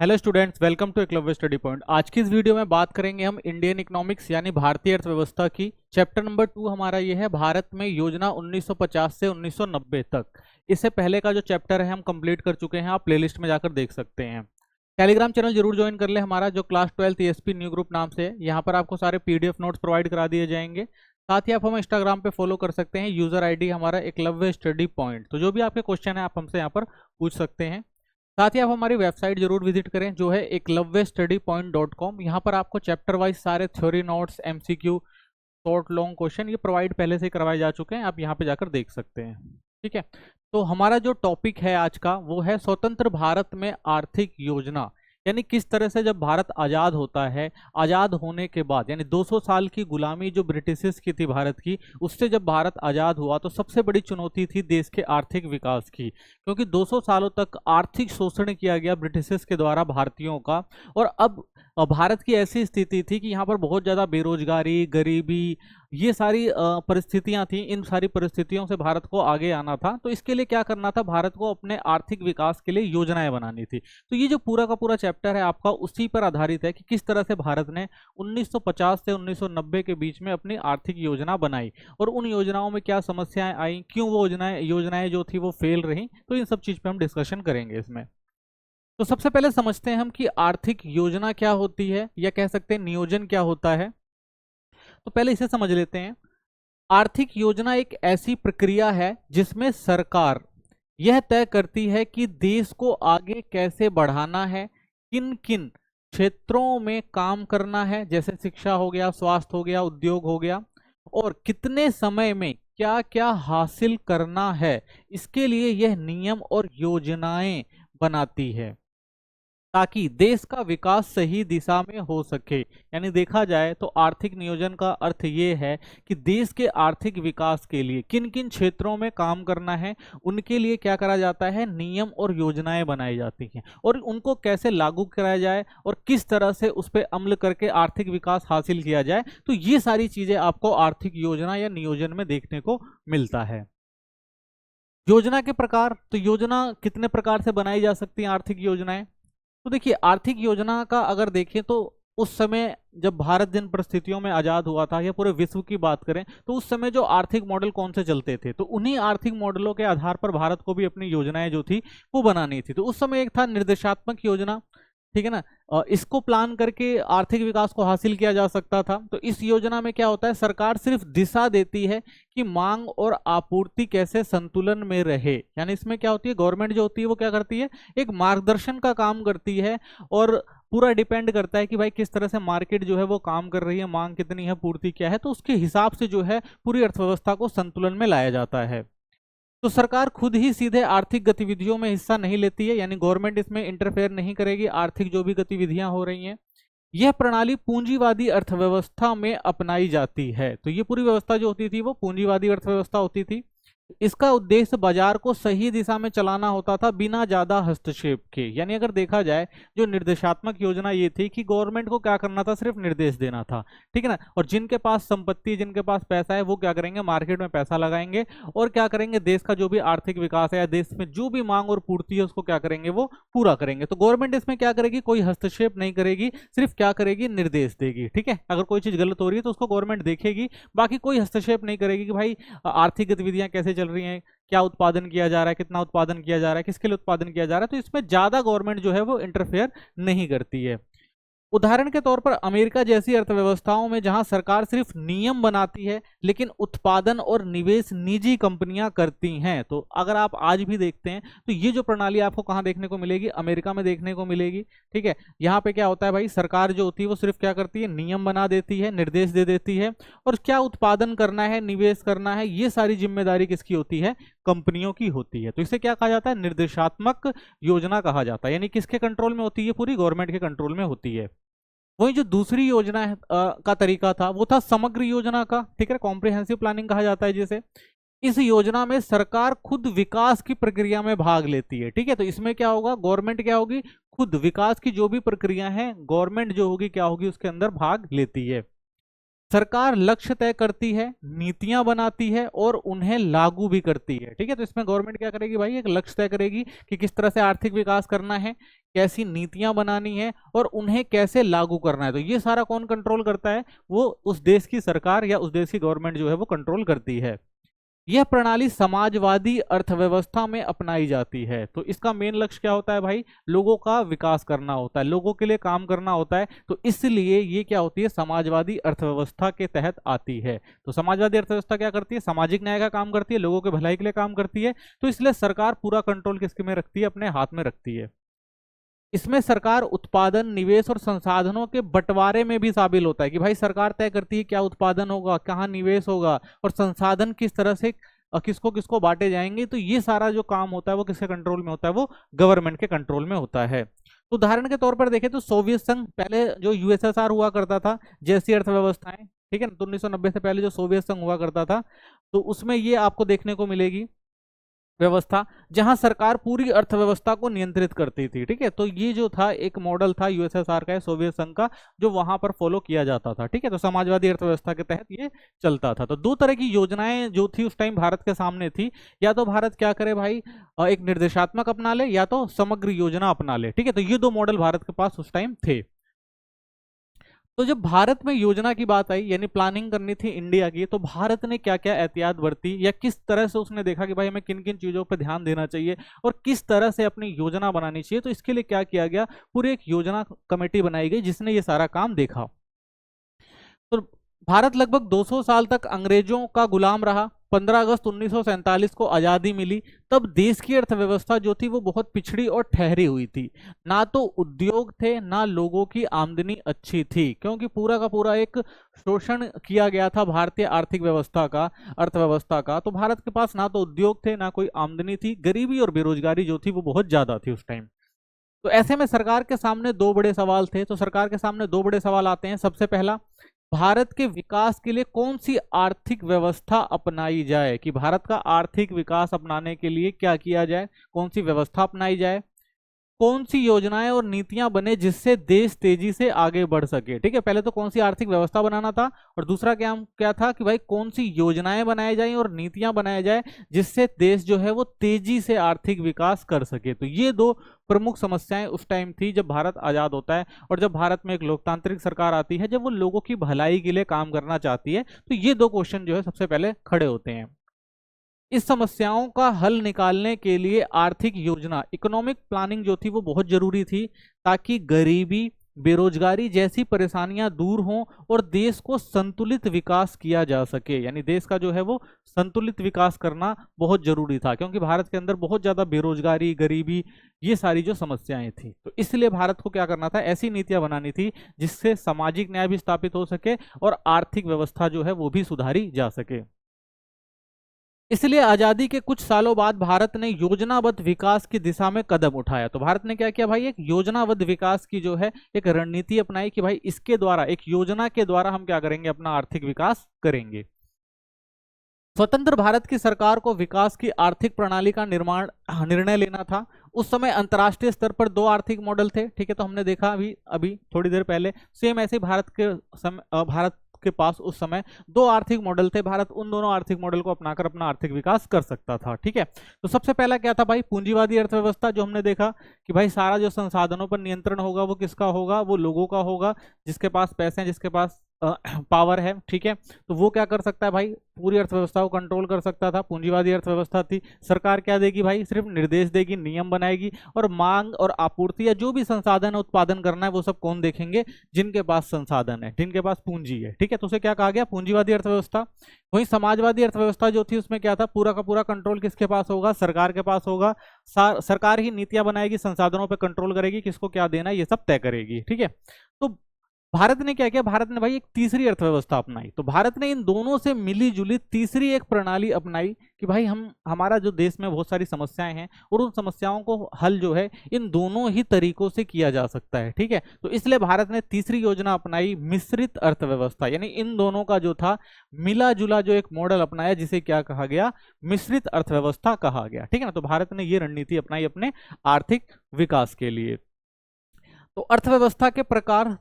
Hello students, welcome to Eklavya study point. आज की इस वीडियो में बात करेंगे हम इंडियन इकोनॉमिक्स यानी भारतीय अर्थव्यवस्था की। चैप्टर नंबर 2 हमारा ये है भारत में योजना 1950 से 1990 तक। इससे पहले का जो चैप्टर है हम कंप्लीट कर चुके हैं, आप प्लेलिस्ट में जाकर देख सकते हैं। टेलीग्राम चैनल जरूर ज्वाइन कर ले हमारा, जो क्लास 12 ईएसपी न्यू ग्रुप नाम से है। यहाँ पर आपको सारे पीडीएफ नोट्स प्रोवाइड करा दिए जाएंगे। साथ ही आप हमें इंस्टाग्राम पे फॉलो कर सकते हैं, यूजर आईडी हमारा एकलव्य स्टडी पॉइंट। तो जो भी आपके क्वेश्चन है आप हमसे यहाँ पर पूछ सकते हैं। साथ ही आप हमारी वेबसाइट जरूर विजिट करें, जो है eklavyastudypoint.com। यहाँ पर आपको चैप्टर वाइज सारे theory notes, MCQ, short long question ये प्रोवाइड पहले से ही करवाए जा चुके हैं, आप यहाँ पे जाकर देख सकते हैं। ठीक है, तो हमारा जो टॉपिक है आज का वो है स्वतंत्र भारत में आर्थिक योजना। यानी किस तरह से जब भारत आज़ाद होता है, आज़ाद होने के बाद यानी 200 साल की गुलामी जो ब्रिटिशर्स की थी भारत की, उससे जब भारत आज़ाद हुआ तो सबसे बड़ी चुनौती थी देश के आर्थिक विकास की। क्योंकि 200 सालों तक आर्थिक शोषण किया गया ब्रिटिशर्स के द्वारा भारतीयों का। और अब भारत की ऐसी स्थिति थी कि यहाँ पर बहुत ज़्यादा बेरोजगारी, गरीबी, ये सारी परिस्थितियां थी। इन सारी परिस्थितियों से भारत को आगे आना था, तो इसके लिए क्या करना था, भारत को अपने आर्थिक विकास के लिए योजनाएं बनानी थी। तो ये जो पूरा का पूरा चैप्टर है आपका उसी पर आधारित है कि किस तरह से भारत ने 1950 से 1990 के बीच में अपनी आर्थिक योजना बनाई और उन योजनाओं में क्या समस्याएं आई, क्यों वो योजनाएं जो थी वो फेल रही। तो इन सब चीज पे हम डिस्कशन करेंगे इसमें। तो सबसे पहले समझते हैं हम कि आर्थिक योजना क्या होती है, या कह सकते हैं नियोजन क्या होता है। तो पहले इसे समझ लेते हैं। आर्थिक योजना एक ऐसी प्रक्रिया है जिसमें सरकार यह तय करती है कि देश को आगे कैसे बढ़ाना है, किन किन क्षेत्रों में काम करना है, जैसे शिक्षा हो गया, स्वास्थ्य हो गया, उद्योग हो गया, और कितने समय में क्या क्या हासिल करना है। इसके लिए यह नियम और योजनाएं बनाती है ताकि देश का विकास सही दिशा में हो सके। यानी देखा जाए तो आर्थिक नियोजन का अर्थ ये है कि देश के आर्थिक विकास के लिए किन किन क्षेत्रों में काम करना है, उनके लिए क्या करा जाता है, नियम और योजनाएं बनाई जाती हैं, और उनको कैसे लागू कराया जाए और किस तरह से उस पर अमल करके आर्थिक विकास हासिल किया जाए। तो ये सारी चीजें आपको आर्थिक योजना या नियोजन में देखने को मिलता है। योजना के प्रकार, तो योजना कितने प्रकार से बनाई जा सकती है आर्थिक योजनाएं। तो देखिए, आर्थिक योजना का अगर देखें तो उस समय जब भारत जिन परिस्थितियों में आजाद हुआ था या पूरे विश्व की बात करें तो उस समय जो आर्थिक मॉडल कौन से चलते थे, तो उन्हीं आर्थिक मॉडलों के आधार पर भारत को भी अपनी योजनाएं जो थी वो बनानी थी। तो उस समय एक था निर्देशात्मक योजना, ठीक है ना। इसको प्लान करके आर्थिक विकास को हासिल किया जा सकता था। तो इस योजना में क्या होता है, सरकार सिर्फ दिशा देती है कि मांग और आपूर्ति कैसे संतुलन में रहे। यानी इसमें क्या होती है, गवर्नमेंट जो होती है वो क्या करती है, एक मार्गदर्शन का काम करती है, और पूरा डिपेंड करता है कि भाई किस तरह से मार्केट जो है वो काम कर रही है, मांग कितनी है, पूर्ति क्या है। तो उसके हिसाब से जो है पूरी अर्थव्यवस्था को संतुलन में लाया जाता है। तो सरकार खुद ही सीधे आर्थिक गतिविधियों में हिस्सा नहीं लेती है, यानी गवर्नमेंट इसमें इंटरफेयर नहीं करेगी आर्थिक जो भी गतिविधियां हो रही हैं। यह प्रणाली पूंजीवादी अर्थव्यवस्था में अपनाई जाती है। तो ये पूरी व्यवस्था जो होती थी वो पूंजीवादी अर्थव्यवस्था होती थी। इसका उद्देश्य बाजार को सही दिशा में चलाना होता था बिना ज्यादा हस्तक्षेप के। यानी अगर देखा जाए, जो निर्देशात्मक योजना ये थी कि गवर्नमेंट को क्या करना था, सिर्फ निर्देश देना था, ठीक है ना। और जिनके पास संपत्ति, जिनके पास पैसा है, वो क्या करेंगे, मार्केट में पैसा लगाएंगे और क्या करेंगे, देश का जो भी आर्थिक विकास है या देश में जो भी मांग और पूर्ति है उसको क्या करेंगे, वो पूरा करेंगे। तो गवर्नमेंट इसमें क्या करेगी, कोई हस्तक्षेप नहीं करेगी, सिर्फ क्या करेगी, निर्देश देगी। ठीक है, अगर कोई चीज गलत हो रही है तो उसको गवर्नमेंट देखेगी, बाकी कोई हस्तक्षेप नहीं करेगी कि भाई आर्थिक गतिविधियां कैसे चल रही हैं, क्या उत्पादन किया जा रहा है, कितना उत्पादन किया जा रहा है, किसके लिए उत्पादन किया जा रहा है। तो इसमें ज्यादा गवर्नमेंट जो है वो इंटरफेयर नहीं करती है। उदाहरण के तौर पर अमेरिका जैसी अर्थव्यवस्थाओं में जहां सरकार सिर्फ नियम बनाती है लेकिन उत्पादन और निवेश निजी कंपनियां करती हैं। तो अगर आप आज भी देखते हैं तो ये जो प्रणाली आपको कहां देखने को मिलेगी, अमेरिका में देखने को मिलेगी। ठीक है, यहाँ पे क्या होता है भाई, सरकार जो होती है वो सिर्फ क्या करती है, नियम बना देती है, निर्देश दे देती है, और क्या उत्पादन करना है, निवेश करना है, ये सारी जिम्मेदारी किसकी होती है, कंपनियों की होती है। तो इसे क्या कहा जाता है, निर्देशात्मक योजना कहा जाता है। यानी किसके कंट्रोल में होती है, पूरी गवर्नमेंट के कंट्रोल में होती है। वही जो दूसरी योजना है का तरीका था वो था समग्र योजना का। ठीक है, कॉम्प्रिहेंसिव प्लानिंग कहा जाता है जिसे। इस योजना में सरकार खुद विकास की प्रक्रिया में भाग लेती है। ठीक है, तो इसमें क्या होगा, गवर्नमेंट क्या होगी, खुद विकास की जो भी प्रक्रिया है गवर्नमेंट जो होगी क्या होगी, उसके अंदर भाग लेती है। सरकार लक्ष्य तय करती है, नीतियां बनाती है और उन्हें लागू भी करती है। ठीक है, तो इसमें गवर्नमेंट क्या करेगी भाई, एक लक्ष्य तय करेगी कि किस तरह से आर्थिक विकास करना है, कैसी नीतियां बनानी है और उन्हें कैसे लागू करना है। तो ये सारा कौन कंट्रोल करता है, वो उस देश की सरकार या उस देश की गवर्नमेंट जो है वो कंट्रोल करती है। यह प्रणाली समाजवादी अर्थव्यवस्था में अपनाई जाती है। तो इसका मेन लक्ष्य क्या होता है भाई, लोगों का विकास करना होता है, लोगों के लिए काम करना होता है। तो इसलिए ये क्या होती है, समाजवादी अर्थव्यवस्था के तहत आती है। तो समाजवादी अर्थव्यवस्था क्या करती है, सामाजिक न्याय का काम करती है, लोगों के भलाई के लिए काम करती है। तो इसलिए सरकार पूरा कंट्रोल किसके में रखती है, अपने हाथ में रखती है। इसमें सरकार उत्पादन, निवेश और संसाधनों के बंटवारे में भी शामिल होता है कि भाई सरकार तय करती है क्या उत्पादन होगा, कहाँ निवेश होगा और संसाधन किस तरह से किसको किसको बांटे जाएंगे। तो ये सारा जो काम होता है वो किसके कंट्रोल में होता है, वो गवर्नमेंट के कंट्रोल में होता है। तो उदाहरण के तौर पर देखें तो सोवियत संघ, पहले जो यूएसएसआर हुआ करता था, जैसी अर्थव्यवस्थाएं, ठीक है ना, तो 1990 से पहले जो सोवियत संघ हुआ करता था, तो उसमें ये आपको देखने को मिलेगी व्यवस्था, जहां सरकार पूरी अर्थव्यवस्था को नियंत्रित करती थी। ठीक है, तो ये जो था एक मॉडल था यूएसएसआर का, सोवियत संघ का, जो वहां पर फॉलो किया जाता था। ठीक है, तो समाजवादी अर्थव्यवस्था के तहत ये चलता था। तो दो तरह की योजनाएं जो थी उस टाइम भारत के सामने थी, या तो भारत क्या करे भाई, एक निर्देशात्मक अपना ले या तो समग्र योजना अपना ले। ठीक है, तो ये दो मॉडल भारत के पास उस टाइम थे। तो जब भारत में योजना की बात आई, यानी प्लानिंग करनी थी इंडिया की, तो भारत ने क्या क्या एहतियात बरती या किस तरह से उसने देखा कि भाई हमें किन किन चीजों पर ध्यान देना चाहिए और किस तरह से अपनी योजना बनानी चाहिए। तो इसके लिए क्या किया गया, पूरी एक योजना कमेटी बनाई गई जिसने ये सारा काम देखा। तो भारत लगभग 200 साल तक अंग्रेजों का गुलाम रहा। 15 अगस्त 1947 को आज़ादी मिली। तब देश की अर्थव्यवस्था जो थी वो बहुत पिछड़ी और ठहरी हुई थी। ना तो उद्योग थे, ना लोगों की आमदनी अच्छी थी, क्योंकि पूरा का पूरा एक शोषण किया गया था भारतीय आर्थिक व्यवस्था का, अर्थव्यवस्था का। तो भारत के पास ना तो उद्योग थे, ना कोई आमदनी थी, गरीबी और बेरोजगारी जो थी वो बहुत ज्यादा थी उस टाइम। तो ऐसे में सरकार के सामने दो बड़े सवाल थे। तो सरकार के सामने दो बड़े सवाल आते हैं। सबसे पहला, भारत के विकास के लिए कौन सी आर्थिक व्यवस्था अपनाई जाए, कि भारत का आर्थिक विकास अपनाने के लिए क्या किया जाए, कौन सी व्यवस्था अपनाई जाए, कौन सी योजनाएं और नीतियां बने जिससे देश तेजी से आगे बढ़ सके। ठीक है, पहले तो कौन सी आर्थिक व्यवस्था बनाना था, और दूसरा क्या क्या था कि भाई कौन सी योजनाएं बनाई जाए और नीतियां बनाई जाए जिससे देश जो है वो तेजी से आर्थिक विकास कर सके। तो ये दो प्रमुख समस्याएं उस टाइम थी जब भारत आजाद होता है और जब भारत में एक लोकतांत्रिक सरकार आती है, जब वो लोगों की भलाई के लिए काम करना चाहती है। तो ये दो क्वेश्चन जो है सबसे पहले खड़े होते हैं। इस समस्याओं का हल निकालने के लिए आर्थिक योजना, इकोनॉमिक प्लानिंग जो थी वो बहुत जरूरी थी, ताकि गरीबी, बेरोजगारी जैसी परेशानियां दूर हों और देश को संतुलित विकास किया जा सके। यानी देश का जो है वो संतुलित विकास करना बहुत जरूरी था, क्योंकि भारत के अंदर बहुत ज्यादा बेरोजगारी, गरीबी, ये सारी जो समस्याएं थी। तो इसलिए भारत को क्या करना था, ऐसी नीतियां बनानी थी जिससे सामाजिक न्याय भी स्थापित हो सके और आर्थिक व्यवस्था जो है वो भी सुधारी जा सके। इसलिए आजादी के कुछ सालों बाद भारत ने योजनाबद्ध विकास की दिशा में कदम उठाया। तो भारत ने क्या किया भाई, एक योजनाबद्ध विकास की जो है एक रणनीति अपनाई कि भाई इसके द्वारा, एक योजना के द्वारा हम क्या करेंगे, अपना आर्थिक विकास करेंगे। स्वतंत्र भारत की सरकार को विकास की आर्थिक प्रणाली का निर्णय लेना था। उस समय अंतर्राष्ट्रीय स्तर पर दो आर्थिक मॉडल थे। ठीक है, तो हमने देखा अभी अभी थोड़ी देर पहले, सेम ऐसे भारत के पास उस समय दो आर्थिक मॉडल थे। भारत उन दोनों आर्थिक मॉडल को अपनाकर अपना आर्थिक विकास कर सकता था। ठीक है, तो सबसे पहला क्या था भाई, पूंजीवादी अर्थव्यवस्था, जो हमने देखा कि भाई सारा जो संसाधनों पर नियंत्रण होगा वो किसका होगा, वो लोगों का होगा, जिसके पास पैसे हैं, जिसके पास पावर है। ठीक है, तो वो क्या कर सकता है भाई, पूरी अर्थव्यवस्था को कंट्रोल कर सकता था। पूंजीवादी अर्थव्यवस्था थी। सरकार क्या देगी भाई, सिर्फ निर्देश देगी, नियम बनाएगी, और मांग और आपूर्ति या जो भी संसाधन है उत्पादन करना है वो सब कौन देखेंगे, जिनके पास संसाधन है, जिनके पास पूंजी है। ठीक है, तो उसे क्या कहा गया, पूंजीवादी अर्थव्यवस्था। वहीं समाजवादी अर्थव्यवस्था जो थी उसमें क्या था, पूरा का पूरा कंट्रोल किसके पास होगा, सरकार के पास होगा। सरकार ही नीतियां बनाएगी, संसाधनों पर कंट्रोल करेगी, किसको क्या देना है ये सब तय करेगी। ठीक है, तो भारत ने क्या किया, भारत ने भाई एक तीसरी अर्थव्यवस्था अपनाई। तो भारत ने इन दोनों से मिली जुली तीसरी एक प्रणाली अपनाई कि भाई हमारा जो देश में बहुत सारी समस्याएं हैं और उन समस्याओं को हल जो है इन दोनों ही तरीकों से किया जा सकता है। ठीक है, तो इसलिए भारत ने तीसरी योजना अपनाई, मिश्रित अर्थव्यवस्था, यानी इन दोनों का जो था मिला जुला जो एक मॉडल अपनाया, जिसे क्या कहा गया, मिश्रित अर्थव्यवस्था कहा गया। ठीक है ना, तो भारत ने ये रणनीति अपनाई अपने आर्थिक विकास के लिए। तो अर्थव्यवस्था के प्रकार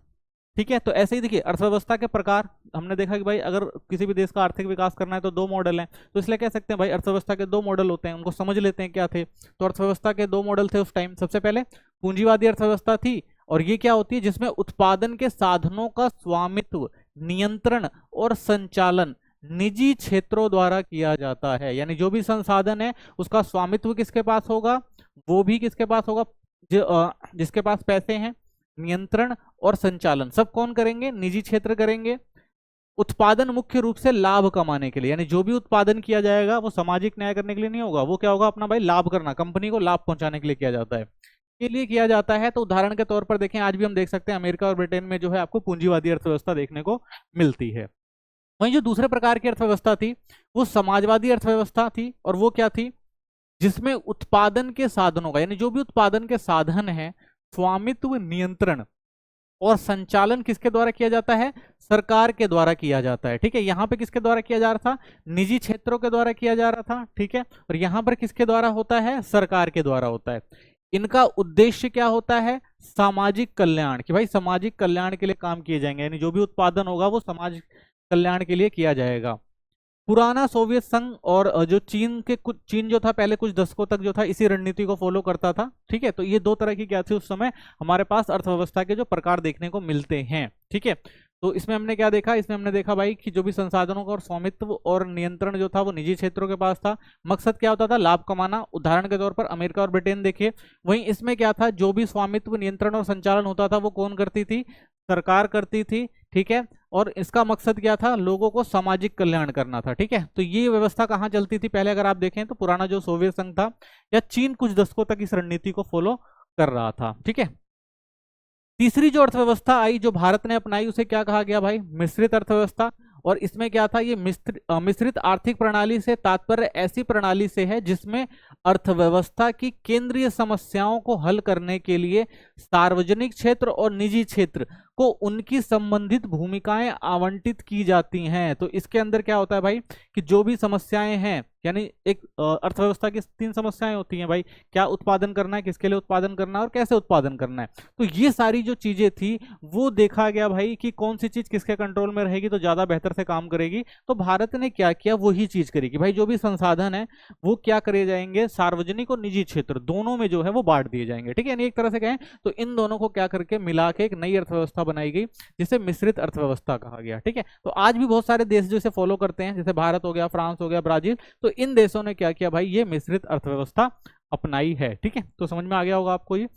ठीक है। तो ऐसे ही देखिए अर्थव्यवस्था के प्रकार हमने देखा कि भाई अगर किसी भी देश का आर्थिक विकास करना है तो दो मॉडल हैं, तो इसलिए कह सकते हैं भाई अर्थव्यवस्था के दो मॉडल होते हैं, उनको समझ लेते हैं क्या थे। तो अर्थव्यवस्था के दो मॉडल थे उस टाइम। सबसे पहले पूंजीवादी अर्थव्यवस्था थी, और ये क्या होती है, जिसमें उत्पादन के साधनों का स्वामित्व, नियंत्रण और संचालन निजी क्षेत्रों द्वारा किया जाता है। यानी जो भी संसाधन है उसका स्वामित्व किसके पास होगा, वो भी किसके पास होगा, जिसके पास पैसे हैं। नियंत्रण और संचालन सब कौन करेंगे, निजी क्षेत्र करेंगे। उत्पादन मुख्य रूप से लाभ कमाने के लिए, यानी जो भी उत्पादन किया जाएगा वो सामाजिक न्याय करने के लिए नहीं होगा, वो क्या होगा, अपना भाई लाभ करना, कंपनी को लाभ पहुंचाने के लिए किया जाता है, के लिए किया जाता है। तो उदाहरण के तौर पर देखें, आज भी हम देख सकते हैं अमेरिका और ब्रिटेन में जो है आपको पूंजीवादी अर्थव्यवस्था देखने को मिलती है। वहीं जो दूसरे प्रकार की अर्थव्यवस्था थी वो समाजवादी अर्थव्यवस्था थी, और वो क्या थी, जिसमें उत्पादन के साधनों का, यानी जो भी उत्पादन के साधन है, स्वामित्व, नियंत्रण और संचालन किसके द्वारा किया जाता है, सरकार के द्वारा किया जाता है। ठीक है, यहां पे किसके द्वारा किया जा रहा था, निजी क्षेत्रों के द्वारा किया जा रहा था। ठीक है, और यहां पर किसके द्वारा होता है, सरकार के द्वारा होता है। इनका उद्देश्य क्या होता है, सामाजिक कल्याण, कि भाई सामाजिक कल्याण के लिए काम किए जाएंगे, यानी जो भी उत्पादन होगा वो समाज कल्याण के लिए किया जाएगा। पुराना सोवियत संघ और जो चीन जो था पहले कुछ दशकों तक जो था इसी रणनीति को फॉलो करता था। ठीक है, तो ये दो तरह की क्या थी उस समय हमारे पास अर्थव्यवस्था के जो प्रकार देखने को मिलते हैं। ठीक है, तो इसमें हमने क्या देखा, इसमें हमने देखा भाई कि जो भी संसाधनों का और स्वामित्व और नियंत्रण जो था वो निजी क्षेत्रों के पास था। मकसद क्या होता था, लाभ कमाना। उदाहरण के तौर पर अमेरिका और ब्रिटेन देखिए। वहीं इसमें क्या था, जो भी स्वामित्व, नियंत्रण और संचालन होता था वो कौन करती थी, सरकार करती थी। ठीक है, और इसका मकसद क्या था, लोगों को सामाजिक कल्याण करना था। ठीक है, तो ये व्यवस्था कहाँ चलती थी पहले, अगर आप देखें तो पुराना जो सोवियत संघ था या चीन कुछ दशकों तक इस रणनीति को फॉलो कर रहा था। ठीक है, तीसरी जो अर्थव्यवस्था आई जो भारत ने अपनाई उसे क्या कहा गया भाई, मिश्रित अर्थव्यवस्था। और इसमें क्या था, ये मिश्रित आर्थिक प्रणाली से तात्पर्य ऐसी प्रणाली से है जिसमें अर्थव्यवस्था की केंद्रीय समस्याओं को हल करने के लिए सार्वजनिक क्षेत्र और निजी क्षेत्र को उनकी संबंधित भूमिकाएं आवंटित की जाती हैं। तो इसके अंदर क्या होता है भाई कि जो भी समस्याएं हैं, यानी एक अर्थव्यवस्था की तीन समस्याएं होती हैं भाई, क्या उत्पादन करना है, किसके लिए उत्पादन करना है और कैसे उत्पादन करना है। तो ये सारी जो चीजें थी वो देखा गया भाई कि कौन सी चीज किसके कंट्रोल में रहेगी तो ज्यादा बेहतर से काम करेगी। तो भारत ने क्या किया, वही चीज करी कि भाई जो भी संसाधन है वो क्या करे जाएंगे, सार्वजनिक और निजी क्षेत्र दोनों में जो है वो बांट दिए जाएंगे। ठीक है, यानी एक तरह से कहें तो इन दोनों को क्या करके मिला के एक नई अर्थव्यवस्था बनाई गई जिसे मिश्रित अर्थव्यवस्था कहा गया। ठीक है, तो आज भी बहुत सारे देश जो इसे फॉलो करते हैं, जैसे भारत हो गया, फ्रांस हो गया, ब्राजील, तो इन देशों ने क्या किया भाई, ये मिश्रित अर्थव्यवस्था अपनाई है। ठीक है, तो समझ में आ गया होगा आपको ये।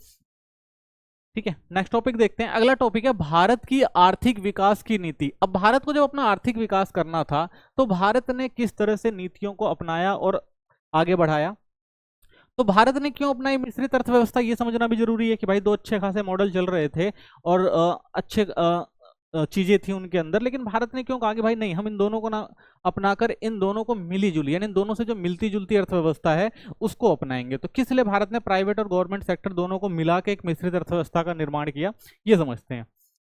ठीक है, नेक्स्ट टॉपिक देखते हैं। अगला टॉपिक है भारत की आर्थिक विकास की नीति। अब भारत को जब अपना आर्थिक विकास करना था तो भारत ने किस तरह से नीतियों को अपनाया और आगे बढ़ाया। तो भारत ने क्यों अपनाई मिश्रित अर्थव्यवस्था, ये समझना भी जरूरी है कि भाई दो अच्छे खासे मॉडल चल रहे थे और अच्छे चीजें थी उनके अंदर, लेकिन भारत ने क्यों कहा कि भाई नहीं, हम इन दोनों को ना अपनाकर इन दोनों को मिली जुली, यानी इन दोनों से जो मिलती जुलती अर्थव्यवस्था है उसको अपनाएंगे। तो किस लिए भारत ने प्राइवेट और गवर्नमेंट सेक्टर दोनों को मिला के एक मिश्रित अर्थव्यवस्था का निर्माण किया, ये समझते हैं।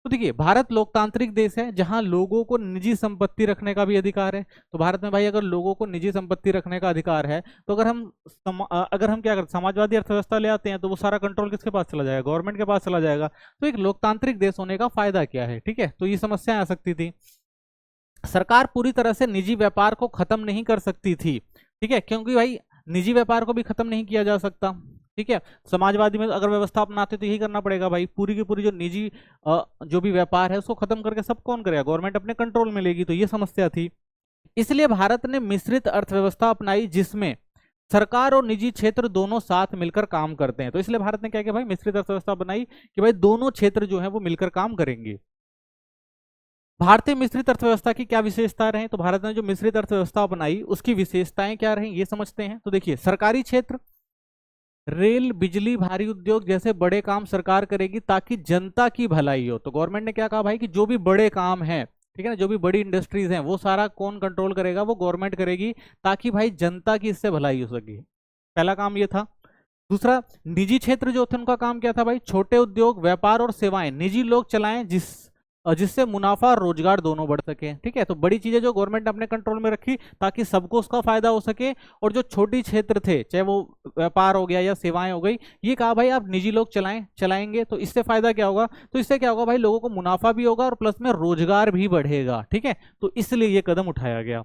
तो देखिए, भारत लोकतांत्रिक देश है जहां लोगों को निजी संपत्ति रखने का भी अधिकार है। तो भारत में भाई अगर लोगों को निजी संपत्ति रखने का अधिकार है तो अगर हम क्या करते, समाजवादी अर्थव्यवस्था ले आते हैं तो वो सारा कंट्रोल किसके पास चला जाएगा, गवर्नमेंट के पास चला जाएगा। तो एक लोकतांत्रिक देश होने का फायदा क्या है। ठीक है, तो ये समस्या आ सकती थी। सरकार पूरी तरह से निजी व्यापार को खत्म नहीं कर सकती थी। ठीक है, क्योंकि भाई निजी व्यापार को भी खत्म नहीं किया जा सकता। ठीक है, समाजवादी में अगर व्यवस्था अपनाते तो यही करना पड़ेगा भाई, पूरी की पूरी जो निजी जो भी व्यापार है उसको खत्म करके सब कौन करेगा, गवर्नमेंट अपने कंट्रोल में लेगी। तो ये समस्या थी, इसलिए भारत ने मिश्रित अर्थव्यवस्था अपनाई जिसमें सरकार और निजी क्षेत्र दोनों साथ मिलकर काम करते हैं। तो इसलिए भारत ने क्या किया भाई, मिश्रित अर्थव्यवस्था बनाई कि भाई दोनों क्षेत्र जो है वो मिलकर काम करेंगे। भारतीय मिश्रित अर्थव्यवस्था की क्या विशेषता रहे, तो भारत ने जो मिश्रित अर्थव्यवस्था अपनाई उसकी विशेषताएं क्या रही ये समझते हैं। तो देखिए, सरकारी क्षेत्र, रेल, बिजली, भारी उद्योग जैसे बड़े काम सरकार करेगी ताकि जनता की भलाई हो। तो गवर्नमेंट ने क्या कहा भाई कि जो भी बड़े काम हैं, ठीक है ना, जो भी बड़ी इंडस्ट्रीज हैं वो सारा कौन कंट्रोल करेगा, वो गवर्नमेंट करेगी ताकि भाई जनता की इससे भलाई हो सके। पहला काम ये था। दूसरा, निजी क्षेत्र जो थे उनका काम क्या था भाई, छोटे उद्योग, व्यापार और सेवाएं निजी लोग चलाएं जिससे मुनाफा और रोजगार दोनों बढ़ सके। ठीक है, तो बड़ी चीजें जो गवर्नमेंट ने अपने कंट्रोल में रखी ताकि सबको उसका फायदा हो सके, और जो छोटी क्षेत्र थे, चाहे वो व्यापार हो गया या सेवाएं हो गई, ये कहा भाई आप निजी लोग चलाएंगे, तो इससे फायदा क्या होगा, तो इससे क्या होगा भाई, लोगों को मुनाफा भी होगा और प्लस में रोजगार भी बढ़ेगा। ठीक है, तो इसलिए ये कदम उठाया गया।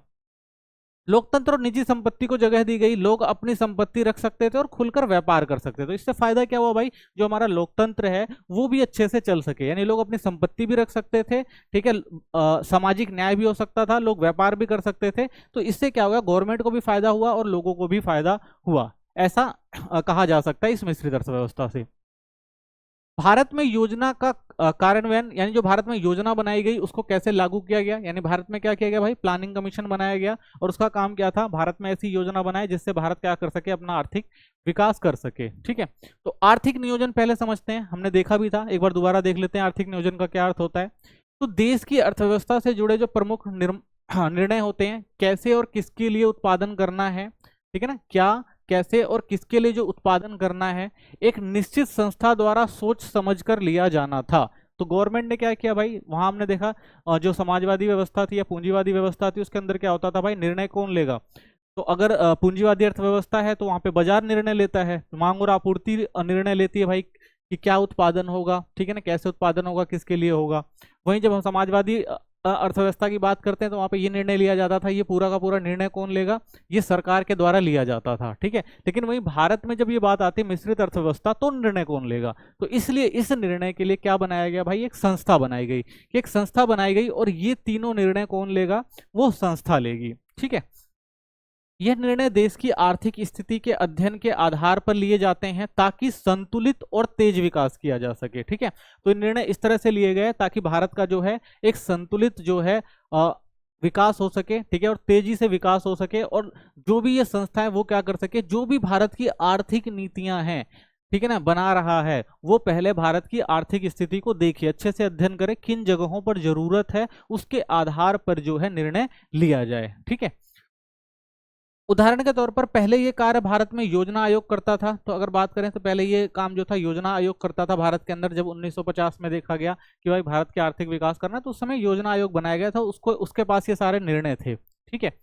लोकतंत्र और निजी संपत्ति को जगह दी गई, लोग अपनी संपत्ति रख सकते थे और खुलकर व्यापार कर सकते थे। तो इससे फायदा क्या हुआ भाई, जो हमारा लोकतंत्र है वो भी अच्छे से चल सके, यानी लोग अपनी संपत्ति भी रख सकते थे। ठीक है, सामाजिक न्याय भी हो सकता था, लोग व्यापार भी कर सकते थे। तो इससे क्या होगा, गवर्नमेंट को भी फायदा हुआ और लोगों को भी फायदा हुआ, ऐसा कहा जा सकता है इस मिश्रित अर्थव्यवस्था से। भारत में योजना का कार्यान्वयन, यानी जो भारत में योजना बनाई गई उसको कैसे लागू किया गया, यानी भारत में क्या किया गया भाई, प्लानिंग कमीशन बनाया गया, और उसका काम क्या था, भारत में ऐसी योजना बनाए जिससे भारत क्या कर सके, अपना आर्थिक विकास कर सके। ठीक है, तो आर्थिक नियोजन पहले समझते हैं, हमने देखा भी था, एक बार दोबारा देख लेते हैं आर्थिक नियोजन का क्या अर्थ होता है। तो देश की अर्थव्यवस्था से जुड़े जो प्रमुख निर्णय होते हैं, कैसे और किसके लिए उत्पादन करना है, ठीक है ना, क्या कैसे और किसके लिए जो उत्पादन करना है, एक निश्चित संस्था द्वारा सोच समझकर लिया जाना था। तो गवर्नमेंट ने क्या किया भाई, वहां हमने देखा जो समाजवादी व्यवस्था थी या पूंजीवादी व्यवस्था थी, उसके अंदर क्या होता था भाई, निर्णय कौन लेगा। तो अगर पूंजीवादी अर्थव्यवस्था है तो वहां पे बाजार निर्णय लेता है, मांग और आपूर्ति निर्णय लेती है भाई कि क्या उत्पादन होगा, ठीक है ना, कैसे उत्पादन होगा, किसके लिए होगा। वहीं जब हम समाजवादी अर्थव्यवस्था की बात करते हैं तो वहां पे ये निर्णय लिया जाता था, ये पूरा का पूरा निर्णय कौन लेगा, ये सरकार के द्वारा लिया जाता था। ठीक है, लेकिन वहीं भारत में जब ये बात आती है मिश्रित अर्थव्यवस्था, तो निर्णय कौन लेगा, तो इसलिए इस निर्णय के लिए क्या बनाया गया भाई, एक संस्था बनाई गई, एक संस्था बनाई गई, और ये तीनों निर्णय कौन लेगा, वो संस्था लेगी। ठीक है, यह निर्णय देश की आर्थिक स्थिति के अध्ययन के आधार पर लिए जाते हैं ताकि संतुलित और तेज विकास किया जा सके। ठीक है, तो निर्णय इस तरह से लिए गए ताकि भारत का जो है एक संतुलित जो है विकास हो सके, ठीक है, और तेजी से विकास हो सके, और जो भी ये संस्थाएं वो क्या कर सके, जो भी भारत की आर्थिक नीतियां हैं, ठीक है ना, बना रहा है, वो पहले भारत की आर्थिक स्थिति को देखिए, अच्छे से अध्ययन करे, किन जगहों पर जरूरत है, उसके आधार पर जो है निर्णय लिया जाए। ठीक है, उदाहरण के तौर पर पहले ये कार्य भारत में योजना आयोग करता था। तो अगर बात करें तो पहले ये काम जो था योजना आयोग करता था भारत के अंदर। जब 1950 में देखा गया कि भाई भारत के आर्थिक विकास करना है, तो उस समय योजना आयोग बनाया गया था, उसको उसके पास ये सारे निर्णय थे। ठीक है,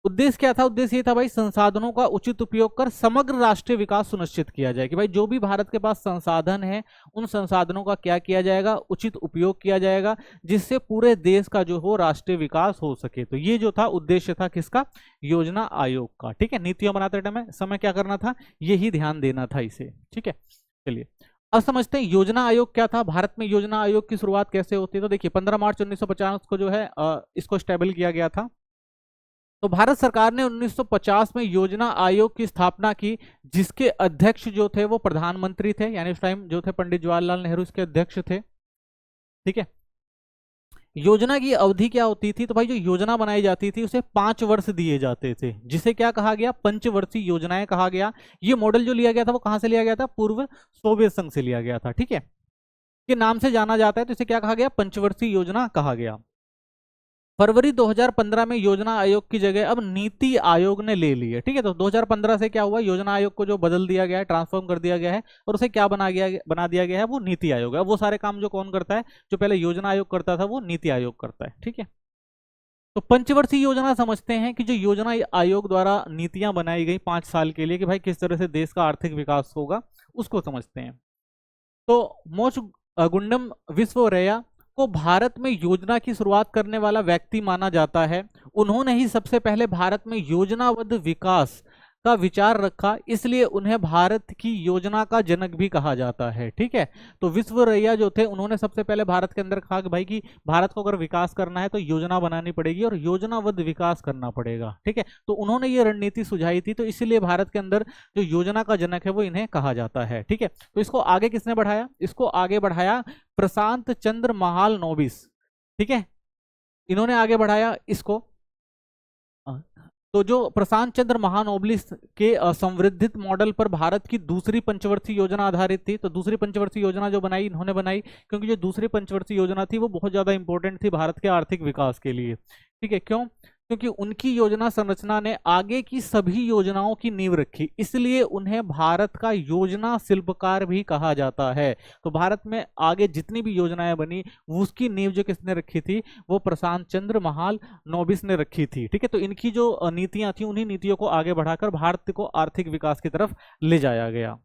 उद्देश्य क्या था, उद्देश्य ये था भाई संसाधनों का उचित उपयोग कर समग्र राष्ट्रीय विकास सुनिश्चित किया जाए, कि भाई जो भी भारत के पास संसाधन है उन संसाधनों का क्या किया जाएगा, उचित उपयोग किया जाएगा, जिससे पूरे देश का जो हो राष्ट्रीय विकास हो सके। तो ये जो था उद्देश्य था किसका, योजना आयोग का। ठीक है, नीतियां बनाते टाइम समय क्या करना था, यही ध्यान देना था इसे। ठीक है, चलिए अब समझते हैं योजना आयोग क्या था। भारत में योजना आयोग की शुरुआत कैसे होती है, तो देखिए 15 मार्च 1950 को जो है इसको स्टेबल किया गया था। तो भारत सरकार ने 1950 में योजना आयोग की स्थापना की, जिसके अध्यक्ष जो थे वो प्रधानमंत्री थे, यानी उस टाइम जो थे पंडित जवाहरलाल नेहरू इसके अध्यक्ष थे। ठीक है, योजना की अवधि क्या होती थी, तो भाई जो योजना बनाई जाती थी उसे 5 वर्ष दिए जाते थे, जिसे क्या कहा गया, पंचवर्षीय योजनाएं कहा गया। ये मॉडल जो लिया गया था वो कहां से लिया गया था, पूर्व सोवियत संघ से लिया गया था। ठीक है, के नाम से जाना जाता है, तो इसे क्या कहा गया, पंचवर्षीय योजना कहा गया। फरवरी 2015 में योजना आयोग की जगह अब नीति आयोग ने ले ली है। ठीक है, तो 2015 से क्या हुआ, योजना आयोग को जो बदल दिया गया है, ट्रांसफॉर्म कर दिया गया है, और उसे क्या बना दिया गया है, वो नीति आयोग है। वो सारे काम जो कौन करता है, जो पहले योजना आयोग करता था वो नीति आयोग करता है। ठीक है, तो पंचवर्षीय योजना समझते हैं कि जो योजना आयोग द्वारा नीतियां बनाई गई 5 साल के लिए, कि भाई किस तरह से देश का आर्थिक विकास होगा, उसको समझते हैं। तो मोच गुंडम विश्वेश्वरैया को भारत में योजना की शुरुआत करने वाला व्यक्ति माना जाता है। उन्होंने ही सबसे पहले भारत में योजनाबद्ध विकास का विचार रखा, इसलिए उन्हें भारत की योजना का जनक भी कहा जाता है। ठीक है, तो विश्वेश्वरैया जो थे उन्होंने सबसे पहले भारत के अंदर कहा कि भाई कि भारत को अगर विकास करना है तो योजना बनानी पड़ेगी और योजनाबद्ध विकास करना पड़ेगा। ठीक है, तो उन्होंने ये रणनीति सुझाई थी, तो इसीलिए भारत के अंदर जो योजना का जनक है वो इन्हें कहा जाता है। ठीक है, तो इसको आगे किसने बढ़ाया, इसको आगे बढ़ाया प्रशांत चंद्र महालनोबिस। ठीक है, इन्होंने आगे बढ़ाया इसको। तो जो प्रशांत चंद्र महानोबिस के संवर्धित मॉडल पर भारत की दूसरी पंचवर्षीय योजना आधारित थी। तो दूसरी पंचवर्षीय योजना जो बनाई इन्होंने बनाई, क्योंकि जो दूसरी पंचवर्षीय योजना थी वो बहुत ज्यादा इंपॉर्टेंट थी भारत के आर्थिक विकास के लिए। ठीक है, क्यों, क्योंकि उनकी योजना संरचना ने आगे की सभी योजनाओं की नींव रखी, इसलिए उन्हें भारत का योजना शिल्पकार भी कहा जाता है। तो भारत में आगे जितनी भी योजनाएं बनी उसकी नींव जो किसने रखी थी, वो प्रशांत चंद्र महालनोबिस ने रखी थी। ठीक है, तो इनकी जो नीतियां थी उन्हीं नीतियों को आगे बढ़ाकर भारत को आर्थिक विकास की तरफ ले जाया गया।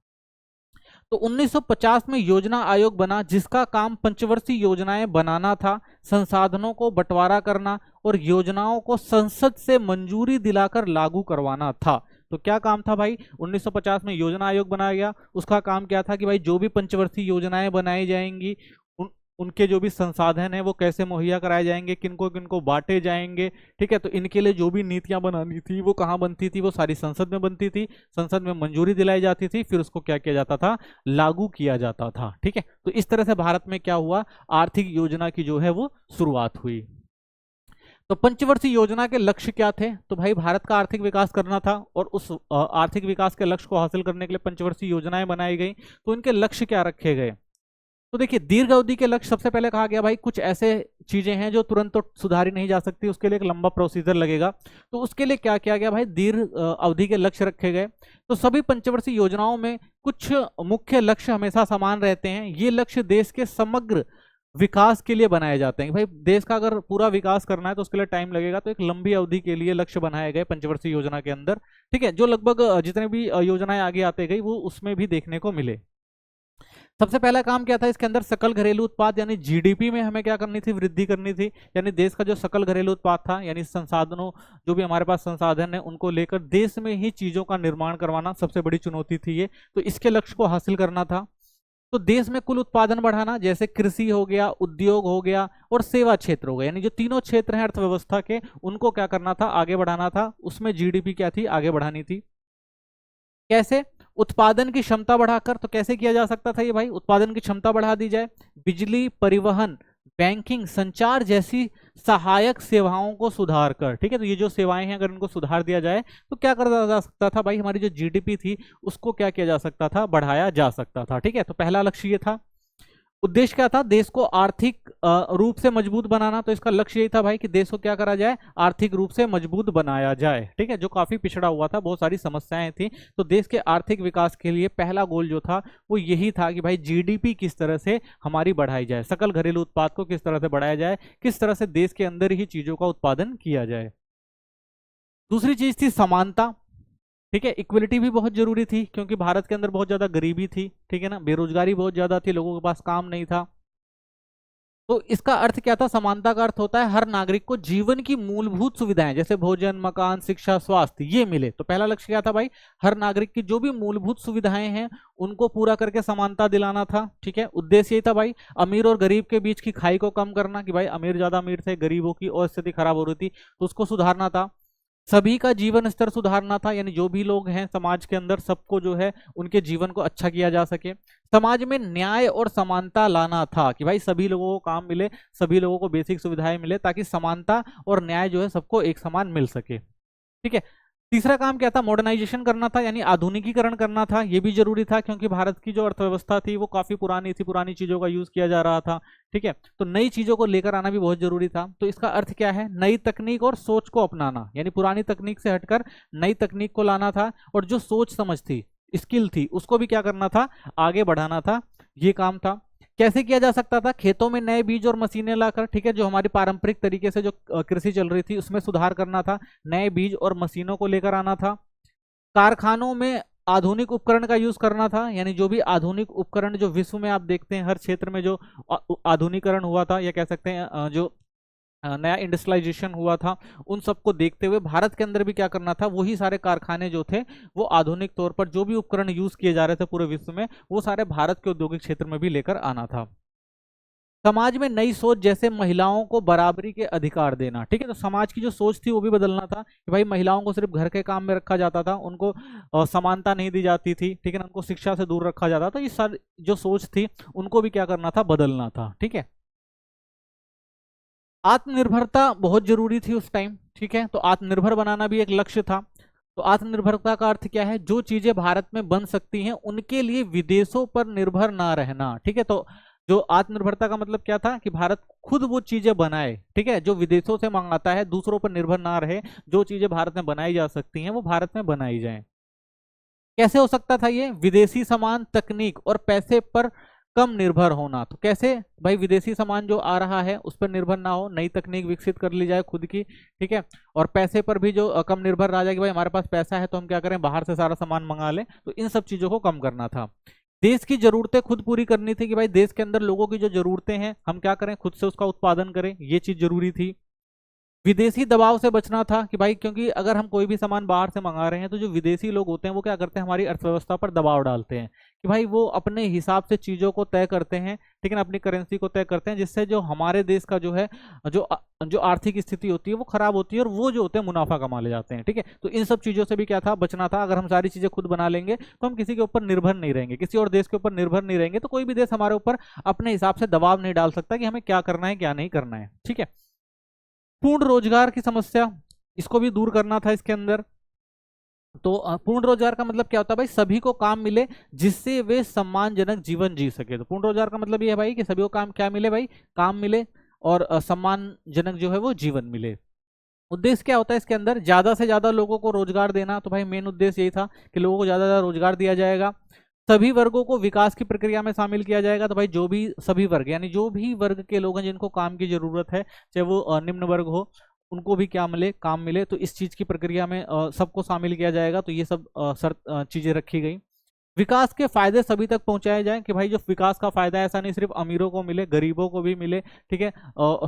तो 1950 में योजना आयोग बना, जिसका काम पंचवर्षीय योजनाएं बनाना था, संसाधनों को बंटवारा करना और योजनाओं को संसद से मंजूरी दिलाकर लागू करवाना था। तो क्या काम था भाई, 1950 में योजना आयोग बनाया गया, उसका काम क्या था कि भाई जो भी पंचवर्षीय योजनाएं बनाई जाएंगी उनके जो भी संसाधन है वो कैसे मुहैया कराए जाएंगे, किनको किनको बांटे जाएंगे। ठीक है, तो इनके लिए जो भी नीतियां बनानी थी वो कहाँ बनती थी, वो सारी संसद में बनती थी, संसद में मंजूरी दिलाई जाती थी, फिर उसको क्या किया जाता था, लागू किया जाता था। ठीक है, तो इस तरह से भारत में क्या हुआ, आर्थिक योजना की जो है वो शुरुआत हुई। तो पंचवर्षीय योजना के लक्ष्य क्या थे, तो भाई भारत का आर्थिक विकास करना था और उस आर्थिक विकास के लक्ष्य को हासिल करने के लिए पंचवर्षीय योजनाएं बनाई गई। तो इनके लक्ष्य क्या रखे गए, तो देखिए दीर्घ अवधि के लक्ष्य सबसे पहले कहा गया भाई कुछ ऐसे चीजें हैं जो तुरंत तो सुधारी नहीं जा सकती, उसके लिए एक लंबा प्रोसीजर लगेगा। तो उसके लिए क्या किया गया भाई, दीर्घ अवधि के लक्ष्य रखे गए। तो सभी पंचवर्षीय योजनाओं में कुछ मुख्य लक्ष्य हमेशा समान रहते हैं। ये लक्ष्य देश के समग्र विकास के लिए बनाए जाते हैं। भाई देश का अगर पूरा विकास करना है तो उसके लिए टाइम लगेगा, तो एक लंबी अवधि के लिए लक्ष्य बनाए गए पंचवर्षीय योजना के अंदर। ठीक है, जो लगभग जितने भी योजनाएं आगे आते गई वो उसमें भी देखने को मिले। सबसे पहला काम क्या था इसके अंदर, सकल घरेलू उत्पाद यानी जीडीपी में हमें क्या करनी थी, वृद्धि करनी थी। यानी देश का जो सकल घरेलू उत्पाद था, यानी संसाधनों जो भी हमारे पास संसाधन है उनको लेकर देश में ही चीजों का निर्माण करवाना सबसे बड़ी चुनौती थी ये। तो इसके लक्ष्य को हासिल करना था। तो देश में कुल उत्पादन बढ़ाना, जैसे कृषि हो गया, उद्योग हो गया और सेवा क्षेत्र हो गया, यानी जो तीनों क्षेत्र हैं अर्थव्यवस्था के, उनको क्या करना था, आगे बढ़ाना था। उसमें जीडीपी क्या थी, आगे बढ़ानी थी। कैसे, उत्पादन की क्षमता बढ़ाकर। तो कैसे किया जा सकता था ये भाई, उत्पादन की क्षमता बढ़ा दी जाए, बिजली, परिवहन, बैंकिंग, संचार जैसी सहायक सेवाओं को सुधार कर। ठीक है, तो ये जो सेवाएं हैं अगर इनको सुधार दिया जाए तो क्या करा जा सकता था भाई, हमारी जो जीडीपी थी उसको क्या किया जा सकता था, बढ़ाया जा सकता था। ठीक है, तो पहला लक्ष्य ये था। उद्देश्य क्या था, देश को आर्थिक रूप से मजबूत बनाना। तो इसका लक्ष्य यही था भाई कि देश को क्या करा जाए, आर्थिक रूप से मजबूत बनाया जाए। ठीक है, जो काफी पिछड़ा हुआ था, बहुत सारी समस्याएं थी। तो देश के आर्थिक विकास के लिए पहला गोल जो था वो यही था कि भाई जीडीपी किस तरह से हमारी बढ़ाई जाए, सकल घरेलू उत्पाद को किस तरह से बढ़ाया जाए, किस तरह से देश के अंदर ही चीजों का उत्पादन किया जाए। दूसरी चीज थी समानता। ठीक है, इक्वलिटी भी बहुत जरूरी थी क्योंकि भारत के अंदर बहुत ज्यादा गरीबी थी। ठीक है ना, बेरोजगारी बहुत ज्यादा थी, लोगों के पास काम नहीं था। तो इसका अर्थ क्या था, समानता का अर्थ होता है हर नागरिक को जीवन की मूलभूत सुविधाएं जैसे भोजन, मकान, शिक्षा, स्वास्थ्य ये मिले। तो पहला लक्ष्य क्या था भाई, हर नागरिक की जो भी मूलभूत सुविधाएं हैं उनको पूरा करके समानता दिलाना था। ठीक है, उद्देश्य यही था भाई अमीर और गरीब के बीच की खाई को कम करना, कि भाई अमीर ज्यादा अमीर थे, गरीबों की और स्थिति खराब हो रही थी तो उसको सुधारना था। सभी का जीवन स्तर सुधारना था, यानी जो भी लोग हैं समाज के अंदर सबको जो है उनके जीवन को अच्छा किया जा सके। समाज में न्याय और समानता लाना था कि भाई सभी लोगों को काम मिले, सभी लोगों को बेसिक सुविधाएं मिले, ताकि समानता और न्याय जो है सबको एक समान मिल सके। ठीक है, तीसरा काम क्या था, मॉडर्नाइजेशन करना था, यानी आधुनिकीकरण करना था। ये भी जरूरी था क्योंकि भारत की जो अर्थव्यवस्था थी वो काफी पुरानी थी, पुरानी चीजों का यूज किया जा रहा था। ठीक है, तो नई चीजों को लेकर आना भी बहुत जरूरी था। तो इसका अर्थ क्या है, नई तकनीक और सोच को अपनाना, यानी पुरानी तकनीक से हटकर नई तकनीक को लाना था। और जो सोच समझ थी, स्किल थी, उसको भी क्या करना था, आगे बढ़ाना था। ये काम था। कैसे किया जा सकता था, खेतों में नए बीज और मशीनें लाकर। ठीक है, जो हमारी पारंपरिक तरीके से जो कृषि चल रही थी उसमें सुधार करना था, नए बीज और मशीनों को लेकर आना था। कारखानों में आधुनिक उपकरण का यूज करना था, यानी जो भी आधुनिक उपकरण जो विश्व में आप देखते हैं हर क्षेत्र में जो आधुनिकरण हुआ था, या कह सकते हैं जो नया इंडस्ट्रियलाइजेशन हुआ था, उन सबको देखते हुए भारत के अंदर भी क्या करना था, वही सारे कारखाने जो थे वो आधुनिक तौर पर जो भी उपकरण यूज किए जा रहे थे पूरे विश्व में वो सारे भारत के औद्योगिक क्षेत्र में भी लेकर आना था। समाज में नई सोच, जैसे महिलाओं को बराबरी के अधिकार देना। ठीक है, तो समाज की जो सोच थी वो भी बदलना था कि भाई महिलाओं को सिर्फ घर के काम में रखा जाता था, उनको समानता नहीं दी जाती थी। ठीक है ना, उनको शिक्षा से दूर रखा जाता था। ये सारी जो सोच थी उनको भी क्या करना था, बदलना था। ठीक है, आत्मनिर्भरता बहुत जरूरी थी उस टाइम। ठीक है, तो आत्मनिर्भर बनाना भी एक लक्ष्य था। तो आत्मनिर्भरता का अर्थ क्या है, जो चीजें भारत में बन सकती हैं उनके लिए विदेशों पर निर्भर ना रहना। ठीक है, तो जो आत्मनिर्भरता का मतलब क्या था कि भारत खुद वो चीजें बनाए, ठीक है, जो विदेशों से मंगाता है, दूसरों पर निर्भर ना रहे, जो चीजें भारत में बनाई जा सकती हैं वो भारत में बनाई जाए। कैसे हो सकता था ये? विदेशी सामान, तकनीक और पैसे पर कम निर्भर होना। तो कैसे भाई? विदेशी सामान जो आ रहा है उस पर निर्भर ना हो, नई तकनीक विकसित कर ली जाए खुद की, ठीक है, और पैसे पर भी जो कम निर्भर रह जाए कि भाई हमारे पास पैसा है तो हम क्या करें, बाहर से सारा सामान मंगा लें। तो इन सब चीजों को कम करना था। देश की जरूरतें खुद पूरी करनी थी कि भाई देश के अंदर लोगों की जो जरूरतें हैं हम क्या करें, खुद से उसका उत्पादन करें, ये चीज जरूरी थी। विदेशी दबाव से बचना था कि भाई क्योंकि अगर हम कोई भी सामान बाहर से मंगा रहे हैं तो जो विदेशी लोग होते हैं वो क्या करते हैं, हमारी अर्थव्यवस्था पर दबाव डालते हैं कि भाई वो अपने हिसाब से चीजों को तय करते हैं, ठीक है ना, अपनी करेंसी को तय करते हैं, जिससे जो हमारे देश का जो है जो आर्थिक स्थिति होती है वो खराब होती है और वो जो होते हैं मुनाफा कमा ले जाते हैं, ठीक है। तो इन सब चीजों से भी क्या था, बचना था। अगर हम सारी चीजें खुद बना लेंगे तो हम किसी के ऊपर निर्भर नहीं रहेंगे, किसी और देश के ऊपर निर्भर नहीं रहेंगे, तो कोई भी देश हमारे ऊपर अपने हिसाब से दबाव नहीं डाल सकता कि हमें क्या करना है क्या नहीं करना है, ठीक है। पूर्ण रोजगार की समस्या, इसको भी दूर करना था इसके अंदर। तो पूर्ण रोजगार का मतलब क्या होता है भाई? सभी को काम मिले जिससे वे सम्मानजनक जीवन जी सके। तो पूर्ण रोजगार का मतलब ये है भाई कि सभी को काम क्या मिले भाई? काम मिले और सम्मानजनक जो है वो जीवन मिले। उद्देश्य क्या होता है इसके अंदर? ज्यादा से ज्यादा लोगों को रोजगार देना। तो भाई मेन उद्देश्य यही था कि लोगों को ज्यादा से ज्यादा रोजगार दिया जाएगा। सभी वर्गों को विकास की प्रक्रिया में शामिल किया जाएगा। तो भाई जो भी सभी वर्ग यानी जो भी वर्ग के लोग हैं जिनको काम की जरूरत है, चाहे वो निम्न वर्ग हो, उनको भी क्या मिले, काम मिले। तो इस चीज की प्रक्रिया में सबको शामिल किया जाएगा। तो ये सब शर्त चीजें रखी गई। विकास के फायदे सभी तक पहुंचाए जाएं कि भाई जो विकास का फायदा है ऐसा नहीं सिर्फ अमीरों को मिले, गरीबों को भी मिले, ठीक है,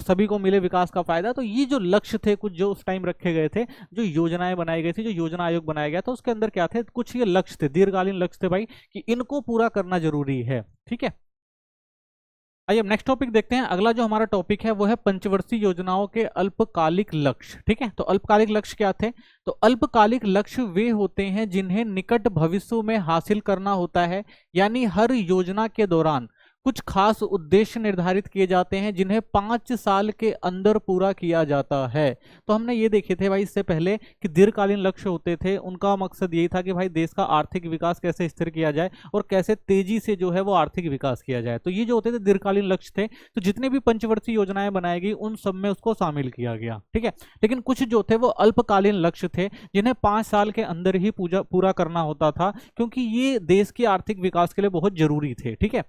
सभी को मिले विकास का फायदा। तो ये जो लक्ष्य थे कुछ जो उस टाइम रखे गए थे, जो योजनाएं बनाई गई थी, जो योजना आयोग बनाया गया था, उसके अंदर क्या थे, कुछ ये लक्ष्य थे, दीर्घकालीन लक्ष्य थे भाई, कि इनको पूरा करना जरूरी है, ठीक है। आइए अब नेक्स्ट टॉपिक देखते हैं। अगला जो हमारा टॉपिक है वो है पंचवर्षीय योजनाओं के अल्पकालिक लक्ष्य, ठीक है। तो अल्पकालिक लक्ष्य क्या थे? तो अल्पकालिक लक्ष्य वे होते हैं जिन्हें निकट भविष्य में हासिल करना होता है, यानी हर योजना के दौरान कुछ खास उद्देश्य निर्धारित किए जाते हैं जिन्हें 5 साल के अंदर पूरा किया जाता है। तो हमने ये देखे थे भाई इससे पहले कि दीर्घकालीन लक्ष्य होते थे, उनका मकसद यही था कि भाई देश का आर्थिक विकास कैसे स्थिर किया जाए और कैसे तेजी से जो है वो आर्थिक विकास किया जाए। तो ये जो होते थे दीर्घकालीन लक्ष्य थे। तो जितने भी पंचवर्षीय योजनाएं बनाई गई उन सब में उसको शामिल किया गया, ठीक है। लेकिन कुछ जो थे वो अल्पकालीन लक्ष्य थे जिन्हें 5 साल के अंदर ही पूरा करना होता था, क्योंकि ये देश के आर्थिक विकास के लिए बहुत जरूरी थे, ठीक है।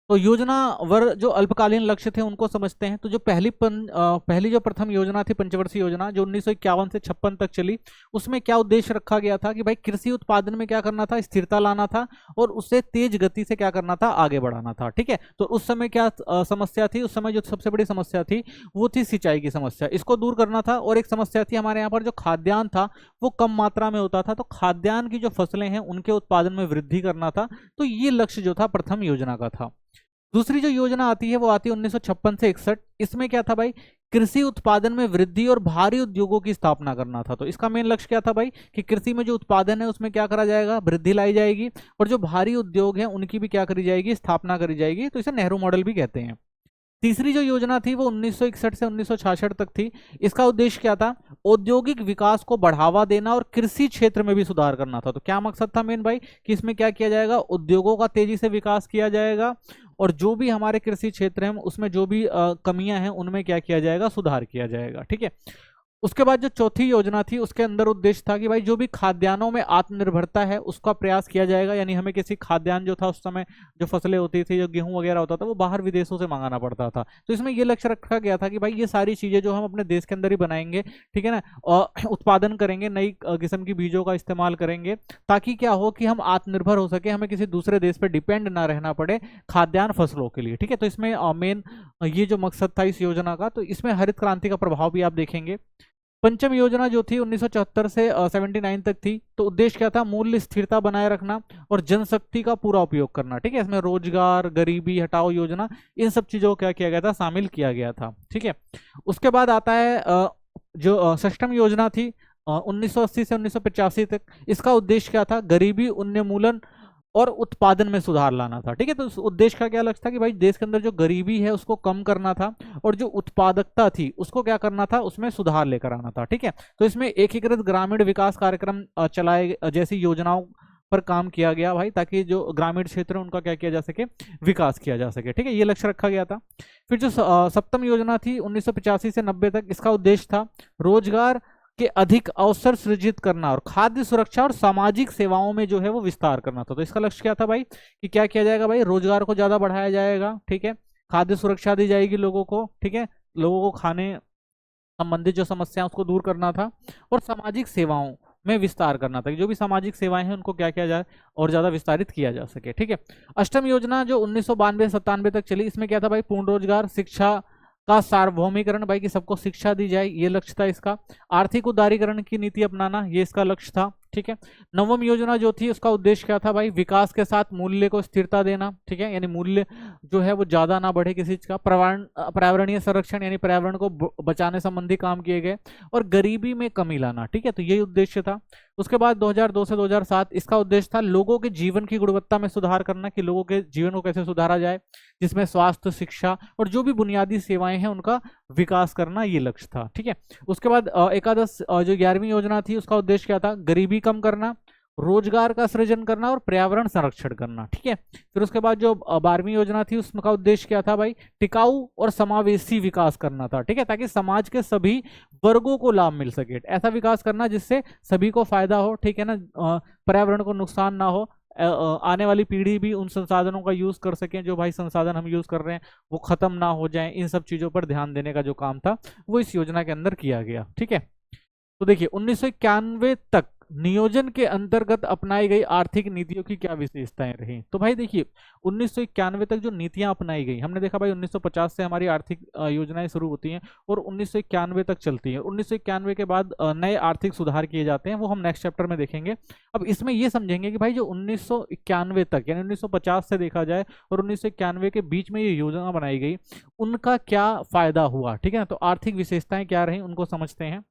तो योजनावर जो अल्पकालीन लक्ष्य थे उनको समझते हैं। तो जो पहली जो प्रथम योजना थी पंचवर्षीय योजना जो 1951 से 56 तक चली, उसमें क्या उद्देश्य रखा गया था कि भाई कृषि उत्पादन में क्या करना था, स्थिरता लाना था और उससे तेज गति से क्या करना था, आगे बढ़ाना था, ठीक है। तो उस समय क्या समस्या थी? उस समय जो सबसे बड़ी समस्या थी वो थी सिंचाई की समस्या, इसको दूर करना था। और एक समस्या थी हमारे यहाँ पर जो खाद्यान्न था वो कम मात्रा में होता था, तो खाद्यान्न की जो फसलें हैं उनके उत्पादन में वृद्धि करना था। तो ये लक्ष्य जो था प्रथम योजना का था। दूसरी जो योजना आती है वो आती है 1956 से 61। इसमें क्या था भाई? कृषि उत्पादन में वृद्धि और भारी उद्योगों की स्थापना करना था। तो इसका मेन लक्ष्य क्या था भाई? कि कृषि में जो उत्पादन है उसमें क्या करा जाएगा, वृद्धि लाई जाएगी और जो भारी उद्योग हैं उनकी भी क्या करी जाएगी, स्थापना करी जाएगी। तो इसे नेहरू मॉडल भी कहते हैं। तीसरी जो योजना थी वो 1961 से 1966 तक थी। इसका उद्देश्य क्या था? औद्योगिक विकास को बढ़ावा देना और कृषि क्षेत्र में भी सुधार करना था। तो क्या मकसद था मेन भाई? कि इसमें क्या किया जाएगा, उद्योगों का तेजी से विकास किया जाएगा और जो भी हमारे कृषि क्षेत्र हैं उसमें जो भी कमियां हैं उनमें क्या किया जाएगा, सुधार किया जाएगा, ठीक है। उसके बाद जो चौथी योजना थी उसके अंदर उद्देश्य था कि भाई जो भी खाद्यान्नों में आत्मनिर्भरता है उसका प्रयास किया जाएगा, यानी हमें किसी खाद्यान्न जो था उस समय जो फसलें होती थी, जो गेहूं वगैरह होता था वो बाहर विदेशों से मंगाना पड़ता था। तो इसमें ये लक्ष्य रखा गया था कि भाई ये सारी चीजें जो हम अपने देश के अंदर ही बनाएंगे, ठीक है ना, और उत्पादन करेंगे, नई किस्म की बीजों का इस्तेमाल करेंगे, ताकि क्या हो कि हम आत्मनिर्भर हो सके, हमें किसी दूसरे देश पर डिपेंड ना रहना पड़े खाद्यान्न फसलों के लिए, ठीक है। तो इसमें मेन ये जो मकसद था इस योजना का। तो इसमें हरित क्रांति का प्रभाव भी आप देखेंगे। पंचम योजना जो थी 1974 से 79 तक थी। तो उद्देश्य क्या था? मूल्य स्थिरता बनाए रखना और जनशक्ति का पूरा उपयोग करना, ठीक है। इसमें रोजगार, गरीबी हटाओ योजना, इन सब चीजों को क्या किया गया था, शामिल किया गया था, ठीक है। उसके बाद आता है जो षष्ठम योजना थी 1980 से 1985 तक। इसका उद्देश्य क्या था? गरीबी उन्मूलन और उत्पादन में सुधार लाना था, ठीक है। तो उस उद्देश्य का क्या लक्ष्य था कि भाई देश के अंदर जो गरीबी है उसको कम करना था और जो उत्पादकता थी उसको क्या करना था, उसमें सुधार लेकर आना था, ठीक है। तो इसमें एकीकृत ग्रामीण विकास कार्यक्रम चलाए जैसी योजनाओं पर काम किया गया भाई, ताकि जो ग्रामीण क्षेत्र है उनका क्या किया जा सके, विकास किया जा सके। ठीक है, ये लक्ष्य रखा गया था। फिर जो सप्तम योजना थी 1985 से 90 तक, इसका उद्देश्य था रोजगार के अधिक अवसर सृजित करना और खाद्य सुरक्षा और सामाजिक सेवाओं में जो है वो विस्तार करना था। तो इसका लक्ष्य क्या था भाई, कि क्या किया जाएगा भाई, रोजगार को ज्यादा बढ़ाया जाएगा। ठीक है, खाद्य सुरक्षा दी जाएगी लोगों को। ठीक है, लोगों को खाने संबंधित जो समस्या उसको दूर करना था, और सामाजिक सेवाओं में विस्तार करना था, जो भी सामाजिक सेवाएं हैं उनको क्या किया जाए और ज्यादा विस्तारित किया जा सके। ठीक है, अष्टम योजना जो 1992-97 तक चली, इसमें क्या था भाई, पूर्ण रोजगार, शिक्षा का सार्वभौमिकरण भाई, कि सबको शिक्षा दी जाए, ये लक्ष्य था इसका। आर्थिक उदारीकरण की नीति अपनाना, ये इसका लक्ष्य था। ठीक है, नवम योजना जो थी उसका उद्देश्य क्या था भाई, विकास के साथ मूल्य को स्थिरता देना। ठीक है, यानी मूल्य जो है वो ज्यादा ना बढ़े किसी चीज का। पर्यावरणीय संरक्षण, यानी पर्यावरण को बचाने संबंधी काम किए गए, और गरीबी में कमी लाना। ठीक है, तो यही उद्देश्य था। उसके बाद 2002 से 2007 इसका उद्देश्य था लोगों के जीवन की गुणवत्ता में सुधार करना, कि लोगों के जीवन को कैसे सुधारा जाए, जिसमें स्वास्थ्य, शिक्षा और जो भी बुनियादी सेवाएं हैं उनका विकास करना, ये लक्ष्य था। ठीक है, उसके बाद एकादश जो 11वीं योजना थी उसका उद्देश्य क्या था, गरीबी कम करना, रोजगार का सृजन करना और पर्यावरण संरक्षण करना। ठीक है, फिर उसके बाद जो 12वीं योजना थी उसका उद्देश्य क्या था भाई, टिकाऊ और समावेशी विकास करना था। ठीक है, ताकि समाज के सभी वर्गों को लाभ मिल सके, ऐसा विकास करना जिससे सभी को फायदा हो। ठीक है ना, पर्यावरण को नुकसान ना हो, आने वाली पीढ़ी भी उन संसाधनों का यूज कर सकें, जो भाई संसाधन हम यूज कर रहे हैं वो खत्म ना हो जाए। इन सब चीजों पर ध्यान देने का जो काम था वो इस योजना के अंदर किया गया। ठीक है, तो देखिए 1991 तक नियोजन के अंतर्गत अपनाई गई आर्थिक नीतियों की क्या विशेषताएं रही। तो भाई देखिए 1991 तक जो नीतियां अपनाई गई, हमने देखा भाई 1950 से हमारी आर्थिक योजनाएं शुरू होती हैं और 1991 तक चलती हैं। 1991 के बाद नए आर्थिक सुधार किए जाते हैं, वो हम नेक्स्ट चैप्टर में देखेंगे। अब इसमें ये समझेंगे कि भाई जो 1991 तक यानी 1950 से देखा जाए और 1991 के बीच में ये योजना बनाई गई, उनका क्या फायदा हुआ। ठीक है ना, तो आर्थिक विशेषताएं क्या रही उनको समझते हैं।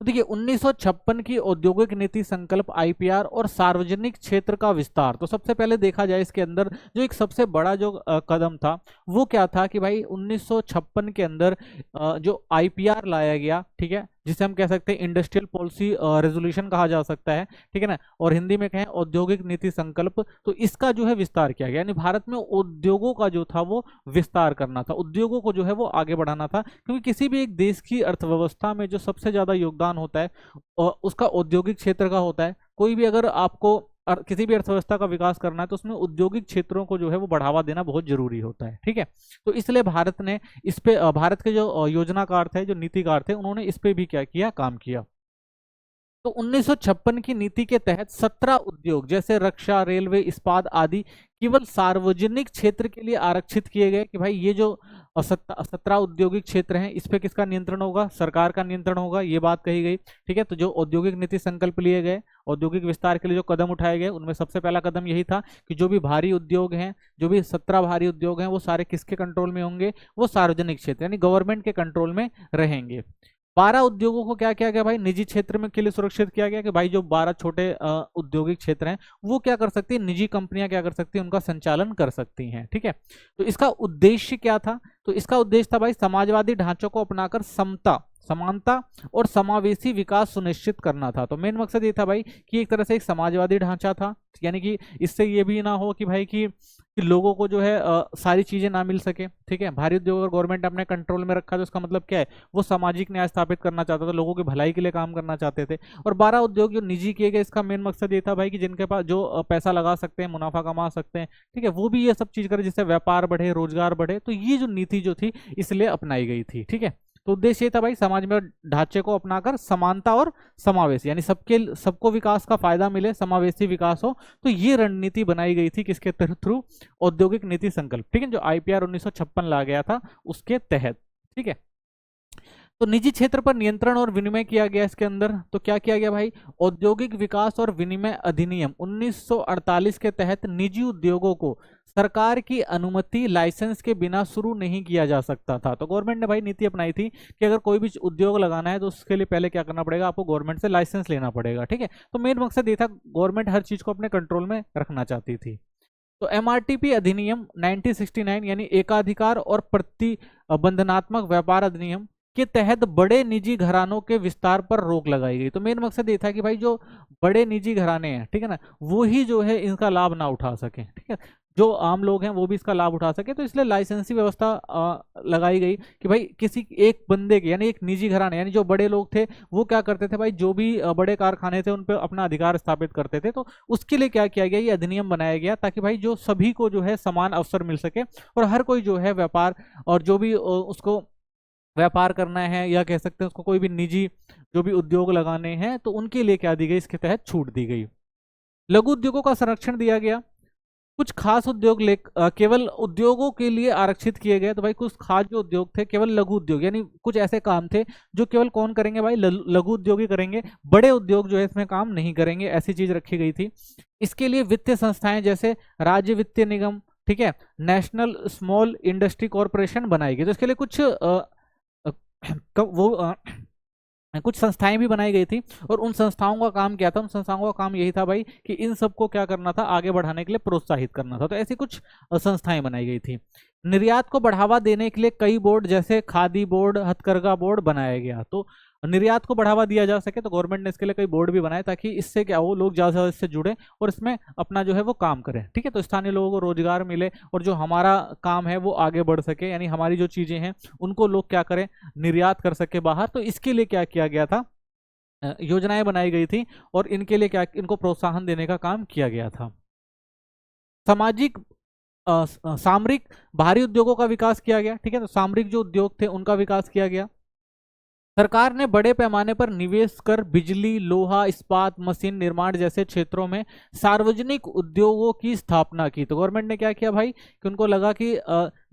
तो देखिए 1956 की औद्योगिक नीति संकल्प आईपीआर और सार्वजनिक क्षेत्र का विस्तार। तो सबसे पहले देखा जाए इसके अंदर जो एक सबसे बड़ा जो कदम था वो क्या था कि भाई 1956 के अंदर जो आईपीआर लाया गया, ठीक है, जिसे हम कह सकते हैं इंडस्ट्रियल पॉलिसी रेजोल्यूशन कहा जा सकता है। ठीक है ना, और हिंदी में कहें औद्योगिक नीति संकल्प। तो इसका जो है विस्तार किया गया, यानी भारत में उद्योगों का जो था वो विस्तार करना था, उद्योगों को जो है वो आगे बढ़ाना था। क्योंकि किसी भी एक देश की अर्थव्यवस्था में जो सबसे ज्यादा योगदान होता है उसका औद्योगिक क्षेत्र का होता है। कोई भी अगर आपको किसी भी अर्थव्यवस्था का विकास करना है तो उसमें औद्योगिक क्षेत्रों को जो है वो बढ़ावा देना बहुत जरूरी होता है। ठीक है, तो इसलिए भारत ने इस पे भारत के जो योजनाकार थे, जो नीतिकार थे, उन्होंने इस पे भी क्या किया, काम किया। तो 1956 की नीति के तहत 17 उद्योग जैसे रक्षा, रेलवे, इस्पात आदि केवल सार्वजनिक क्षेत्र के लिए आरक्षित किए गए, कि भाई ये जो 17 औद्योगिक क्षेत्र हैं इस पे किसका नियंत्रण होगा, सरकार का नियंत्रण होगा, ये बात कही गई। ठीक है, तो जो औद्योगिक नीति संकल्प लिए गए, औद्योगिक विस्तार के लिए जो कदम उठाए गए, उनमें सबसे पहला कदम यही था कि जो भी भारी उद्योग हैं, जो भी 17 भारी उद्योग हैं, वो सारे किसके कंट्रोल में होंगे, वो सार्वजनिक क्षेत्र यानी गवर्नमेंट के कंट्रोल में रहेंगे। 12 उद्योगों को क्या किया गया भाई, निजी क्षेत्र में के लिए सुरक्षित किया गया, कि भाई जो 12 छोटे औद्योगिक क्षेत्र हैं वो क्या कर सकती है, निजी कंपनियां क्या कर सकती हैं, उनका संचालन कर सकती हैं। ठीक है, तो इसका उद्देश्य क्या था, तो इसका उद्देश्य था भाई समाजवादी ढांचों को अपनाकर समता, समानता और समावेशी विकास सुनिश्चित करना था। तो मेन मकसद ये था भाई कि एक तरह से एक समाजवादी ढांचा था, यानी कि इससे ये भी ना हो कि भाई कि लोगों को जो है सारी चीजें ना मिल सके। ठीक है, भारी उद्योग और गवर्नमेंट अपने कंट्रोल में रखा, तो उसका मतलब क्या है, वो सामाजिक न्याय स्थापित करना चाहता था, लोगों की भलाई के लिए काम करना चाहते थे। और 12 उद्योग जो निजी किए गए, इसका मेन मकसद ये था भाई कि जिनके पास जो पैसा लगा सकते हैं, मुनाफा कमा सकते हैं, ठीक है, वो भी ये सब चीज करे जिससे व्यापार बढ़े, रोजगार बढ़े। तो ये जो नीति जो थी इसलिए अपनाई गई थी। ठीक है, तो उद्देश्य ये था भाई समाज में ढांचे को अपनाकर समानता और समावेश यानी सबको विकास का फायदा मिले, समावेशी विकास हो। तो ये रणनीति बनाई गई थी किसके थ्रू, औद्योगिक नीति संकल्प। ठीक है, जो आईपीआर 1956 ला गया था उसके तहत। ठीक है, तो निजी क्षेत्र पर नियंत्रण और विनिमय किया गया इसके अंदर। तो क्या किया गया भाई, औद्योगिक विकास और विनिमय अधिनियम 1948 के तहत निजी उद्योगों को सरकार की अनुमति, लाइसेंस के बिना शुरू नहीं किया जा सकता था। तो गवर्नमेंट ने भाई नीति अपनाई थी कि अगर कोई भी उद्योग लगाना है तो उसके लिए पहले क्या करना पड़ेगा, आपको गवर्नमेंट से लाइसेंस लेना पड़ेगा। ठीक है, तो मेन मकसद ये था, गवर्नमेंट हर चीज को अपने कंट्रोल में रखना चाहती थी। तो एमआरटीपी अधिनियम 1969 यानी एकाधिकार और प्रतिबंधनात्मक व्यापार अधिनियम के तहत बड़े निजी घरानों के विस्तार पर रोक लगाई गई। तो मेन मकसद ये था कि भाई जो बड़े निजी घराने हैं, ठीक है ना, वो ही जो है इनका लाभ ना उठा सके, ठीक है, जो आम लोग हैं वो भी इसका लाभ उठा सके। तो इसलिए लाइसेंसी व्यवस्था लगाई गई कि भाई किसी एक बंदे के यानी एक निजी घराने यानी जो बड़े लोग थे वो क्या करते थे भाई, जो भी बड़े कारखाने थे उन पर अपना अधिकार स्थापित करते थे। तो उसके लिए क्या किया गया, ये अधिनियम बनाया गया ताकि भाई जो सभी को जो है समान अवसर मिल सके और हर कोई जो है व्यापार और जो भी उसको व्यापार करना है या कह सकते हैं उसको कोई भी निजी जो भी उद्योग लगाने हैं तो उनके लिए क्या दी गई, इसके तहत छूट दी गई। लघु उद्योगों का संरक्षण दिया गया। कुछ खास उद्योग केवल उद्योगों के लिए आरक्षित किए गए। तो भाई कुछ खास जो उद्योग थे केवल लघु उद्योग यानी कुछ ऐसे काम थे जो केवल कौन करेंगे भाई, लघु उद्योग ही करेंगे, बड़े उद्योग जो है इसमें काम नहीं करेंगे, ऐसी चीज रखी गई थी। इसके लिए वित्तीय संस्थाएं जैसे राज्य वित्तीय निगम, ठीक है, नेशनल स्मॉल इंडस्ट्री कॉरपोरेशन बनाई गई। तो इसके लिए कुछ कुछ संस्थाएं भी बनाई गई थी और उन संस्थाओं का काम क्या था, उन संस्थाओं का काम यही था भाई कि इन सबको क्या करना था, आगे बढ़ाने के लिए प्रोत्साहित करना था। तो ऐसी कुछ संस्थाएं बनाई गई थी। निर्यात को बढ़ावा देने के लिए कई बोर्ड जैसे खादी बोर्ड, हथकरघा बोर्ड बनाया गया। तो निर्यात को बढ़ावा दिया जा सके तो गवर्नमेंट ने इसके लिए कई बोर्ड भी बनाए ताकि इससे क्या हो, लोग ज्यादा से ज्यादा इससे जुड़े और इसमें अपना जो है वो काम करें, ठीक है। तो स्थानीय लोगों को रोजगार मिले और जो हमारा काम है वो आगे बढ़ सके, यानी हमारी जो चीजें हैं उनको लोग क्या करें, निर्यात कर सके बाहर। तो इसके लिए क्या किया गया था, योजनाएं बनाई गई थी और इनके लिए क्या, इनको प्रोत्साहन देने का काम किया गया था। सामाजिक सामरिक भारी उद्योगों का विकास किया गया, ठीक है। तो सामरिक जो उद्योग थे उनका विकास किया गया। सरकार ने बड़े पैमाने पर निवेश कर बिजली, लोहा, इस्पात, मशीन निर्माण जैसे क्षेत्रों में सार्वजनिक उद्योगों की स्थापना की। तो गवर्नमेंट ने क्या किया भाई कि उनको लगा कि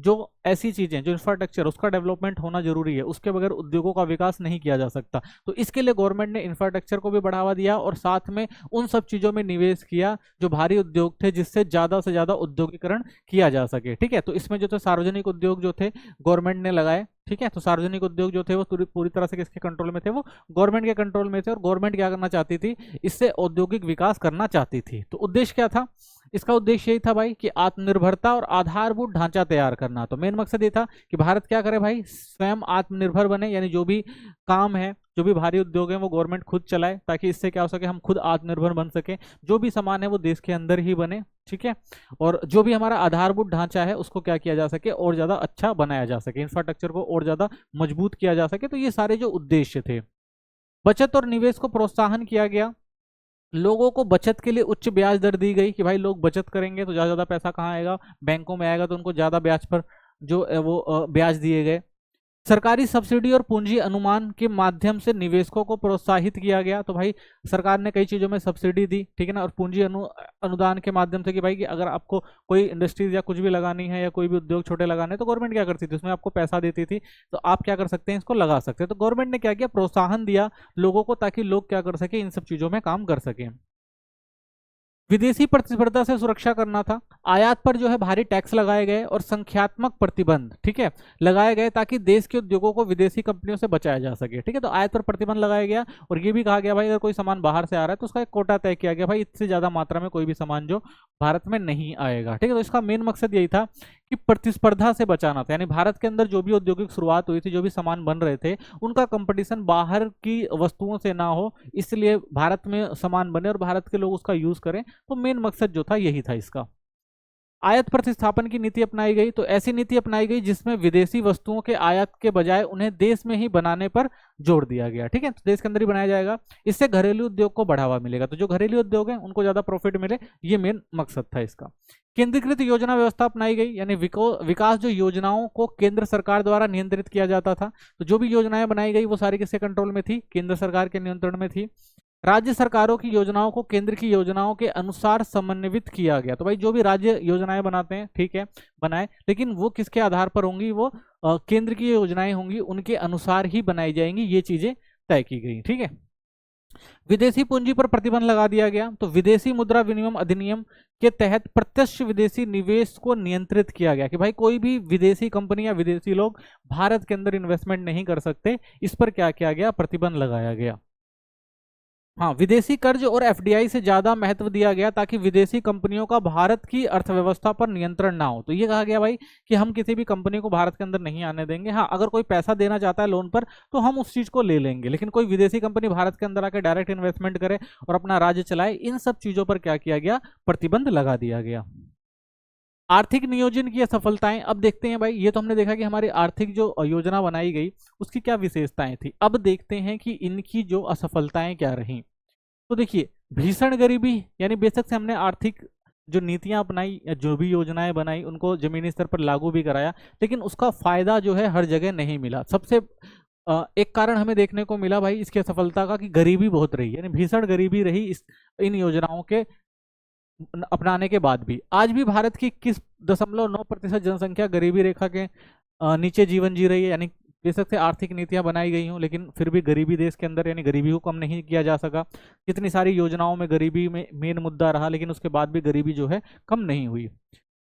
जो ऐसी चीजें, जो इंफ्रास्ट्रक्चर उसका डेवलपमेंट होना जरूरी है, उसके बगैर उद्योगों का विकास नहीं किया जा सकता। तो इसके लिए गवर्नमेंट ने इंफ्रास्ट्रक्चर को भी बढ़ावा दिया और साथ में उन सब चीजों में निवेश किया जो भारी उद्योग थे, जिससे ज्यादा से ज्यादा उद्योगीकरण किया जा सके, ठीक है। तो इसमें जो थे सार्वजनिक उद्योग जो थे गवर्नमेंट ने लगाए, ठीक है। तो सार्वजनिक उद्योग जो थे वो पूरी तरह से किसके कंट्रोल में थे, वो गवर्नमेंट के कंट्रोल में थे और गवर्नमेंट क्या करना चाहती थी, इससे औद्योगिक विकास करना चाहती थी। तो उद्देश्य क्या था, इसका उद्देश्य यही था भाई कि आत्मनिर्भरता और आधारभूत ढांचा तैयार करना। तो मेन मकसद ये था कि भारत क्या करे भाई, स्वयं आत्मनिर्भर बने, यानी जो भी काम है, जो भी भारी उद्योग है वो गवर्नमेंट खुद चलाए ताकि इससे क्या हो सके, हम खुद आत्मनिर्भर बन सके, जो भी सामान है वो देश के अंदर ही बने, ठीक है। और जो भी हमारा आधारभूत ढांचा है उसको क्या किया जा सके, और ज्यादा अच्छा बनाया जा सके, इंफ्रास्ट्रक्चर को और ज्यादा मजबूत किया जा सके। तो ये सारे जो उद्देश्य थे। बचत और निवेश को प्रोत्साहन किया गया। लोगों को बचत के लिए उच्च ब्याज दर दी गई कि भाई लोग बचत करेंगे तो ज्यादा पैसा कहाँ आएगा, बैंकों में आएगा, तो उनको ज्यादा ब्याज पर जो वो ब्याज दिए गए। सरकारी सब्सिडी और पूंजी अनुमान के माध्यम से निवेशकों को प्रोत्साहित किया गया। तो भाई सरकार ने कई चीजों में सब्सिडी दी, ठीक है ना, और पूंजी अनुदान के माध्यम से कि भाई कि अगर आपको कोई इंडस्ट्रीज या कुछ भी लगानी है या कोई भी उद्योग छोटे लगाने, तो गवर्नमेंट क्या करती थी, उसमें आपको पैसा देती थी, तो आप क्या कर सकते हैं, इसको लगा सकते हैं। तो गवर्नमेंट ने क्या किया, प्रोत्साहन दिया लोगों को ताकि लोग क्या कर सके, इन सब चीजों में काम कर सके। विदेशी प्रतिस्पर्धा से सुरक्षा करना था। आयात पर जो है भारी टैक्स लगाए गए और संख्यात्मक प्रतिबंध, ठीक है, लगाए गए ताकि देश के उद्योगों को विदेशी कंपनियों से बचाया जा सके, ठीक है। तो आयात पर प्रतिबंध लगाया गया और ये भी कहा गया भाई अगर कोई सामान बाहर से आ रहा है तो उसका एक कोटा तय किया गया, भाई इससे ज्यादा मात्रा में कोई भी सामान जो भारत में नहीं आएगा, ठीक है। तो इसका मेन मकसद यही था कि प्रतिस्पर्धा से बचाना था, यानी भारत के अंदर जो भी औद्योगिक शुरुआत हुई थी, जो भी सामान बन रहे थे, उनका कंपटीशन बाहर की वस्तुओं से ना हो, इसलिए भारत में सामान बने और भारत के लोग उसका यूज करें। तो मेन मकसद जो था यही था इसका। आयात प्रतिस्थापन की नीति अपनाई गई। तो ऐसी नीति अपनाई गई जिसमें विदेशी वस्तुओं के आयात के बजाय उन्हें देश में ही बनाने पर जोर दिया गया, ठीक है। तो देश के अंदर ही बनाया जाएगा, इससे घरेलू उद्योग को बढ़ावा मिलेगा, तो जो घरेलू उद्योग है उनको ज्यादा प्रॉफिट मिले, ये मेन मकसद था इसका। केंद्रीकृत योजना व्यवस्था अपनाई गई, यानी विकास जो योजनाओं को केंद्र सरकार द्वारा नियंत्रित किया जाता था। तो जो भी योजनाएं बनाई गई वो सारी किसके कंट्रोल में थी, केंद्र सरकार के नियंत्रण में थी। राज्य सरकारों की योजनाओं को केंद्र की योजनाओं के अनुसार समन्वित किया गया। तो भाई जो भी राज्य योजनाएं बनाते हैं, ठीक है, बनाए, लेकिन वो किसके आधार पर होंगी, वो केंद्र की योजनाएं होंगी, उनके अनुसार ही बनाई जाएंगी, ये चीजें तय की गई, ठीक है। विदेशी पूंजी पर प्रतिबंध लगा दिया गया। तो विदेशी मुद्रा विनिमय अधिनियम के तहत प्रत्यक्ष विदेशी निवेश को नियंत्रित किया गया कि भाई कोई भी विदेशी कंपनी या विदेशी लोग भारत के अंदर इन्वेस्टमेंट नहीं कर सकते, इस पर क्या किया गया, प्रतिबंध लगाया गया। हाँ, विदेशी कर्ज और एफडीआई से ज्यादा महत्व दिया गया ताकि विदेशी कंपनियों का भारत की अर्थव्यवस्था पर नियंत्रण ना हो। तो ये कहा गया भाई कि हम किसी भी कंपनी को भारत के अंदर नहीं आने देंगे। हाँ, अगर कोई पैसा देना चाहता है लोन पर तो हम उस चीज को ले लेंगे, लेकिन कोई विदेशी कंपनी भारत के अंदर आकर डायरेक्ट इन्वेस्टमेंट करे और अपना राज्य चलाए, इन सब चीजों पर क्या किया गया, प्रतिबंध लगा दिया गया। आर्थिक नियोजन की असफलताएं, अब देखते हैं भाई। ये तो हमने देखा कि हमारी आर्थिक जो योजना बनाई गई उसकी क्या विशेषताएं थी। अब देखते हैं कि इनकी जो असफलताएं क्या रही। तो देखिए, भीषण गरीबी, यानी बेशक से हमने आर्थिक जो नीतियां अपनाई या जो भी योजनाएं बनाई उनको जमीनी स्तर पर लागू भी कराया, लेकिन उसका फायदा जो है हर जगह नहीं मिला। सबसे एक कारण हमें देखने को मिला भाई इसकी असफलता का कि गरीबी बहुत रही, यानी भीषण गरीबी रही इन योजनाओं के अपनाने के बाद भी। आज भी भारत की 21.9% जनसंख्या गरीबी रेखा के नीचे जीवन जी रही है। यानी बेशक से आर्थिक नीतियां बनाई गई हों, लेकिन फिर भी गरीबी देश के अंदर, यानी गरीबी को कम नहीं किया जा सका। कितनी सारी योजनाओं में गरीबी में मेन मुद्दा रहा, लेकिन उसके बाद भी गरीबी जो है कम नहीं हुई।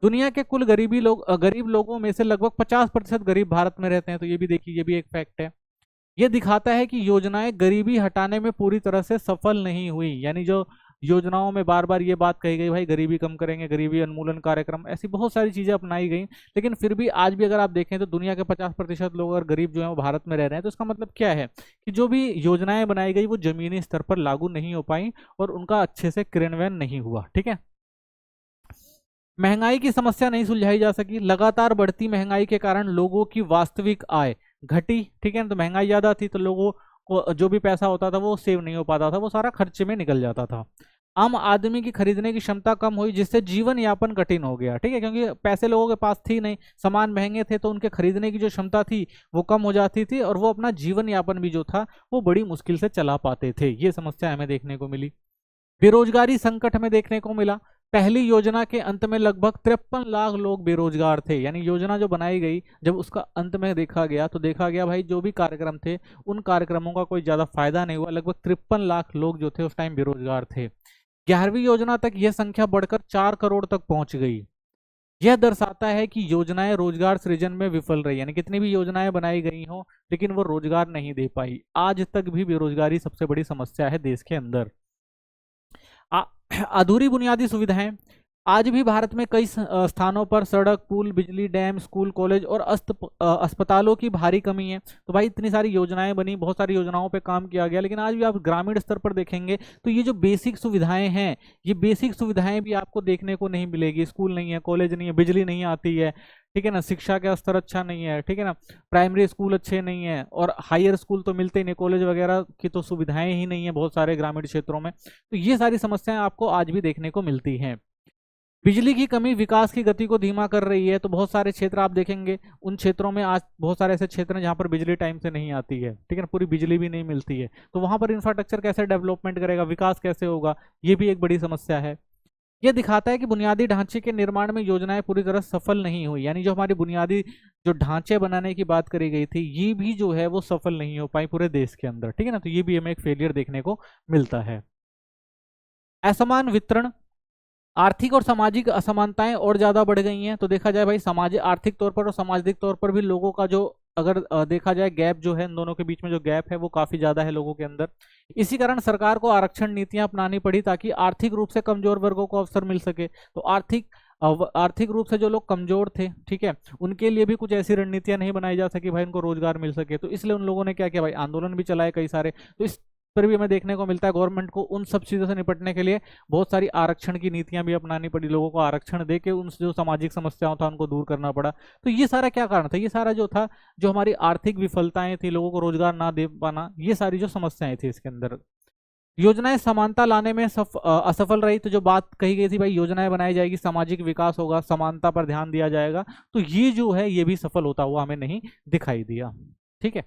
दुनिया के कुल गरीब लोगों में से लगभग 50% गरीब भारत में रहते हैं। तो ये भी देखिए, ये भी एक फैक्ट है। ये दिखाता है कि योजनाएं गरीबी हटाने में पूरी तरह से सफल नहीं हुई। यानी जो योजनाओं में बार बार ये बात कही गई भाई गरीबी कम करेंगे, गरीबी उन्मूलन कार्यक्रम, ऐसी बहुत सारी चीजें अपनाई गई, लेकिन फिर भी आज भी अगर आप देखें तो दुनिया के 50% लोग अगर गरीब जो है वो भारत में रह रहे हैं। तो इसका मतलब क्या है कि जो भी योजनाएं बनाई गई वो जमीनी स्तर पर लागू नहीं हो पाई और उनका अच्छे से क्रियान्वयन नहीं हुआ। ठीक है, महंगाई की समस्या नहीं सुलझाई जा सकी। लगातार बढ़ती महंगाई के कारण लोगों की वास्तविक आय घटी। ठीक है, तो महंगाई ज्यादा थी तो लोगों को जो भी पैसा होता था वो सेव नहीं हो पाता था, वो सारा खर्चे में निकल जाता था। आम आदमी की खरीदने की क्षमता कम हुई, जिससे जीवन यापन कठिन हो गया। ठीक है, क्योंकि पैसे लोगों के पास थी नहीं, सामान महंगे थे, तो उनके खरीदने की जो क्षमता थी वो कम हो जाती थी और वो अपना जीवन यापन भी जो था वो बड़ी मुश्किल से चला पाते थे। ये समस्या हमें देखने को मिली। बेरोजगारी संकट में देखने को मिला। पहली योजना के अंत में लगभग 53 लाख लोग बेरोजगार थे। यानी योजना जो बनाई गई, जब उसका अंत में देखा गया तो देखा गया भाई जो भी कार्यक्रम थे उन कार्यक्रमों का कोई ज्यादा फायदा नहीं हुआ। लगभग 53 लाख लोग जो थे उस टाइम बेरोजगार थे। 11वीं योजना तक यह संख्या बढ़कर 4 करोड़ तक पहुंच गई। यह दर्शाता है कि योजनाएं रोजगार सृजन में विफल रही। यानी कितनी भी योजनाएं बनाई गई हो लेकिन वो रोजगार नहीं दे पाई। आज तक भी बेरोजगारी सबसे बड़ी समस्या है देश के अंदर। अधूरी बुनियादी सुविधाएं, आज भी भारत में कई स्थानों पर सड़क, पुल, बिजली, डैम, स्कूल, कॉलेज और अस्पतालों की भारी कमी है। तो भाई इतनी सारी योजनाएं बनी, बहुत सारी योजनाओं पे काम किया गया, लेकिन आज भी आप ग्रामीण स्तर पर देखेंगे तो ये जो बेसिक सुविधाएं हैं, ये बेसिक सुविधाएं भी आपको देखने को नहीं मिलेगी। स्कूल नहीं है, कॉलेज नहीं है, बिजली नहीं आती है। ठीक है ना, शिक्षा का स्तर अच्छा नहीं है। ठीक है ना, प्राइमरी स्कूल अच्छे नहीं है और हायर स्कूल तो मिलते ही नहीं, कॉलेज वगैरह की तो सुविधाएं ही नहीं है बहुत सारे ग्रामीण क्षेत्रों में। तो ये सारी समस्याएं आपको आज भी देखने को मिलती हैं। बिजली की कमी विकास की गति को धीमा कर रही है। तो बहुत सारे क्षेत्र आप देखेंगे, उन क्षेत्रों में आज बहुत सारे ऐसे क्षेत्र हैं जहां पर बिजली टाइम से नहीं आती है। ठीक है ना, पूरी बिजली भी नहीं मिलती है। तो वहां पर इंफ्रास्ट्रक्चर कैसे डेवलपमेंट करेगा, विकास कैसे होगा, ये भी एक बड़ी समस्या है। यह दिखाता है कि बुनियादी ढांचे के निर्माण में योजनाएं पूरी तरह सफल नहीं हुई। यानी जो हमारी बुनियादी जो ढांचे बनाने की बात करी गई थी ये भी जो है वो सफल नहीं हो पाई पूरे देश के अंदर। ठीक है ना, तो ये भी हमें एक फेलियर देखने को मिलता है। असमान वितरण, आर्थिक और सामाजिक असमानताएं और ज्यादा बढ़ गई हैं। तो देखा जाए भाई सामाजिक, आर्थिक तौर पर और सामाजिक तौर पर भी लोगों का जो अगर देखा जाए गैप जो है, इन दोनों के बीच में जो गैप है वो काफी ज्यादा है लोगों के अंदर। इसी कारण सरकार को आरक्षण नीतियां अपनानी पड़ी ताकि आर्थिक रूप से कमजोर वर्गों को अवसर मिल सके। तो आर्थिक रूप से जो लोग कमजोर थे, ठीक है, उनके लिए भी कुछ ऐसी रणनीतियां नहीं बनाई जा सकी भाई उनको रोजगार मिल सके। तो इसलिए उन लोगों ने क्या किया भाई, आंदोलन भी चलाए कई सारे। तो इस पर भी हमें देखने को मिलता है गवर्नमेंट को उन सब चीजों से निपटने के लिए बहुत सारी आरक्षण की नीतियां भी अपनानी पड़ी। लोगों को आरक्षण दे के उन जो सामाजिक समस्याओं था उनको दूर करना पड़ा। तो ये सारा क्या कारण था, ये सारा जो था, जो हमारी आर्थिक विफलताएं थी, लोगों को रोजगार ना दे पाना, ये सारी जो समस्याएं थी इसके अंदर। योजनाएं समानता लाने में असफल रही। तो जो बात कही गई थी भाई योजनाएं बनाई जाएगी, सामाजिक विकास होगा, समानता पर ध्यान दिया जाएगा, तो ये जो है ये भी सफल होता हुआ हमें नहीं दिखाई दिया। ठीक है,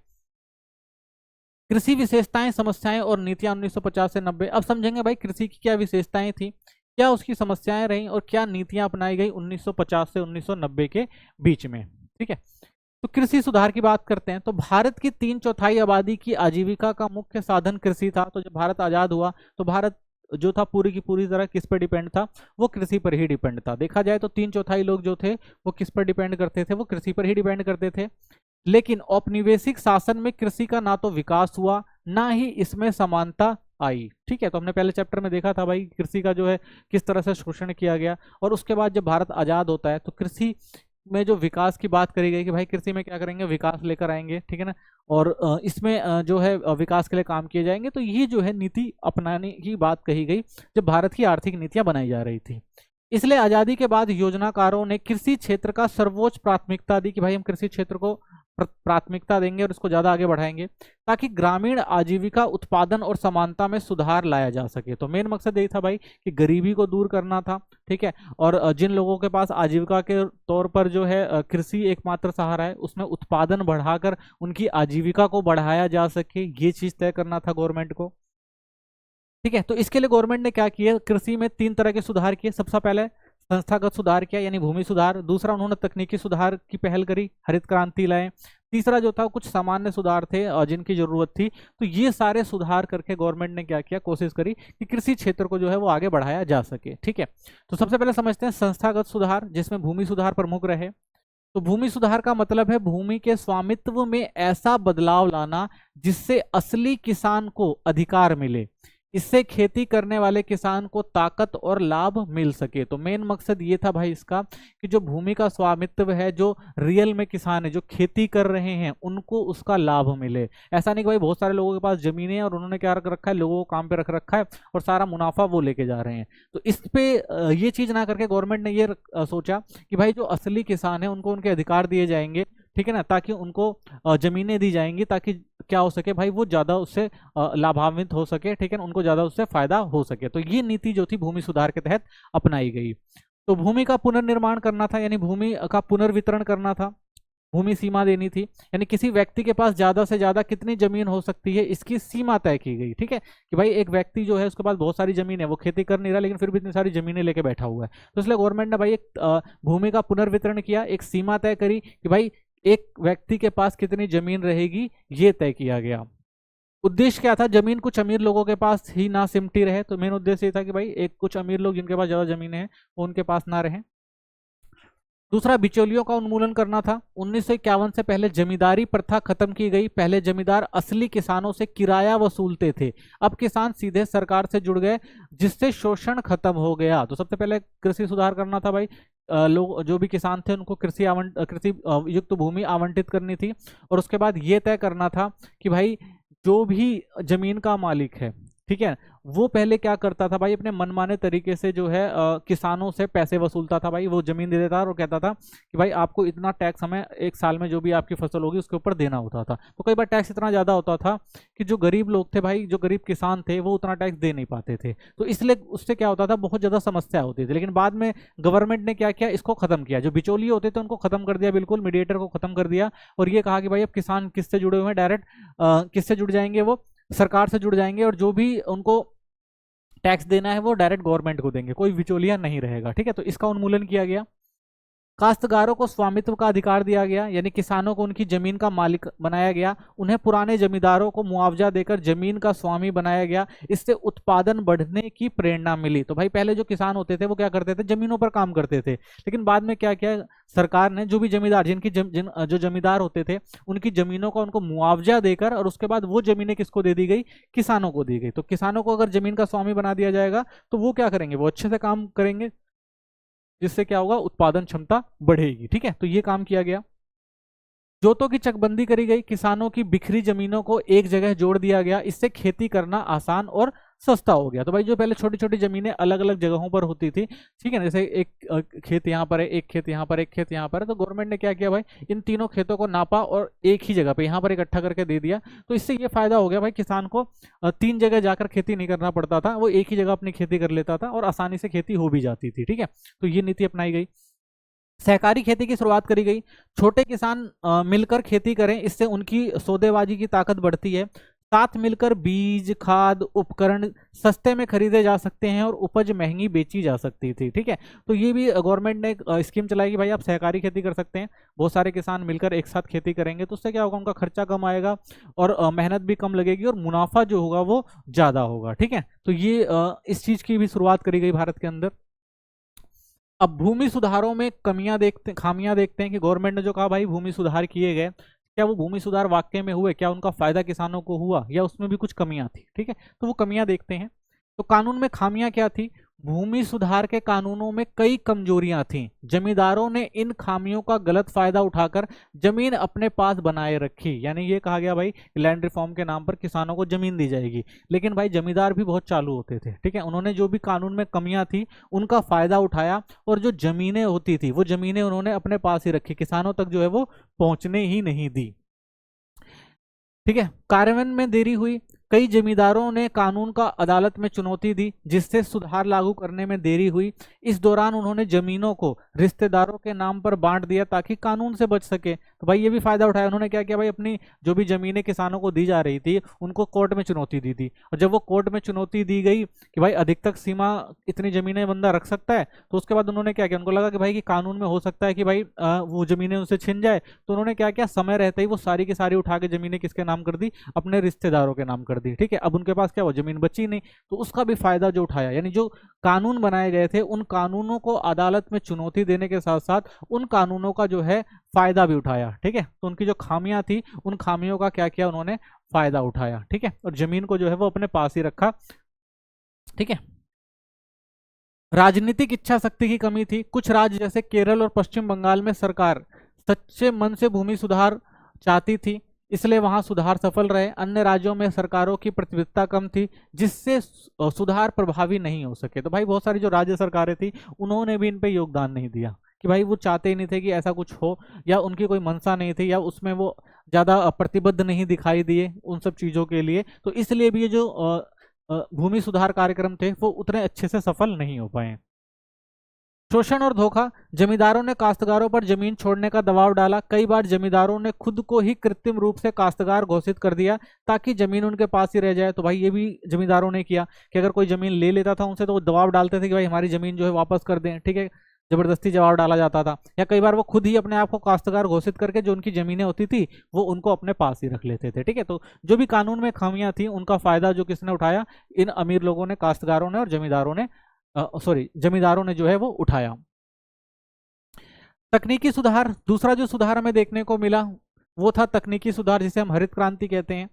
कृषि विशेषताएं, समस्याएं और नीतियां 1950 से 90। अब समझेंगे भाई कृषि की क्या विशेषताएं थी, क्या उसकी समस्याएं रहीं और क्या नीतियां अपनाई गई 1950 से 1990 के बीच में। ठीक है, तो कृषि सुधार की बात करते हैं। तो भारत की 3/4 आबादी की आजीविका का मुख्य साधन कृषि था। तो जब भारत आजाद हुआ तो भारत जो था पूरी की पूरी तरह किस पर डिपेंड था, वो कृषि पर ही डिपेंड था। देखा जाए तो 3/4 लोग जो थे वो किस पर डिपेंड करते थे, वो कृषि पर ही डिपेंड करते थे। लेकिन औपनिवेशिक शासन में कृषि का ना तो विकास हुआ, ना ही इसमें समानता आई। ठीक है, तो हमने पहले चैप्टर में देखा था भाई कृषि का जो है किस तरह से शोषण किया गया, और उसके बाद जब भारत आज़ाद होता है तो कृषि में जो विकास की बात करी गई कि भाई कृषि में क्या करेंगे, विकास लेकर आएंगे, ठीक है ना, और इसमें जो है विकास के लिए काम किए जाएंगे। तो ये जो है नीति अपनाने की बात कही गई जब भारत की आर्थिक नीतियां बनाई जा रही थी। इसलिए आजादी के बाद योजनाकारों ने कृषि क्षेत्र का सर्वोच्च प्राथमिकता दी कि भाई हम कृषि क्षेत्र को प्राथमिकता देंगे और इसको ज्यादा आगे बढ़ाएंगे ताकि ग्रामीण आजीविका उत्पादन और समानता में सुधार लाया जा सके। तो मेन मकसद यही था भाई कि गरीबी को दूर करना था, ठीक है, और जिन लोगों के पास आजीविका के तौर पर जो है कृषि एकमात्र सहारा है, उसमें उत्पादन बढ़ाकर उनकी आजीविका को बढ़ाया जा सके, ये चीज तय करना था गवर्नमेंट को। ठीक है, तो इसके लिए गवर्नमेंट ने क्या किया, कृषि में 3 तरह के सुधार किए। सबसे पहले संस्थागत सुधार किया यानी भूमि सुधार, दूसरा उन्होंने तकनीकी सुधार की पहल करी, हरित क्रांति लाए, तीसरा जो था कुछ सामान्य सुधार थे जिनकी जरूरत थी। तो ये सारे सुधार करके गवर्नमेंट ने क्या किया, कोशिश करी कि कृषि क्षेत्र को जो है वो आगे बढ़ाया जा सके। ठीक है, तो सबसे पहले समझते हैं संस्थागत सुधार, जिसमें भूमि सुधार प्रमुख रहे। तो भूमि सुधार का मतलब है भूमि के स्वामित्व में ऐसा बदलाव लाना जिससे असली किसान को अधिकार मिले, इससे खेती करने वाले किसान को ताकत और लाभ मिल सके। तो मेन मकसद ये था भाई इसका कि जो भूमि का स्वामित्व है, जो रियल में किसान है, जो खेती कर रहे हैं, उनको उसका लाभ मिले। ऐसा नहीं कि भाई बहुत सारे लोगों के पास जमीनें हैं और उन्होंने क्या रख रखा है, लोगों को काम पे रख रखा है और सारा मुनाफा वो लेके जा रहे हैं। तो इस पे ये चीज ना करके गवर्नमेंट ने ये सोचा कि भाई जो असली किसान है उनको उनके अधिकार दिए जाएंगे, ठीक है ना, ताकि उनको जमीनें दी जाएंगी ताकि क्या हो सके भाई, वो ज्यादा उससे लाभान्वित हो सके, ठीक है, उनको ज्यादा उससे फायदा हो सके। तो ये नीति जो थी भूमि सुधार के तहत अपनाई गई। तो भूमि का पुनर्निर्माण करना था यानी भूमि का पुनर्वितरण करना था, भूमि सीमा देनी थी यानी किसी व्यक्ति के पास ज्यादा से ज्यादा कितनी जमीन हो सकती है इसकी सीमा तय की गई। ठीक है, कि भाई एक व्यक्ति जो है उसके पास बहुत सारी जमीन है, वो खेती कर नहीं रहा लेकिन फिर भी इतनी सारी जमीनें लेके बैठा हुआ है, तो इसलिए गवर्नमेंट ने भाई एक भूमि का पुनर्वितरण किया, एक सीमा तय करी कि भाई एक व्यक्ति के पास कितनी जमीन रहेगी, ये तय किया गया। उद्देश्य क्या था, जमीन कुछ अमीर लोगों के पास ही ना सिमटी रहे। तो मेन उद्देश्य ये था कि भाई एक कुछ अमीर लोग जिनके पास ज्यादा जमीन है वो उनके पास ना रहे। दूसरा बिचौलियों का उन्मूलन करना था। 1951 से पहले जमींदारी प्रथा खत्म की गई। पहले जमींदार असली किसानों से किराया वसूलते थे, अब किसान सीधे सरकार से जुड़ गए, जिससे शोषण खत्म हो गया। तो सबसे पहले कृषि सुधार करना था भाई, लोग जो भी किसान थे उनको कृषि युक्त भूमि आवंटित करनी थी, और उसके बाद ये तय करना था कि भाई जो भी जमीन का मालिक है, ठीक है, वो पहले क्या करता था भाई, अपने मनमाने तरीके से जो है किसानों से पैसे वसूलता था। भाई वो जमीन दे देता और कहता था कि भाई आपको इतना टैक्स हमें एक साल में जो भी आपकी फसल होगी उसके ऊपर देना होता था। तो कई बार टैक्स इतना ज्यादा होता था कि जो गरीब लोग थे भाई, जो गरीब किसान थे, वो उतना टैक्स दे नहीं पाते थे, तो इसलिए उससे क्या होता था, बहुत ज्यादा समस्या होती थी। लेकिन बाद में गवर्नमेंट ने क्या किया, इसको खत्म किया, जो बिचौलिए होते थे उनको खत्म कर दिया, बिल्कुल मीडिएटर को खत्म कर दिया, और ये कहा कि भाई अब किसान किससे जुड़े हुए हैं, डायरेक्ट किससे जुड़ जाएंगे, वो सरकार से जुड़ जाएंगे, और जो भी उनको टैक्स देना है वो डायरेक्ट गवर्नमेंट को देंगे, कोई बिचौलिया नहीं रहेगा। ठीक है, तो इसका उन्मूलन किया गया। काश्तकारों को स्वामित्व का अधिकार दिया गया, यानी किसानों को उनकी जमीन का मालिक बनाया गया, उन्हें पुराने जमींदारों को मुआवजा देकर जमीन का स्वामी बनाया गया, इससे उत्पादन बढ़ने की प्रेरणा मिली। तो भाई पहले जो किसान होते थे वो क्या करते थे, जमीनों पर काम करते थे, लेकिन बाद में क्या किया सरकार ने, जो भी जमींदार जो जमींदार होते थे उनकी जमीनों का उनको मुआवजा देकर, और उसके बाद वो जमीनें किसको दे दी गई, किसानों को दी गई। तो किसानों को अगर जमीन का स्वामी बना दिया जाएगा तो वो क्या करेंगे, वो अच्छे से काम करेंगे, जिससे क्या होगा, उत्पादन क्षमता बढ़ेगी। ठीक है, तो ये काम किया गया। जोतों की चकबंदी करी गई, किसानों की बिखरी जमीनों को एक जगह जोड़ दिया गया, इससे खेती करना आसान और सस्ता हो गया। तो भाई जो पहले छोटी छोटी जमीनें अलग अलग जगहों पर होती थी, ठीक है ना, जैसे एक खेत यहाँ पर है, एक खेत यहाँ पर, एक खेत यहाँ पर है, तो गवर्नमेंट ने क्या किया भाई, इन तीनों खेतों को नापा और एक ही जगह पे यहाँ पर इकट्ठा करके दे दिया। तो इससे ये फायदा हो गया भाई, किसान को 3 जगह जाकर खेती नहीं करना पड़ता था, वो एक ही जगह अपनी खेती कर लेता था और आसानी से खेती हो भी जाती थी। ठीक है, तो ये नीति अपनाई गई। सहकारी खेती की शुरुआत करी गई, छोटे किसान मिलकर खेती करें, इससे उनकी सौदेबाजी की ताकत बढ़ती है, साथ मिलकर बीज खाद उपकरण सस्ते में खरीदे जा सकते हैं और उपज महंगी बेची जा सकती थी। ठीक है, तो ये भी गवर्नमेंट ने एक स्कीम चलाई कि भाई आप सहकारी खेती कर सकते हैं, बहुत सारे किसान मिलकर एक साथ खेती करेंगे, तो उससे क्या होगा, उनका खर्चा कम आएगा और मेहनत भी कम लगेगी और मुनाफा जो होगा वो ज्यादा होगा। ठीक है, तो ये इस चीज की भी शुरुआत करी गई भारत के अंदर। अब भूमि सुधारों में खामियां देखते हैं कि गवर्नमेंट ने जो कहा भाई भूमि सुधार किए गए, क्या वो भूमि सुधार वाकई में हुए, क्या उनका फायदा किसानों को हुआ, या उसमें भी कुछ कमियां थी। ठीक है, तो वो कमियां देखते हैं। तो कानून में खामियां क्या थी? भूमि सुधार के कानूनों में कई कमजोरियां थीं। जमींदारों ने इन खामियों का गलत फायदा उठाकर जमीन अपने पास बनाए रखी। यानी ये कहा गया भाई लैंड रिफॉर्म के नाम पर किसानों को जमीन दी जाएगी, लेकिन भाई जमींदार भी बहुत चालू होते थे। ठीक है, उन्होंने जो भी कानून में कमियां थी उनका फायदा उठाया, और जो जमीनें होती थी वो जमीनें उन्होंने अपने पास ही रखी, किसानों तक जो है वो पहुंचने ही नहीं दी। ठीक है, कार्यान्वयन में देरी हुई। कई जमींदारों ने कानून का अदालत में चुनौती दी, जिससे सुधार लागू करने में देरी हुई। इस दौरान उन्होंने जमीनों को रिश्तेदारों के नाम पर बांट दिया ताकि कानून से बच सके। तो भाई ये भी फायदा उठाया उन्होंने। क्या किया भाई, अपनी जो भी जमीनें किसानों को दी जा रही थी उनको कोर्ट में चुनौती दी थी, और जब वो कोर्ट में चुनौती दी गई कि भाई अधिकतम सीमा इतनी जमीनें बंदा रख सकता है, तो उसके बाद उन्होंने क्या किया, उनको लगा कि भाई कि कानून में हो सकता है कि भाई वो जमीनें उनसे छिन जाए, तो उन्होंने क्या किया, समय रहते ही वो सारी की सारी उठा के जमीनें किसके नाम कर दी, अपने रिश्तेदारों के नाम कर दी। ठीक है, अब उनके पास क्या हुआ, जमीन बची नहीं, तो उसका भी फायदा जो उठाया। यानी जो कानून बनाए गए थे उन कानूनों को अदालत में चुनौती देने के साथ साथ उन कानूनों का जो है फायदा भी उठाया। ठीक है, तो उनकी जो खामियां थी उन खामियों का क्या किया, उन्होंने फायदा उठाया। ठीक है, और जमीन को जो है वो अपने पास ही रखा। ठीक है, राजनीतिक इच्छा शक्ति की कमी थी। कुछ राज्य जैसे केरल और पश्चिम बंगाल में सरकार सच्चे मन से भूमि सुधार चाहती थी, इसलिए वहां सुधार सफल रहे। अन्य राज्यों में सरकारों की प्रतिबद्धता कम थी, जिससे सुधार प्रभावी नहीं हो सके। तो भाई बहुत सारी जो राज्य सरकारें थी उन्होंने भी इन पे योगदान नहीं दिया, कि भाई वो चाहते ही नहीं थे कि ऐसा कुछ हो, या उनकी कोई मंशा नहीं थी, या उसमें वो ज्यादा प्रतिबद्ध नहीं दिखाई दिए उन सब चीजों के लिए। तो इसलिए भी ये जो भूमि सुधार कार्यक्रम थे वो उतने अच्छे से सफल नहीं हो पाए। शोषण और धोखा। जमींदारों ने काश्तकारों पर जमीन छोड़ने का दबाव डाला। कई बार जमींदारों ने खुद को ही कृत्रिम रूप से काश्तकार घोषित कर दिया ताकि जमीन उनके पास ही रह जाए। तो भाई ये भी जमींदारों ने किया कि अगर कोई जमीन ले लेता था उनसे तो वो दबाव डालते थे कि भाई हमारी जमीन जो है वापस कर दें। ठीक है, जबरदस्ती जवाब डाला जाता था, या कई बार वो खुद ही अपने आप को काश्तकार घोषित करके जो उनकी जमीनें होती थी वो उनको अपने पास ही रख लेते थे। ठीक है, तो जो भी कानून में खामियां थी उनका फायदा जो किसने उठाया, इन अमीर लोगों ने, काश्तकारों ने और जमींदारों ने, जमींदारों ने जो है वो उठाया। तकनीकी सुधार। दूसरा जो सुधार हमें देखने को मिला वो था तकनीकी सुधार, जिसे हम हरित क्रांति कहते हैं।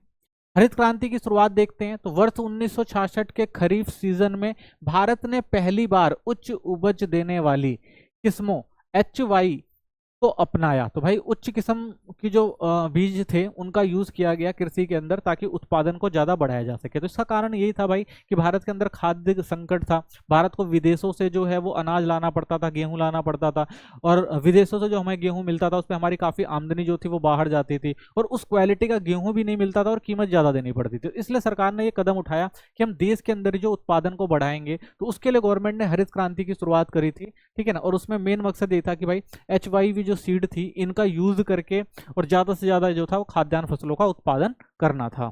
हरित क्रांति की शुरुआत देखते हैं तो वर्ष 1966 के खरीफ सीजन में भारत ने पहली बार उच्च उपज देने वाली किस्मों HY को अपनाया। तो भाई उच्च किस्म की जो बीज थे उनका यूज किया गया कृषि के अंदर ताकि उत्पादन को ज्यादा बढ़ाया जा सके। तो इसका कारण यही था भाई कि भारत के अंदर खाद्य संकट था। भारत को विदेशों से जो है वो अनाज लाना पड़ता था, गेहूं लाना पड़ता था, और विदेशों से जो हमें गेहूं मिलता था उस पर हमारी काफी आमदनी जो थी वो बाहर जाती थी, और उस क्वालिटी का गेहूं भी नहीं मिलता था और कीमत ज्यादा देनी पड़ती थी। इसलिए सरकार ने ये कदम उठाया कि हम देश के अंदर जो उत्पादन को बढ़ाएंगे, तो उसके लिए गवर्नमेंट ने हरित क्रांति की शुरुआत करी थी। ठीक है ना, और उसमें मेन मकसद ये था कि भाई HYV जो सीड थी इनका यूज करके और ज्यादा से ज्यादा जो था वो खाद्यान्न फसलों का उत्पादन करना था।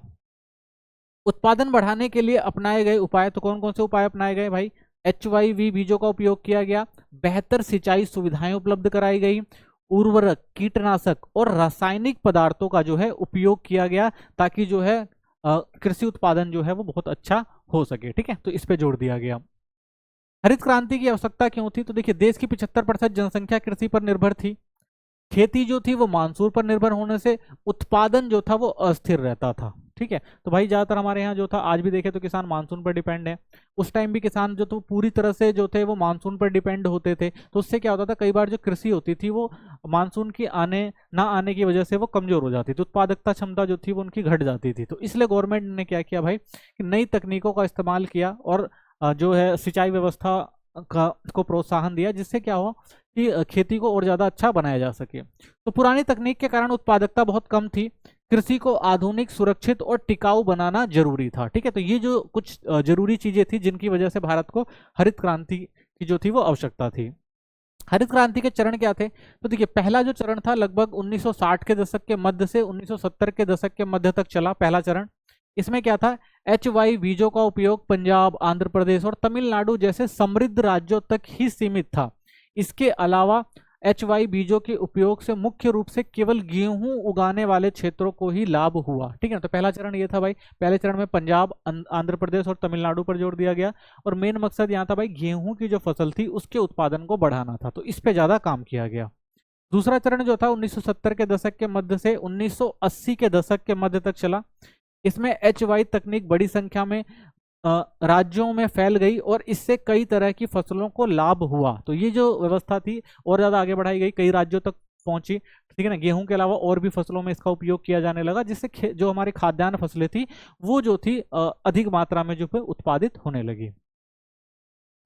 उत्पादन बढ़ाने के लिए अपनाए गए उपाय, तो कौन कौन से उपाय अपनाए गए भाई, HYV बीजों का उपयोग किया गया, बेहतर सिंचाई सुविधाएं उपलब्ध कराई गई, उर्वरक, कीटनाशक और रासायनिक पदार्थों का जो है उपयोग किया गया ताकि जो है कृषि उत्पादन जो है वो बहुत अच्छा हो सके। ठीक है, तो इस पे जोर दिया गया। हरित क्रांति की आवश्यकता क्यों थी, तो देखिए देश की 75% जनसंख्या कृषि पर निर्भर थी। खेती जो थी वो मानसून पर निर्भर होने से उत्पादन जो था वो अस्थिर रहता था। ठीक है, तो भाई ज्यादातर हमारे यहाँ जो था, आज भी देखे तो किसान मानसून पर डिपेंड है। उस टाइम भी किसान जो तो पूरी तरह से जो थे वो मानसून पर डिपेंड होते थे। तो उससे क्या होता था, कई बार जो कृषि होती थी वो मानसून की आने ना आने की वजह से वो कमजोर हो जाती थी, उत्पादकता क्षमता जो थी वो उनकी घट जाती थी। तो इसलिए गवर्नमेंट ने क्या किया भाई कि नई तकनीकों का इस्तेमाल किया और जो है सिंचाई व्यवस्था का को प्रोत्साहन दिया, जिससे क्या हो कि खेती को और ज्यादा अच्छा बनाया जा सके। तो पुरानी तकनीक के कारण उत्पादकता बहुत कम थी। कृषि को आधुनिक, सुरक्षित और टिकाऊ बनाना जरूरी था। ठीक है, तो ये जो कुछ जरूरी चीजें थी जिनकी वजह से भारत को हरित क्रांति की जो थी वो आवश्यकता थी। हरित क्रांति के चरण क्या थे, तो देखिए पहला जो चरण था लगभग 1960 के दशक के मध्य से 1970 के दशक के मध्य तक चला पहला चरण। इसमें क्या था, HY बीजों का उपयोग पंजाब, आंध्र प्रदेश और तमिलनाडु जैसे समृद्ध राज्यों तक ही सीमित था। इसके अलावा HY बीजों के उपयोग से मुख्य रूप से केवल गेहूं उगाने वाले क्षेत्रों को ही लाभ हुआ। ठीक है, तो पहला चरण ये था भाई, पहले चरण में पंजाब, आंध्र प्रदेश और तमिलनाडु पर जोर दिया गया, और मेन मकसद यहाँ था भाई गेहूं की जो फसल थी उसके उत्पादन को बढ़ाना था, तो इस पे ज्यादा काम किया गया। दूसरा चरण जो था 1970 के दशक के मध्य से 1980 के दशक के मध्य तक चला। इसमें HY तकनीक बड़ी संख्या में राज्यों में फैल गई और इससे कई तरह की फसलों को लाभ हुआ। तो ये जो व्यवस्था थी और ज्यादा आगे बढ़ाई गई, कई राज्यों तक पहुंची, ठीक है ना। गेहूं के अलावा और भी फसलों में इसका उपयोग किया जाने लगा, जिससे जो हमारी खाद्यान्न फसलें थी वो जो थी अधिक मात्रा में जो उत्पादित होने लगी।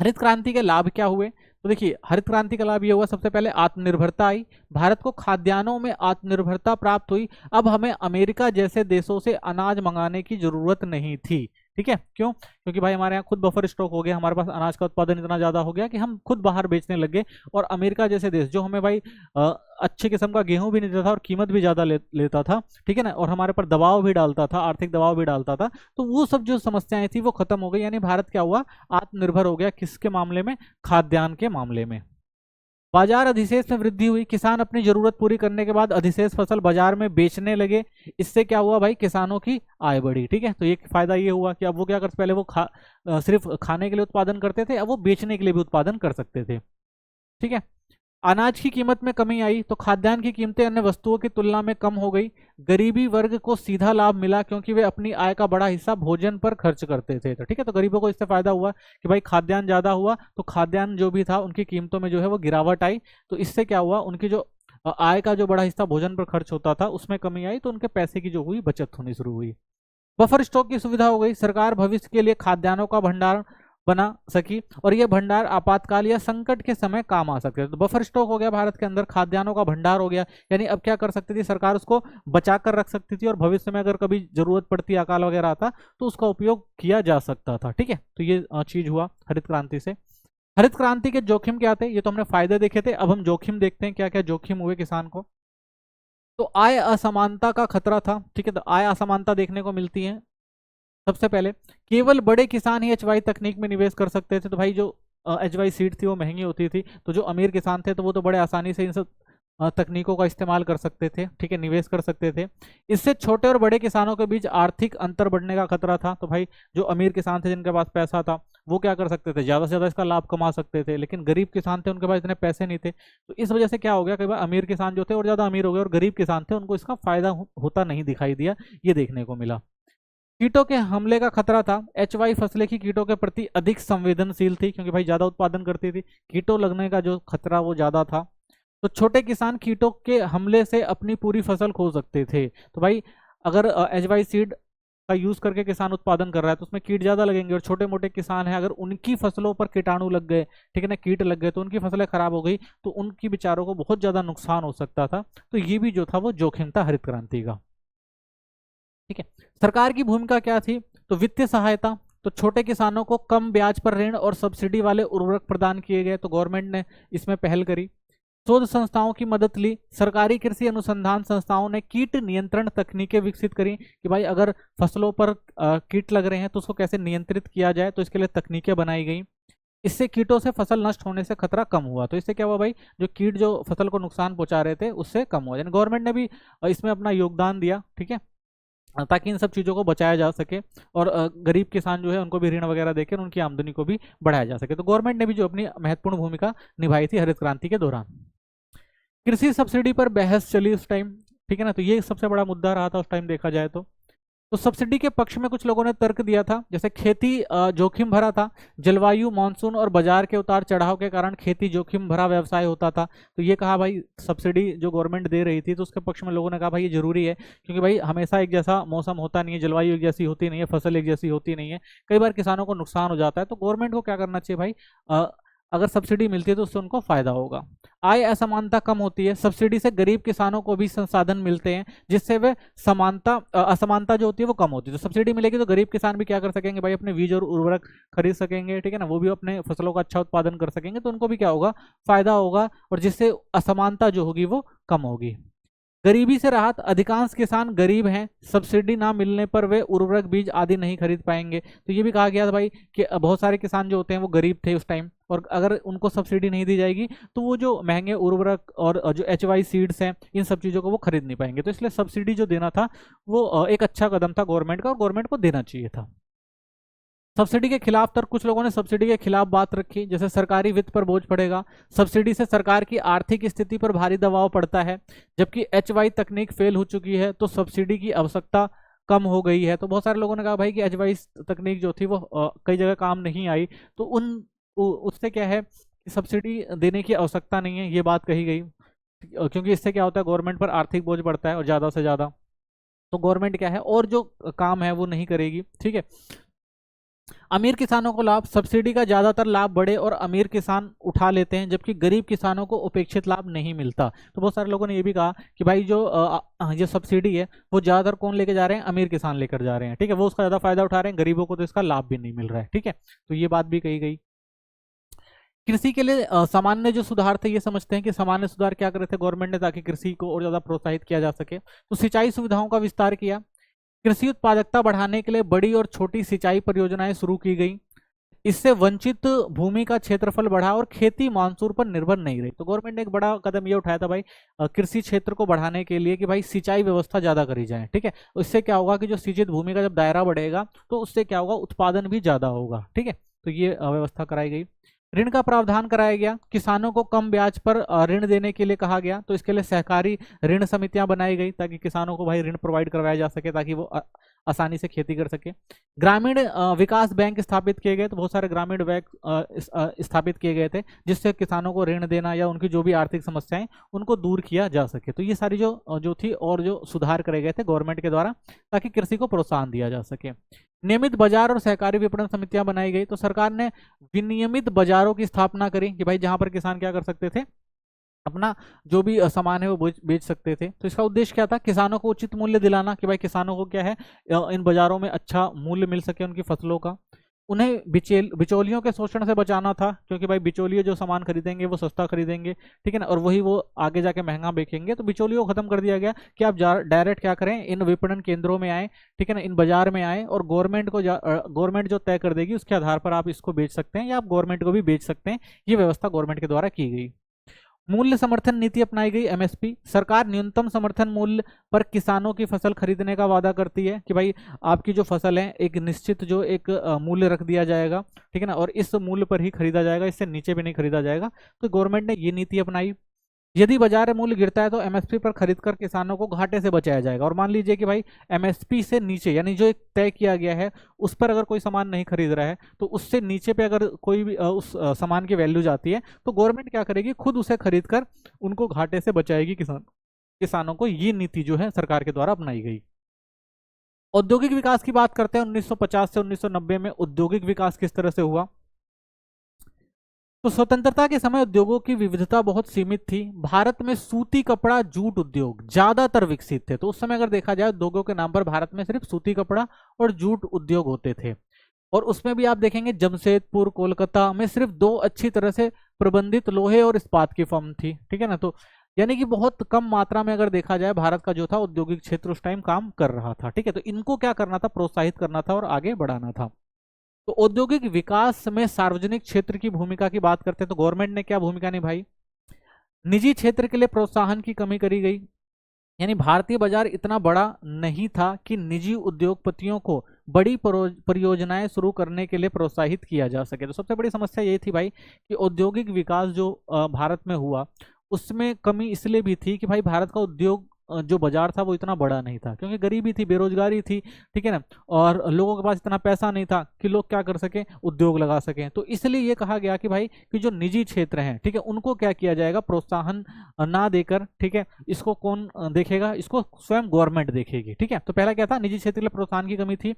हरित क्रांति के लाभ क्या हुए? तो देखिए, हरित क्रांति का लाभ ये हुआ, सबसे पहले आत्मनिर्भरता आई, भारत को खाद्यान्नों में आत्मनिर्भरता प्राप्त हुई। अब हमें अमेरिका जैसे देशों से अनाज मंगाने की जरूरत नहीं थी, ठीक है। क्यों? क्योंकि भाई हमारे यहाँ खुद बफर स्टॉक हो गया, हमारे पास अनाज का उत्पादन इतना ज्यादा हो गया कि हम खुद बाहर बेचने लग गए। और अमेरिका जैसे देश जो हमें भाई अच्छे किस्म का गेहूं भी नहीं देता था और कीमत भी ज्यादा लेता था, ठीक है ना, और हमारे पर दबाव भी डालता था, आर्थिक दबाव भी डालता था, तो वो सब जो समस्याएं थी वो खत्म हो गई। यानी भारत क्या हुआ? आत्मनिर्भर हो गया। किसके मामले में? खाद्यान्न के मामले में। बाजार अधिशेष में वृद्धि हुई, किसान अपनी जरूरत पूरी करने के बाद अधिशेष फसल बाजार में बेचने लगे। इससे क्या हुआ भाई? किसानों की आय बढ़ी, ठीक है। तो ये फायदा ये हुआ कि अब वो क्या करते, पहले वो सिर्फ खाने के लिए उत्पादन करते थे, अब वो बेचने के लिए भी उत्पादन कर सकते थे, ठीक है। अनाज की कीमत में कमी आई तो खाद्यान्न की कीमतें अन्य वस्तुओं की तुलना में कम हो गई। गरीबी वर्ग को सीधा लाभ मिला क्योंकि वे अपनी आय का बड़ा हिस्सा भोजन पर खर्च करते थे। तो ठीक है, तो गरीबों को इससे फायदा हुआ कि भाई खाद्यान्न ज्यादा हुआ तो खाद्यान्न जो भी था उनकी कीमतों में जो है वो गिरावट आई। तो इससे क्या हुआ? उनकी जो आय का जो बड़ा हिस्सा भोजन पर खर्च होता था उसमें कमी आई, तो उनके पैसे की जो हुई बचत होनी शुरू हुई। बफर स्टॉक की सुविधा हो गई, सरकार भविष्य के लिए खाद्यान्नों का भंडार बना सकी और यह भंडार आपातकाल या संकट के समय काम आ सकते थे। तो बफर स्टॉक हो गया भारत के अंदर, खाद्यान्नों का भंडार हो गया, यानी अब क्या कर सकती थी सरकार? उसको बचा कर रख सकती थी और भविष्य में अगर कभी जरूरत पड़ती, अकाल वगैरह आता, तो उसका उपयोग किया जा सकता था, ठीक है। तो ये चीज हुआ हरित क्रांति से। हरित क्रांति के जोखिम क्या थे? ये तो हमने फायदे देखे थे, अब हम जोखिम देखते हैं, क्या क्या जोखिम हुए किसान को। तो आय असमानता का खतरा था, ठीक है। तो आय असमानता देखने को मिलती है। सबसे पहले केवल बड़े किसान ही HY तकनीक में निवेश कर सकते थे। तो भाई जो HY सीड थी वो महंगी होती थी, तो जो अमीर किसान थे तो वो तो बड़े आसानी से इन सब तकनीकों का इस्तेमाल कर सकते थे, ठीक है, निवेश कर सकते थे। इससे छोटे और बड़े किसानों के बीच आर्थिक अंतर बढ़ने का खतरा था। तो भाई जो अमीर किसान थे जिनके पास पैसा था वो क्या कर सकते थे? ज्यादा से ज्यादा इसका लाभ कमा सकते थे, लेकिन गरीब किसान थे उनके पास इतने पैसे नहीं थे। तो इस वजह से क्या हो गया, कई बार अमीर किसान जो थे और ज्यादा अमीर हो गए और गरीब किसान थे उनको इसका फायदा होता नहीं दिखाई दिया, ये देखने को मिला। कीटों के हमले का खतरा था, HY फसलें की कीटों के प्रति अधिक संवेदनशील थी क्योंकि भाई ज्यादा उत्पादन करती थी, कीटों लगने का जो खतरा वो ज्यादा था। तो छोटे किसान कीटों के हमले से अपनी पूरी फसल खो सकते थे। तो भाई अगर HY सीड का यूज करके किसान उत्पादन कर रहा है तो उसमें कीट ज्यादा लगेंगे, और छोटे मोटे किसान हैं अगर उनकी फसलों पर कीटाणु लग गए, ठीक है ना, कीट लग गए, तो उनकी फसलें खराब हो गई तो उनकी बेचारों को बहुत ज्यादा नुकसान हो सकता था। तो ये भी जो था वो जोखिम था हरित क्रांति का, ठीक है। सरकार की भूमिका क्या थी? तो वित्तीय सहायता, तो छोटे किसानों को कम ब्याज पर ऋण और सब्सिडी वाले उर्वरक प्रदान किए गए, तो गवर्नमेंट ने इसमें पहल करी। शोध संस्थाओं की मदद ली, सरकारी कृषि अनुसंधान संस्थाओं ने कीट नियंत्रण तकनीकें विकसित करी कि भाई अगर फसलों पर कीट लग रहे हैं तो उसको कैसे नियंत्रित किया जाए, तो इसके लिए तकनीकें बनाई गई। इससे कीटों से फसल नष्ट होने से खतरा कम हुआ। तो इससे क्या हुआ भाई? जो कीट जो फसल को नुकसान पहुंचा रहे थे उससे कम हुआ, यानी गवर्नमेंट ने भी इसमें अपना योगदान दिया, ठीक है, ताकि इन सब चीज़ों को बचाया जा सके और गरीब किसान जो है उनको भी ऋण वगैरह देकर उनकी आमदनी को भी बढ़ाया जा सके। तो गवर्नमेंट ने भी जो अपनी महत्वपूर्ण भूमिका निभाई थी हरित क्रांति के दौरान। कृषि सब्सिडी पर बहस चली उस टाइम, ठीक है ना, तो ये सबसे बड़ा मुद्दा रहा था उस टाइम देखा जाए तो सब्सिडी के पक्ष में कुछ लोगों ने तर्क दिया था, जैसे खेती जोखिम भरा था, जलवायु, मानसून और बाजार के उतार चढ़ाव के कारण खेती जोखिम भरा व्यवसाय होता था। तो ये कहा भाई सब्सिडी जो गवर्नमेंट दे रही थी तो उसके पक्ष में लोगों ने कहा भाई ये जरूरी है, क्योंकि भाई हमेशा एक जैसा मौसम होता नहीं है, जलवायु एक जैसी होती नहीं है, फसल एक जैसी होती नहीं है, कई बार किसानों को नुकसान हो जाता है। तो गवर्नमेंट को क्या करना चाहिए भाई? अगर सब्सिडी मिलती है तो उससे उनको फायदा होगा। आय असमानता कम होती है, सब्सिडी से गरीब किसानों को भी संसाधन मिलते हैं जिससे वे असमानता जो होती है वो कम होती है। तो सब्सिडी मिलेगी तो गरीब किसान भी क्या कर सकेंगे भाई? अपने बीज और उर्वरक खरीद सकेंगे, ठीक है ना, वो भी अपने फसलों का अच्छा उत्पादन कर सकेंगे, तो उनको भी क्या होगा? फायदा होगा, और जिससे असमानता जो होगी वो कम होगी। गरीबी से राहत, अधिकांश किसान गरीब हैं, सब्सिडी ना मिलने पर वे उर्वरक, बीज आदि नहीं खरीद पाएंगे। तो ये भी कहा गया था भाई कि बहुत सारे किसान जो होते हैं वो गरीब थे उस टाइम, और अगर उनको सब्सिडी नहीं दी जाएगी तो वो जो महंगे उर्वरक और जो HY सीड्स हैं इन सब चीज़ों को वो खरीद नहीं पाएंगे। तो इसलिए सब्सिडी जो देना था वो एक अच्छा कदम था गवर्नमेंट का, और गवर्नमेंट को देना चाहिए था। सब्सिडी के खिलाफ तर्क, कुछ लोगों ने सब्सिडी के खिलाफ बात रखी, जैसे सरकारी वित्त पर बोझ पड़ेगा, सब्सिडी से सरकार की आर्थिक स्थिति पर भारी दबाव पड़ता है, जबकि HY तकनीक फेल हो चुकी है तो सब्सिडी की आवश्यकता कम हो गई है। तो बहुत सारे लोगों ने कहा भाई कि HY तकनीक जो थी वो कई जगह काम नहीं आई, तो उससे क्या है कि सब्सिडी देने की आवश्यकता नहीं है, ये बात कही गई, क्योंकि इससे क्या होता है गवर्नमेंट पर आर्थिक बोझ बढ़ता है और ज़्यादा से ज़्यादा, तो गवर्नमेंट क्या है और जो काम है वो नहीं करेगी। ठीक है, अमीर किसानों को लाभ, सब्सिडी का ज्यादातर लाभ बड़े और अमीर किसान उठा लेते हैं, जबकि गरीब किसानों को उपेक्षित लाभ नहीं मिलता। तो बहुत सारे लोगों ने ये भी कहा कि भाई जो सब्सिडी है वो ज्यादातर कौन लेके जा रहे हैं, अमीर किसान लेकर जा रहे हैं। ठीक है, वो उसका ज्यादा फायदा उठा रहे हैं, गरीबों को तो इसका लाभ भी नहीं मिल रहा है। ठीक है, तो ये बात भी कही गई। कृषि के लिए सामान्य जो सुधार थे, ये समझते हैं कि सामान्य सुधार क्या करे थे गवर्नमेंट ने ताकि कृषि को और ज्यादा प्रोत्साहित किया जा सके। तो सिंचाई सुविधाओं का विस्तार किया, कृषि उत्पादकता बढ़ाने के लिए बड़ी और छोटी सिंचाई परियोजनाएं शुरू की गई, इससे वंचित भूमि का क्षेत्रफल बढ़ा और खेती मानसून पर निर्भर नहीं रही। तो गवर्नमेंट ने एक बड़ा कदम ये उठाया था भाई कृषि क्षेत्र को बढ़ाने के लिए कि भाई सिंचाई व्यवस्था ज्यादा करी जाए। ठीक है, इससे क्या होगा कि जो सिंचित भूमि का जब दायरा बढ़ेगा तो उससे क्या होगा, उत्पादन भी ज्यादा होगा। ठीक है, तो ये व्यवस्था कराई गई। ऋण का प्रावधान कराया गया, किसानों को कम ब्याज पर ऋण देने के लिए कहा गया, तो इसके लिए सहकारी ऋण समितियां बनाई गई ताकि किसानों को भाई ऋण प्रोवाइड करवाया जा सके ताकि वो आसानी से खेती कर सके। ग्रामीण विकास बैंक स्थापित किए गए, तो बहुत सारे ग्रामीण बैंक स्थापित किए गए थे जिससे किसानों को ऋण देना या उनकी जो भी आर्थिक समस्याएं उनको दूर किया जा सके। तो ये सारी जो थी और जो सुधार करे गए थे गवर्नमेंट के द्वारा ताकि कृषि को प्रोत्साहन दिया जा सके। नियमित बाजार और सहकारी विपणन समितियां बनाई गई, तो सरकार ने विनियमित बाजारों की स्थापना करी कि भाई जहां पर किसान क्या कर सकते थे, अपना जो भी सामान है वो बेच सकते थे। तो इसका उद्देश्य क्या था, किसानों को उचित मूल्य दिलाना कि भाई किसानों को क्या है इन बाजारों में अच्छा मूल्य मिल सके उनकी फसलों का। उन्हें बिचौलियों के शोषण से बचाना था, क्योंकि भाई बिचौलिए जो सामान खरीदेंगे वो सस्ता खरीदेंगे, ठीक है ना, और वही वो आगे जाके महंगा बेचेंगे। तो बिचौलियों को खत्म कर दिया गया कि आप डायरेक्ट क्या करें, इन विपणन केंद्रों में आए, ठीक है ना, इन बाजार में आए और गवर्नमेंट जो तय कर देगी उसके आधार पर आप इसको बेच सकते हैं या आप गवर्नमेंट को भी बेच सकते हैं। ये व्यवस्था गवर्नमेंट के द्वारा की गई। मूल्य समर्थन नीति अपनाई गई, MSP। सरकार न्यूनतम समर्थन मूल्य पर किसानों की फसल खरीदने का वादा करती है कि भाई आपकी जो फसल है एक निश्चित जो एक मूल्य रख दिया जाएगा, ठीक है ना, और इस मूल्य पर ही खरीदा जाएगा, इससे नीचे भी नहीं खरीदा जाएगा। तो गवर्नमेंट ने ये नीति अपनाई। यदि बाजार मूल्य गिरता है तो MSP पर खरीदकर किसानों को घाटे से बचाया जाएगा। और मान लीजिए कि भाई MSP से नीचे यानी जो एक तय किया गया है उस पर अगर कोई सामान नहीं खरीद रहा है तो उससे नीचे पे अगर कोई भी उस सामान की वैल्यू जाती है तो गवर्नमेंट क्या करेगी, खुद उसे खरीद कर उनको घाटे से बचाएगी किसानों को। ये नीति जो है सरकार के द्वारा अपनाई गई। औद्योगिक विकास की बात करते हैं। 1950 से 1990 में औद्योगिक विकास किस तरह से हुआ। तो स्वतंत्रता के समय उद्योगों की विविधता बहुत सीमित थी। भारत में सूती कपड़ा, जूट उद्योग ज्यादातर विकसित थे। तो उस समय अगर देखा जाए उद्योगों के नाम पर भारत में सिर्फ सूती कपड़ा और जूट उद्योग होते थे। और उसमें भी आप देखेंगे जमशेदपुर, कोलकाता में सिर्फ 2 अच्छी तरह से प्रबंधित लोहे और इस्पात की फर्म थी, ठीक है ना। तो यानी कि बहुत कम मात्रा में अगर देखा जाए भारत का जो था औद्योगिक क्षेत्र उस टाइम काम कर रहा था, ठीक है। तो इनको क्या करना था, प्रोत्साहित करना था और आगे बढ़ाना था। तो औद्योगिक विकास में सार्वजनिक क्षेत्र की भूमिका की बात करते हैं तो गवर्नमेंट ने क्या भूमिका निभाई, निजी क्षेत्र के लिए प्रोत्साहन की कमी करी गई। यानी भारतीय बाजार इतना बड़ा नहीं था कि निजी उद्योगपतियों को बड़ी परियोजनाएं शुरू करने के लिए प्रोत्साहित किया जा सके। तो सबसे बड़ी समस्या ये थी भाई कि औद्योगिक विकास जो भारत में हुआ उसमें कमी इसलिए भी थी कि भाई भारत का उद्योग जो बाजार था वो इतना बड़ा नहीं था, क्योंकि गरीबी थी, बेरोजगारी थी, ठीक है ना, और लोगों के पास इतना पैसा नहीं था कि लोग क्या कर सकें, उद्योग लगा सकें। तो इसलिए ये कहा गया कि भाई कि जो निजी क्षेत्र हैं, ठीक है, उनको क्या किया जाएगा, प्रोत्साहन ना देकर, ठीक है, इसको कौन देखेगा, इसको स्वयं गवर्नमेंट देखेगी, ठीक है। तो पहला क्या था, निजी क्षेत्र के लिए प्रोत्साहन की कमी थी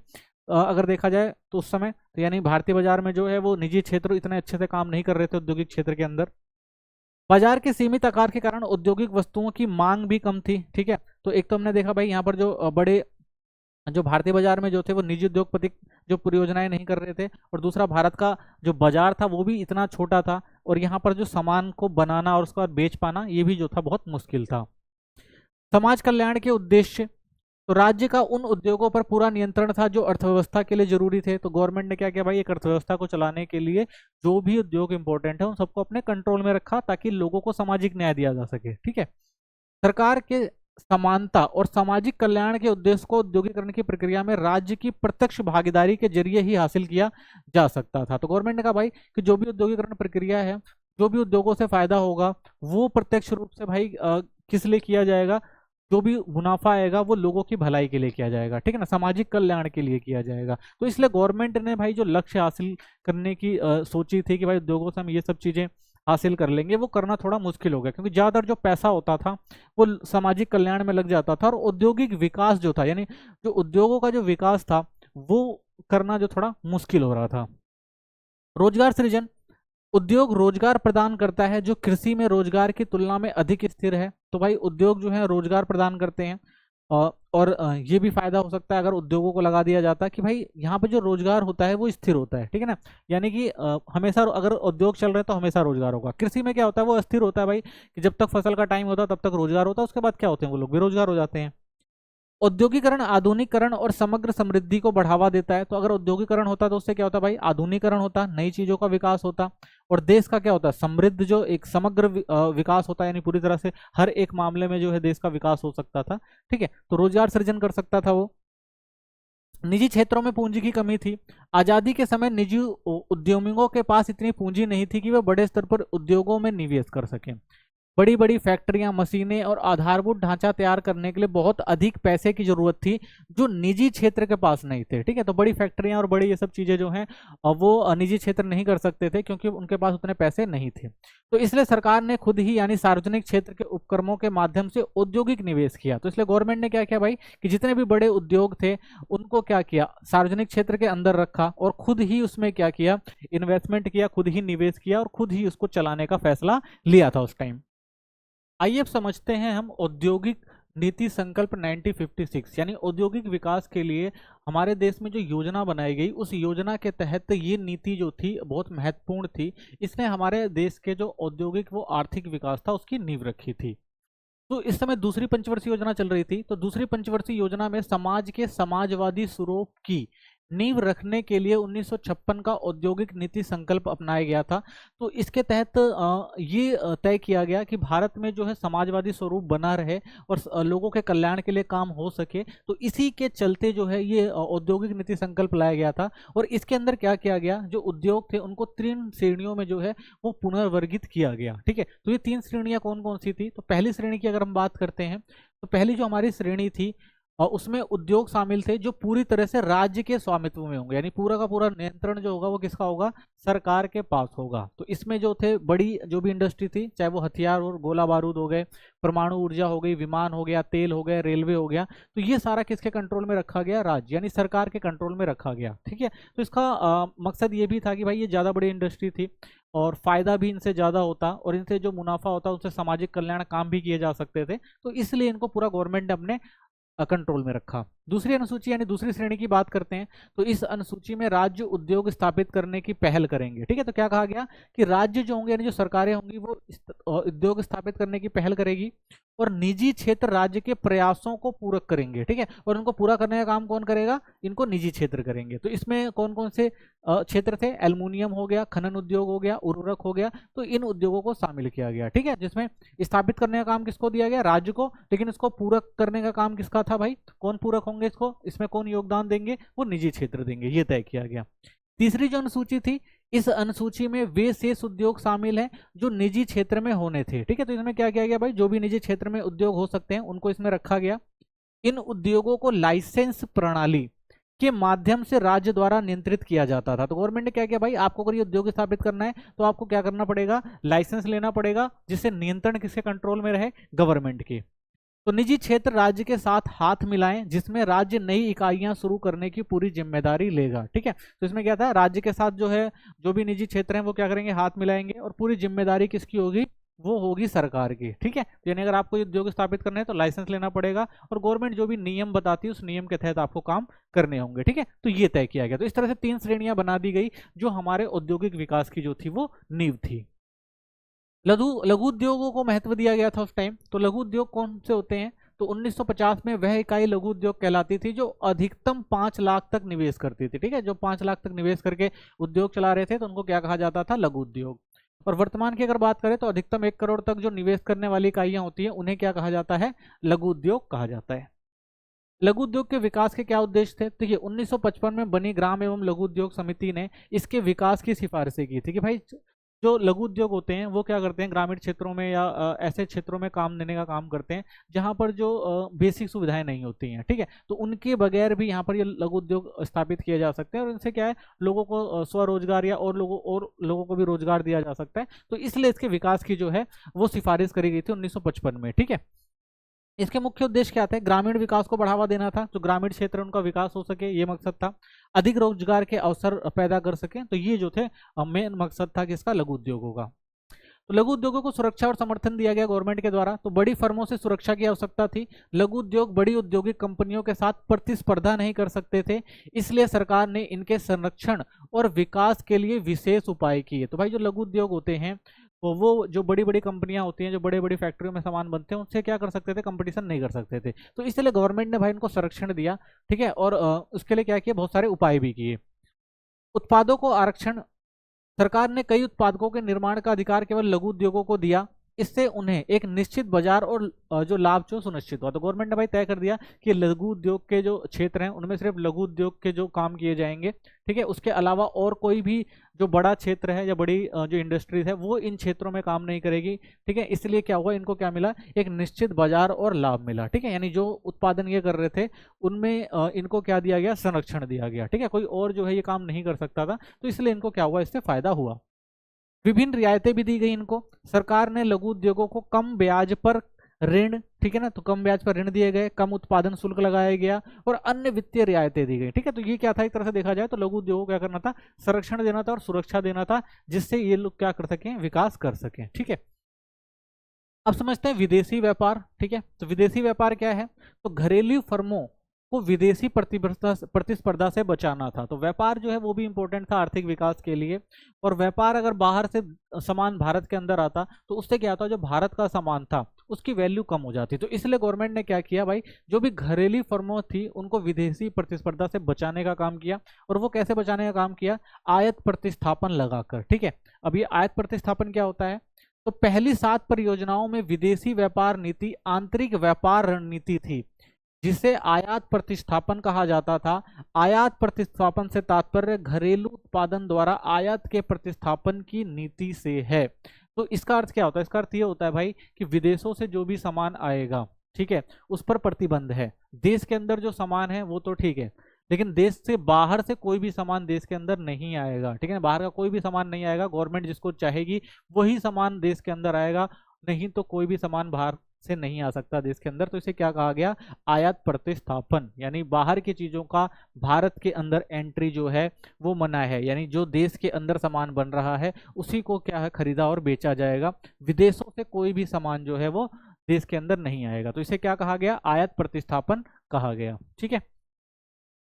अगर देखा जाए तो उस समय। तो यानी भारतीय बाजार में जो है वो निजी क्षेत्र इतने अच्छे से काम नहीं कर रहे थे औद्योगिक क्षेत्र के अंदर। बाजार के सीमित आकार के कारण औद्योगिक वस्तुओं की मांग भी कम थी, ठीक है। तो एक तो हमने देखा भाई यहाँ पर जो बड़े जो भारतीय बाजार में जो थे वो निजी उद्योगपति जो परियोजनाएं नहीं कर रहे थे, और दूसरा भारत का जो बाजार था वो भी इतना छोटा था, और यहाँ पर जो सामान को बनाना और उसके बाद बेच पाना ये भी जो था बहुत मुश्किल था। समाज कल्याण के उद्देश्य, तो राज्य का उन उद्योगों पर पूरा नियंत्रण था जो अर्थव्यवस्था के लिए जरूरी थे। तो गवर्नमेंट ने क्या किया भाई, एक अर्थव्यवस्था को चलाने के लिए जो भी उद्योग इंपॉर्टेंट है उन सबको अपने कंट्रोल में रखा ताकि लोगों को सामाजिक न्याय दिया जा सके, ठीक है। सरकार के समानता और सामाजिक कल्याण के उद्देश्य को औद्योगिकरण की प्रक्रिया में राज्य की प्रत्यक्ष भागीदारी के जरिए ही हासिल किया जा सकता था। तो गवर्नमेंट ने कहा भाई कि जो भी औद्योगिकरण प्रक्रिया है, जो भी उद्योगों से फायदा होगा वो प्रत्यक्ष रूप से भाई किस लिए किया जाएगा, जो भी मुनाफा आएगा वो लोगों की भलाई के लिए किया जाएगा, ठीक है ना, सामाजिक कल्याण के लिए किया जाएगा। तो इसलिए गवर्नमेंट ने भाई जो लक्ष्य हासिल करने की सोची थी कि भाई उद्योगों से हम ये सब चीजें हासिल कर लेंगे, वो करना थोड़ा मुश्किल हो गया, क्योंकि ज्यादातर जो पैसा होता था वो सामाजिक कल्याण में लग जाता था, और औद्योगिक विकास जो था, यानी जो उद्योगों का जो विकास था वो करना जो थोड़ा मुश्किल हो रहा था। रोजगार सृजन, उद्योग रोजगार प्रदान करता है जो कृषि में रोजगार की तुलना में अधिक स्थिर है। तो भाई उद्योग जो है रोजगार प्रदान करते हैं, और ये भी फायदा हो सकता है अगर उद्योगों को लगा दिया जाता है कि भाई यहाँ पे जो रोजगार होता है वो स्थिर होता है, ठीक है ना, यानी कि हमेशा अगर उद्योग चल रहे हैं तो हमेशा रोजगार होगा। कृषि में क्या होता है, वो अस्थिर होता है भाई, कि जब तक फसल का टाइम होता है तब तक रोजगार होता है, उसके बाद क्या होते हैं वो लोग बेरोजगार हो जाते हैं। औद्योगिकरण आधुनिकरण और समग्र समृद्धि को बढ़ावा देता है। तो अगर औद्योगिकरण होता तो उससे क्या होता भाई, आधुनिकरण होता, नई चीजों का विकास होता, और देश का क्या होता है, समृद्ध जो एक समग्र विकास होता है, यानी पूरी तरह से हर एक मामले में जो है देश का विकास हो सकता था, ठीक है। तो रोजगार सृजन कर सकता था वो। निजी क्षेत्रों में पूंजी की कमी थी। आजादी के समय निजी उद्यमियों के पास इतनी पूंजी नहीं थी कि वे बड़े स्तर पर उद्योगों में निवेश कर सकें। बड़ी बड़ी फैक्ट्रियां, मशीनें और आधारभूत ढांचा तैयार करने के लिए बहुत अधिक पैसे की जरूरत थी, जो निजी क्षेत्र के पास नहीं थे, ठीक है। तो बड़ी फैक्ट्रियां और बड़ी ये सब चीजें जो हैं वो निजी क्षेत्र नहीं कर सकते थे, क्योंकि उनके पास उतने पैसे नहीं थे। तो इसलिए सरकार ने खुद ही यानी सार्वजनिक क्षेत्र के उपक्रमों के माध्यम से औद्योगिक निवेश किया। तो इसलिए गवर्नमेंट ने क्या किया भाई, कि जितने भी बड़े उद्योग थे उनको क्या किया, सार्वजनिक क्षेत्र के अंदर रखा, और खुद ही उसमें क्या किया, इन्वेस्टमेंट किया, खुद ही निवेश किया, और खुद ही उसको चलाने का फैसला लिया था उस टाइम। आइए अब समझते हैं हम औद्योगिक नीति संकल्प 1956, यानी औद्योगिक विकास के लिए हमारे देश में जो योजना बनाई गई, उस योजना के तहत ये नीति जो थी बहुत महत्वपूर्ण थी। इसने हमारे देश के जो औद्योगिक वो आर्थिक विकास था उसकी नींव रखी थी। तो इस समय दूसरी पंचवर्षीय योजना चल रही थी। तो दूसरी पंचवर्षीय योजना में समाज के समाजवादी स्वरूप की नींव रखने के लिए 1956 का औद्योगिक नीति संकल्प अपनाया गया था। तो इसके तहत ये तय किया गया कि भारत में जो है समाजवादी स्वरूप बना रहे और लोगों के कल्याण के लिए काम हो सके। तो इसी के चलते जो है ये औद्योगिक नीति संकल्प लाया गया था। और इसके अंदर क्या किया गया, जो उद्योग थे उनको 3 श्रेणियों में जो है वो पुनर्वर्गित किया गया, ठीक है। तो ये 3 श्रेणियां कौन कौन सी थी, तो पहली श्रेणी की अगर हम बात करते हैं तो पहली जो हमारी श्रेणी थी और उसमें उद्योग शामिल थे जो पूरी तरह से राज्य के स्वामित्व में होंगे, यानी पूरा का पूरा नियंत्रण जो होगा वो किसका होगा, सरकार के पास होगा। तो इसमें जो थे बड़ी जो भी इंडस्ट्री थी, चाहे वो हथियार और गोला बारूद हो गए, परमाणु ऊर्जा हो गई, विमान हो गया, तेल हो गया, रेलवे हो गया, तो ये सारा किसके कंट्रोल में रखा गया, राज्य यानी सरकार के कंट्रोल में रखा गया, ठीक है। तो इसका मकसद ये भी था कि भाई ये ज़्यादा बड़ी इंडस्ट्री थी और फायदा भी इनसे ज़्यादा होता, और इनसे जो मुनाफा होता उससे सामाजिक कल्याण काम भी किए जा सकते थे। तो इसलिए इनको पूरा गवर्नमेंट ने अपने कंट्रोल में रखा। दूसरी अनुसूची यानी दूसरी श्रेणी की बात करते हैं तो इस अनुसूची में राज्य उद्योग स्थापित करने की पहल करेंगे, ठीक है। तो क्या कहा गया कि राज्य जो होंगे यानी जो सरकारें होंगी वो उद्योग स्थापित करने की पहल करेगी, और निजी क्षेत्र राज्य के प्रयासों को पूरक करेंगे, ठीक है। और उनको पूरा करने का काम कौन करेगा, इनको निजी क्षेत्र करेंगे। तो इसमें कौन कौन से क्षेत्र थे, एल्युमिनियम हो गया, खनन उद्योग हो गया, उर्वरक हो गया, तो इन उद्योगों को शामिल किया गया, ठीक है। जिसमें स्थापित करने का काम किसको दिया गया, राज्य को, लेकिन इसको पूरक करने का काम किसका था भाई, कौन पूरक होंगे इसको, इसमें कौन योगदान देंगे, वो निजी क्षेत्र देंगे, ये तय किया गया। तीसरी जो अनुसूची थी, इस अनुसूची में वे शेष उद्योग शामिल हैं जो निजी क्षेत्र में होने थे, ठीक है। तो इसमें क्या किया गया भाई, जो भी निजी क्षेत्र में उद्योग हो सकते हैं उनको इसमें रखा गया। इन उद्योगों को लाइसेंस प्रणाली के माध्यम से राज्य द्वारा नियंत्रित किया जाता था। तो गवर्नमेंट ने क्या किया भाई, आपको अगर ये उद्योग स्थापित करना है तो आपको क्या करना पड़ेगा, लाइसेंस लेना पड़ेगा, जिससे नियंत्रण किसके कंट्रोल में रहे, गवर्नमेंट के। तो निजी क्षेत्र राज्य के साथ हाथ मिलाएं, जिसमें राज्य नई इकाइयां शुरू करने की पूरी जिम्मेदारी लेगा, ठीक है। तो इसमें क्या था, राज्य के साथ जो है जो भी निजी क्षेत्र हैं वो क्या करेंगे, हाथ मिलाएंगे, और पूरी जिम्मेदारी किसकी होगी, वो होगी सरकार की, ठीक है। यानी अगर आपको उद्योग स्थापित करना है तो लाइसेंस लेना पड़ेगा, और गवर्नमेंट जो भी नियम बताती है उस नियम के तहत आपको काम करने होंगे, ठीक है। तो ये तय किया गया। तो इस तरह से 3 श्रेणियां बना दी गई जो हमारे औद्योगिक विकास की जो थी वो नींव थी। लघु लघु उद्योगों को महत्व दिया गया था उस टाइम। तो लघु उद्योग कौन से होते हैं, तो 1950 में वह इकाई लघु उद्योग कहलाती थी जो अधिकतम 5 लाख तक निवेश करती थी, ठीक है। जो 5 लाख तक निवेश करके उद्योग चला रहे थे तो उनको क्या कहा जाता था, लघु उद्योग। और वर्तमान की अगर बात करें तो अधिकतम 1 करोड़ तक जो निवेश करने वाली इकाइयां होती हैं उन्हें क्या कहा जाता है, लघु उद्योग कहा जाता है। लघु उद्योग के विकास के क्या उद्देश्य थे, तो ये 1955 में बनी ग्राम एवं लघु उद्योग समिति ने इसके विकास की सिफारिशें की थी कि भाई जो लघु उद्योग होते हैं वो क्या करते हैं, ग्रामीण क्षेत्रों में या ऐसे क्षेत्रों में काम देने का काम करते हैं जहां पर जो बेसिक सुविधाएं नहीं होती हैं, ठीक है। तो उनके बगैर भी यहाँ पर ये लघु उद्योग स्थापित किए जा सकते हैं और इनसे क्या है, लोगों को स्वरोजगार या और लोगों को भी रोजगार दिया जा सकता है। तो इसलिए इसके विकास की जो है वो सिफारिश करी गई थी 1955 में, ठीक है। इसके मुख्य उद्देश्य क्या थे, ग्रामीण विकास को बढ़ावा देना था, जो ग्रामीण क्षेत्र उनका विकास हो सके ये मकसद था, अधिक रोजगार के अवसर पैदा कर सके, तो ये जो थे मेन मकसद था किसका, लघु उद्योगों का। तो लघु उद्योगों को सुरक्षा और समर्थन दिया गया गवर्नमेंट के द्वारा। तो बड़ी फर्मों से सुरक्षा की आवश्यकता थी, लघु उद्योग बड़ी औद्योगिक कंपनियों के साथ प्रतिस्पर्धा नहीं कर सकते थे, इसलिए सरकार ने इनके संरक्षण और विकास के लिए विशेष उपाय किए। तो भाई जो लघु उद्योग होते हैं वो जो बड़ी बड़ी कंपनियां होती हैं, जो बड़े बड़ी फैक्ट्रियों में सामान बनते हैं, उनसे क्या कर सकते थे, कंपटीशन नहीं कर सकते थे। तो इसलिए गवर्नमेंट ने भाई इनको संरक्षण दिया, ठीक है। और उसके लिए क्या किया, बहुत सारे उपाय भी किए। उत्पादों को आरक्षण, सरकार ने कई उत्पादकों के निर्माण का अधिकार केवल लघु उद्योगों को दिया, इससे उन्हें एक निश्चित बाजार और जो लाभ जो सुनिश्चित हुआ। तो गवर्नमेंट ने भाई तय कर दिया कि लघु उद्योग के जो क्षेत्र हैं उनमें सिर्फ लघु उद्योग के जो काम किए जाएंगे, ठीक है। उसके अलावा और कोई भी जो बड़ा क्षेत्र है या बड़ी जो इंडस्ट्रीज है वो इन क्षेत्रों में काम नहीं करेगी, ठीक है। इसलिए क्या हुआ, इनको क्या मिला, एक निश्चित बाजार और लाभ मिला, ठीक है। यानी जो उत्पादन ये कर रहे थे उनमें इनको क्या दिया गया, संरक्षण दिया गया, ठीक है। कोई और जो है ये काम नहीं कर सकता था, तो इसलिए इनको क्या हुआ, इससे फायदा हुआ। विभिन्न रियायतें भी दी गई इनको, सरकार ने लघु उद्योगों को कम ब्याज पर ऋण, ठीक है ना, तो कम ब्याज पर ऋण दिए गए, कम उत्पादन शुल्क लगाया गया और अन्य वित्तीय रियायतें दी गई, ठीक है। तो ये क्या था, एक तरह से देखा जाए तो लघु उद्योगों को क्या करना था, संरक्षण देना था और सुरक्षा देना था, जिससे ये लोग क्या कर सकें, विकास कर सकें, ठीक है। अब समझते हैं विदेशी व्यापार, ठीक है। तो विदेशी व्यापार क्या है, तो घरेलू फर्मों को विदेशी प्रतिस्पर्धा से बचाना था। तो व्यापार जो है वो भी इंपॉर्टेंट था आर्थिक विकास के लिए, और व्यापार अगर बाहर से सामान भारत के अंदर आता तो उससे क्या होता, जो भारत का सामान था उसकी वैल्यू कम हो जाती। तो इसलिए गवर्नमेंट ने क्या किया भाई, जो भी घरेलू फर्मों थी उनको विदेशी प्रतिस्पर्धा से बचाने का काम किया। और वो कैसे बचाने का काम किया, आयात प्रतिस्थापन लगाकर, ठीक है। अब ये आयात प्रतिस्थापन क्या होता है, तो पहली 7 परियोजनाओं में विदेशी व्यापार नीति आंतरिक व्यापार रणनीति थी, जिसे आयात प्रतिस्थापन कहा जाता था। आयात प्रतिस्थापन से तात्पर्य घरेलू उत्पादन द्वारा आयात के प्रतिस्थापन की नीति से है। तो इसका अर्थ क्या होता है, इसका अर्थ ये होता है भाई कि विदेशों से जो भी सामान आएगा, ठीक है, उस पर प्रतिबंध है। देश के अंदर जो सामान है वो तो ठीक है, लेकिन देश से बाहर से कोई भी सामान देश के अंदर नहीं आएगा, ठीक है। बाहर का कोई भी सामान नहीं आएगा, गवर्नमेंट जिसको चाहेगी वही सामान देश के अंदर आएगा, नहीं तो कोई भी सामान बाहर से नहीं आ सकता देश के अंदर। तो इसे क्या कहा गया, आयात प्रतिस्थापन, यानी बाहर की चीजों का भारत के अंदर एंट्री जो है वो मना है। यानी जो देश के अंदर सामान बन रहा है उसी को क्या है, खरीदा और बेचा जाएगा, विदेशों से कोई भी सामान जो है वो देश के अंदर नहीं आएगा। तो इसे क्या कहा गया, आयात प्रतिस्थापन कहा गया, ठीक है।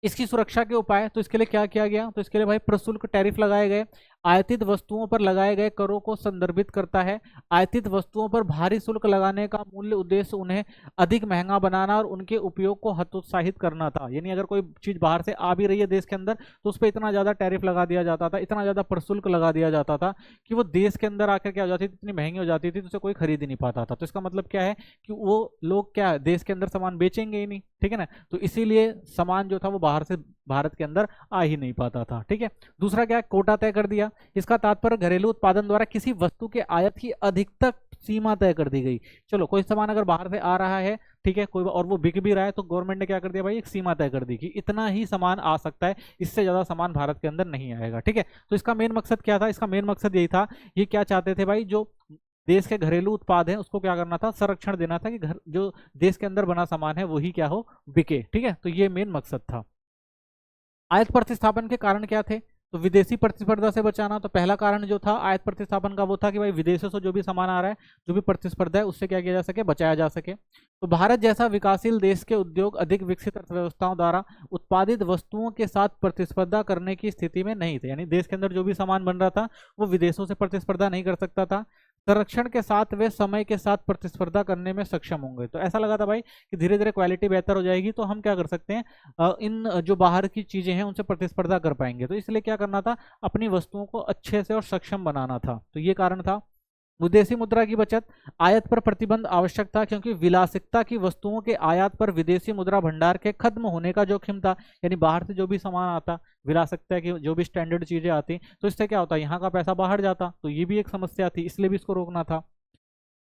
इसकी सुरक्षा के उपाय, तो इसके लिए क्या किया गया, तो इसके लिए भाई प्रशुल्क टैरिफ लगाए गए, आयातित वस्तुओं पर लगाए गए करों को संदर्भित करता है। आयातित वस्तुओं पर भारी शुल्क लगाने का मूल्य उद्देश्य उन्हें अधिक महंगा बनाना और उनके उपयोग को हतोत्साहित करना था। यानी अगर कोई चीज बाहर से आ भी रही है देश के अंदर तो उस पर इतना ज्यादा टैरिफ लगा दिया जाता था, इतना ज्यादा प्रशुल्क लगा दिया जाता था कि वो देश के अंदर आकर क्या हो जाती थी, इतनी महंगी हो जाती थी तो उसे कोई खरीद ही नहीं पाता था। तो इसका मतलब क्या है कि वो लोग क्या देश के अंदर सामान बेचेंगे ही नहीं, ठीक है ना। तो इसीलिए सामान जो था वो बाहर से भारत के अंदर आ ही नहीं पाता था, ठीक है। दूसरा क्या है, कोटा तय कर दिया। इसका तात्पर्य घरेलू उत्पादन द्वारा किसी वस्तु के आयात की अधिकतम सीमा तय कर दी गई। चलो कोई सामान अगर बाहर से आ रहा है, ठीक है, कोई और वो बिक भी रहा है, तो गवर्नमेंट ने क्या कर दिया भाई, एक सीमा तय कर दी कि इतना ही सामान आ सकता है, इससे ज्यादा सामान भारत के अंदर नहीं आएगा, ठीक है। तो इसका मेन मकसद क्या था, इसका मेन मकसद यही था, ये क्या चाहते थे भाई, जो देश के घरेलू उत्पाद हैं उसको क्या करना था, संरक्षण देना था कि घर जो देश के अंदर बना सामान है वही क्या हो, बिके, ठीक है। तो ये मेन मकसद था। आयात प्रतिस्थापन के कारण क्या थे, तो विदेशी प्रतिस्पर्धा से बचाना। तो पहला कारण जो था आयात प्रतिस्थापन का वो था कि भाई विदेशों से जो भी सामान आ रहा है, जो भी प्रतिस्पर्धा है, उससे क्या किया जा सके, बचाया जा सके। तो भारत जैसा विकासशील देश के उद्योग अधिक विकसित अर्थव्यवस्थाओं द्वारा उत्पादित वस्तुओं के साथ प्रतिस्पर्धा करने की स्थिति में नहीं थे। यानी देश के अंदर जो भी सामान बन रहा था वो विदेशों से प्रतिस्पर्धा नहीं कर सकता था। संरक्षण के साथ वे समय के साथ प्रतिस्पर्धा करने में सक्षम होंगे। तो ऐसा लगा था भाई कि धीरे धीरे क्वालिटी बेहतर हो जाएगी तो हम क्या कर सकते हैं, इन जो बाहर की चीजें हैं उनसे प्रतिस्पर्धा कर पाएंगे। तो इसलिए क्या करना था, अपनी वस्तुओं को अच्छे से और सक्षम बनाना था। तो ये कारण था। विदेशी मुद्रा की बचत, आयात पर प्रतिबंध आवश्यक था क्योंकि विलासिता की वस्तुओं के आयात पर विदेशी मुद्रा भंडार के खत्म होने का जोखिम था। यानी बाहर से जो भी सामान आता, विलासिता की जो भी स्टैंडर्ड चीजें आती, तो इससे क्या होता, यहाँ का पैसा बाहर जाता, तो ये भी एक समस्या थी, इसलिए भी इसको रोकना था।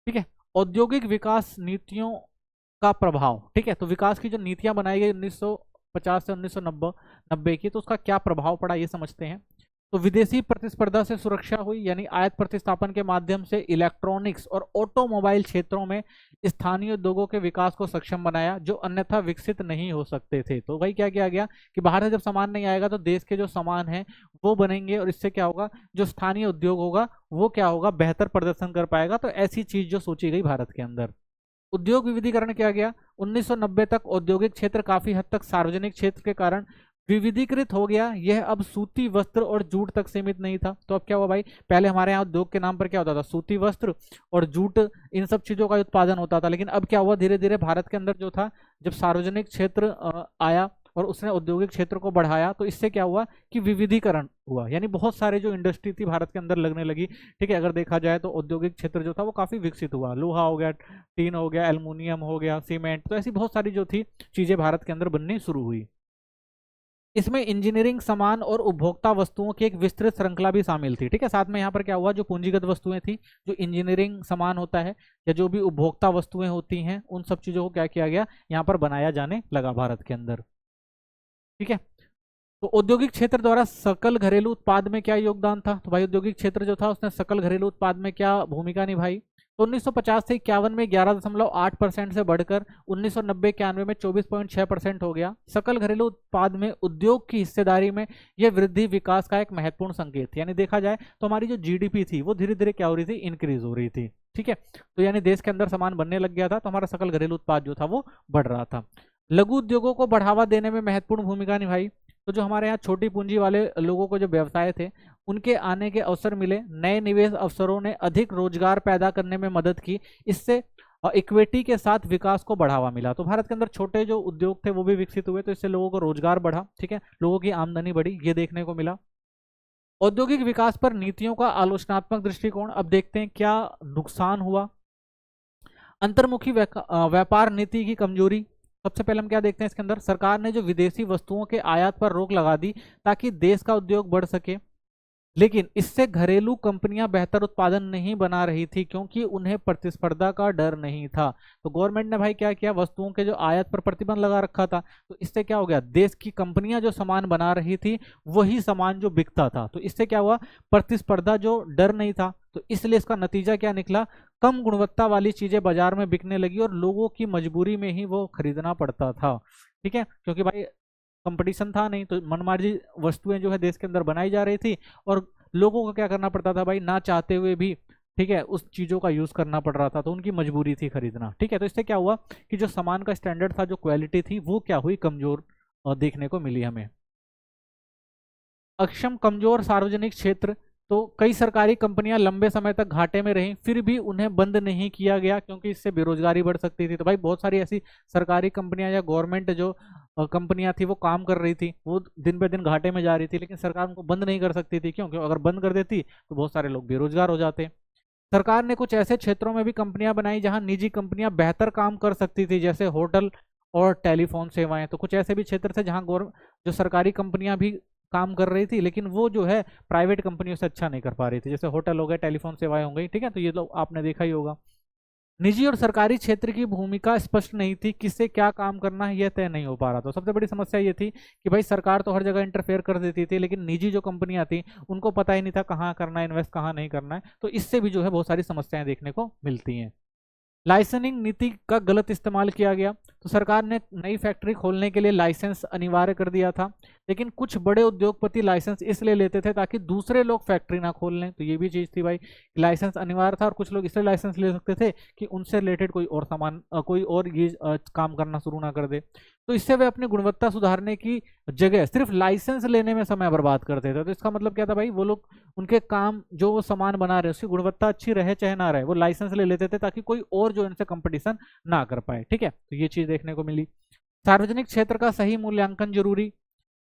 ठीक है। औद्योगिक विकास नीतियों का प्रभाव। ठीक है, तो विकास की जो नीतियां बनाई गई 1950 से 1990 की, तो उसका क्या प्रभाव पड़ा ये समझते हैं। तो विदेशी प्रतिस्पर्धा से सुरक्षा हुई, यानी आयात प्रतिस्थापन के माध्यम से इलेक्ट्रॉनिक्स और ऑटोमोबाइल क्षेत्रों में स्थानीय उद्योगों के विकास को सक्षम बनाया जो अन्यथा विकसित नहीं हो सकते थे। तो भाई क्या किया गया कि बाहर से जब सामान नहीं आएगा तो देश के जो सामान हैं वो बनेंगे, और इससे क्या होगा, जो स्थानीय उद्योग होगा वो क्या होगा, बेहतर प्रदर्शन कर पाएगा। तो ऐसी चीज जो सोची गई भारत के अंदर। उद्योग विविधीकरण किया गया। 1990 तक औद्योगिक क्षेत्र काफी हद तक सार्वजनिक क्षेत्र के कारण विविधीकृत हो गया। यह अब सूती वस्त्र और जूट तक सीमित नहीं था। तो अब क्या हुआ भाई, पहले हमारे यहाँ उद्योग के नाम पर क्या होता था, सूती वस्त्र और जूट, इन सब चीजों का उत्पादन होता था। लेकिन अब क्या हुआ, धीरे धीरे भारत के अंदर जो था, जब सार्वजनिक क्षेत्र आया और उसने औद्योगिक क्षेत्र को बढ़ाया, तो इससे क्या हुआ कि विविधीकरण हुआ, यानी बहुत सारे जो इंडस्ट्री थी भारत के अंदर लगने लगी। ठीक है, अगर देखा जाए तो औद्योगिक क्षेत्र जो था वो काफी विकसित हुआ। लोहा हो गया, टीन हो गया, एल्युमिनियम हो गया, सीमेंट, तो ऐसी बहुत सारी जो थी चीजें भारत के अंदर बननी शुरू हुई। इसमें इंजीनियरिंग सामान और उपभोक्ता वस्तुओं की एक विस्तृत श्रृंखला भी शामिल थी। ठीक है, साथ में यहाँ पर क्या हुआ, जो पूंजीगत वस्तुएं थी, जो इंजीनियरिंग सामान होता है या जो भी उपभोक्ता वस्तुएं होती हैं, उन सब चीजों को क्या किया गया, यहाँ पर बनाया जाने लगा भारत के अंदर। ठीक है, तो औद्योगिक क्षेत्र द्वारा सकल घरेलू उत्पाद में क्या योगदान था। तो भाई औद्योगिक क्षेत्र जो था उसने सकल घरेलू उत्पाद में क्या भूमिका निभाई। तो 1950 से 51 में 11.8% से बढ़कर 1990-91 में 24.6% हो गया। सकल घरेलू उत्पाद में उद्योग की हिस्सेदारी में यह वृद्धि विकास का एक महत्वपूर्ण संकेत थी। यानी देखा जाए तो हमारी जो जीडीपी थी वो धीरे धीरे क्या हो रही थी, इंक्रीज हो रही थी। ठीक है, तो यानी देश के अंदर सामान बनने लग गया था, तो हमारा सकल घरेलू उत्पाद जो था वो बढ़ रहा था। लघु उद्योगों को बढ़ावा देने में महत्वपूर्ण भूमिका निभाई। तो जो हमारे यहाँ छोटी पूंजी वाले लोगों को जो व्यवसाय थे उनके आने के अवसर मिले। नए निवेश अवसरों ने अधिक रोजगार पैदा करने में मदद की। इससे इक्विटी के साथ विकास को बढ़ावा मिला। तो भारत के अंदर छोटे जो उद्योग थे वो भी विकसित हुए, तो इससे लोगों को रोजगार बढ़ा। ठीक है, लोगों की आमदनी बढ़ी, ये देखने को मिला। औद्योगिक विकास पर नीतियों का आलोचनात्मक दृष्टिकोण। अब देखते हैं क्या नुकसान हुआ। अंतर्मुखी व्यापार नीति की कमजोरी। सबसे पहले हम क्या देखते हैं इसके अंदर, सरकार ने जो विदेशी वस्तुओं के आयात पर रोक लगा दी ताकि देश का उद्योग बढ़ सके, लेकिन इससे घरेलू कंपनियां बेहतर उत्पादन नहीं बना रही थी क्योंकि उन्हें प्रतिस्पर्धा का डर नहीं था। तो गवर्नमेंट ने भाई क्या किया, वस्तुओं के जो आयात पर प्रतिबंध लगा रखा था, तो इससे क्या हो गया, देश की कंपनियां जो सामान बना रही थी वही सामान जो बिकता था। तो इससे क्या हुआ, प्रतिस्पर्धा जो डर नहीं था, तो इसलिए इसका नतीजा क्या निकला, कम गुणवत्ता वाली चीजें बाजार में बिकने लगी और लोगों की मजबूरी में ही वो खरीदना पड़ता था। ठीक है, क्योंकि भाई कंपटीशन था नहीं, तो मनमार्जी वस्तुएं जो है देश के अंदर बनाई जा रही थी और लोगों को क्या करना पड़ता था भाई, ना चाहते हुए भी, ठीक है, उस चीजों का यूज करना पड़ रहा था, तो उनकी मजबूरी थी खरीदना। ठीक है, तो इससे क्या हुआ कि जो सामान का स्टैंडर्ड था, जो क्वालिटी थी, वो क्या हुई, कमजोर देखने को मिली हमें। अक्षम कमजोर सार्वजनिक क्षेत्र। तो कई सरकारी कंपनियां लंबे समय तक घाटे में रहीं, फिर भी उन्हें बंद नहीं किया गया क्योंकि इससे बेरोजगारी बढ़ सकती थी। तो भाई बहुत सारी ऐसी सरकारी कंपनियां या गवर्नमेंट जो कंपनियां थी वो काम कर रही थी, वो दिन पे दिन घाटे में जा रही थी, लेकिन सरकार उनको बंद नहीं कर सकती थी। क्यों, क्योंकि अगर बंद कर देती तो बहुत सारे लोग बेरोजगार हो जाते। सरकार ने कुछ ऐसे क्षेत्रों में भी कंपनियां बनाई जहां निजी कंपनियां बेहतर काम कर सकती थी, जैसे होटल और टेलीफोन सेवाएं। तो कुछ ऐसे भी क्षेत्र थे जहां जो सरकारी कंपनियां भी काम कर रही थी, लेकिन वो जो है प्राइवेट कंपनियों से अच्छा नहीं कर पा रही थी, जैसे होटल हो गए, टेलीफोन सेवाएं हो गई। ठीक है, तो ये लोग आपने देखा ही होगा। निजी और सरकारी क्षेत्र की भूमिका स्पष्ट नहीं थी, किससे क्या काम करना है यह तय नहीं हो पा रहा था। सबसे बड़ी समस्या ये थी कि भाई सरकार तो हर जगह इंटरफेयर कर देती थी, लेकिन निजी जो कंपनियां थी उनको पता ही नहीं था कहाँ करना है इन्वेस्ट, कहाँ नहीं करना है। तो इससे भी जो है बहुत सारी समस्याएं देखने को मिलती हैं। लाइसेंसिंग नीति का गलत इस्तेमाल किया गया। तो सरकार ने नई फैक्ट्री खोलने के लिए लाइसेंस अनिवार्य कर दिया था, लेकिन कुछ बड़े उद्योगपति लाइसेंस इसलिए लेते थे ताकि दूसरे लोग फैक्ट्री ना खोल लें। तो ये भी चीज थी भाई, लाइसेंस अनिवार्य था और कुछ लोग इसलिए लाइसेंस ले सकते थे कि उनसे रिलेटेड कोई और सामान कोई और ये काम करना शुरू ना कर दे। तो इससे वे अपनी गुणवत्ता सुधारने की जगह सिर्फ लाइसेंस लेने में समय बर्बाद करते थे। तो इसका मतलब क्या था भाई, वो लोग उनके काम जो वो सामान बना रहे उसकी गुणवत्ता अच्छी रहे चाहे ना रहे, वो लाइसेंस ले लेते थे ताकि कोई और जो इनसे कंपटीशन ना कर पाए। ठीक है, तो ये चीज देखने को मिली। सार्वजनिक क्षेत्र का सही मूल्यांकन जरूरी।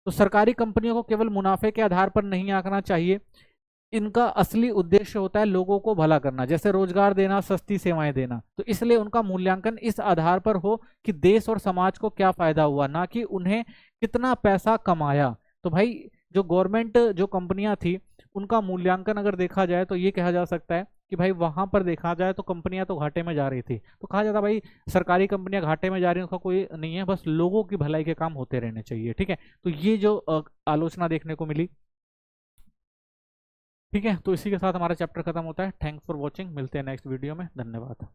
तो सरकारी कंपनियों को केवल मुनाफे के आधार पर नहीं आंकना चाहिए, इनका असली उद्देश्य होता है लोगों को भला करना, जैसे रोजगार देना, सस्ती सेवाएं देना। तो इसलिए उनका मूल्यांकन इस आधार पर हो कि देश और समाज को क्या फायदा हुआ, ना कि उन्हें कितना पैसा कमाया। तो भाई जो गवर्नमेंट जो कंपनियां थी उनका मूल्यांकन अगर देखा जाए तो ये कहा जा सकता है कि भाई वहां पर देखा जाए तो कंपनियां तो घाटे में जा रही थी, तो कहा जाता भाई सरकारी कंपनियां घाटे में जा रही हैं उसका कोई नहीं है, बस लोगों की भलाई के काम होते रहने चाहिए। ठीक है, तो ये जो आलोचना देखने को मिली। ठीक है, तो इसी के साथ हमारा चैप्टर खत्म होता है। थैंक्स फॉर वॉचिंग, मिलते हैं नेक्स्ट वीडियो में, धन्यवाद।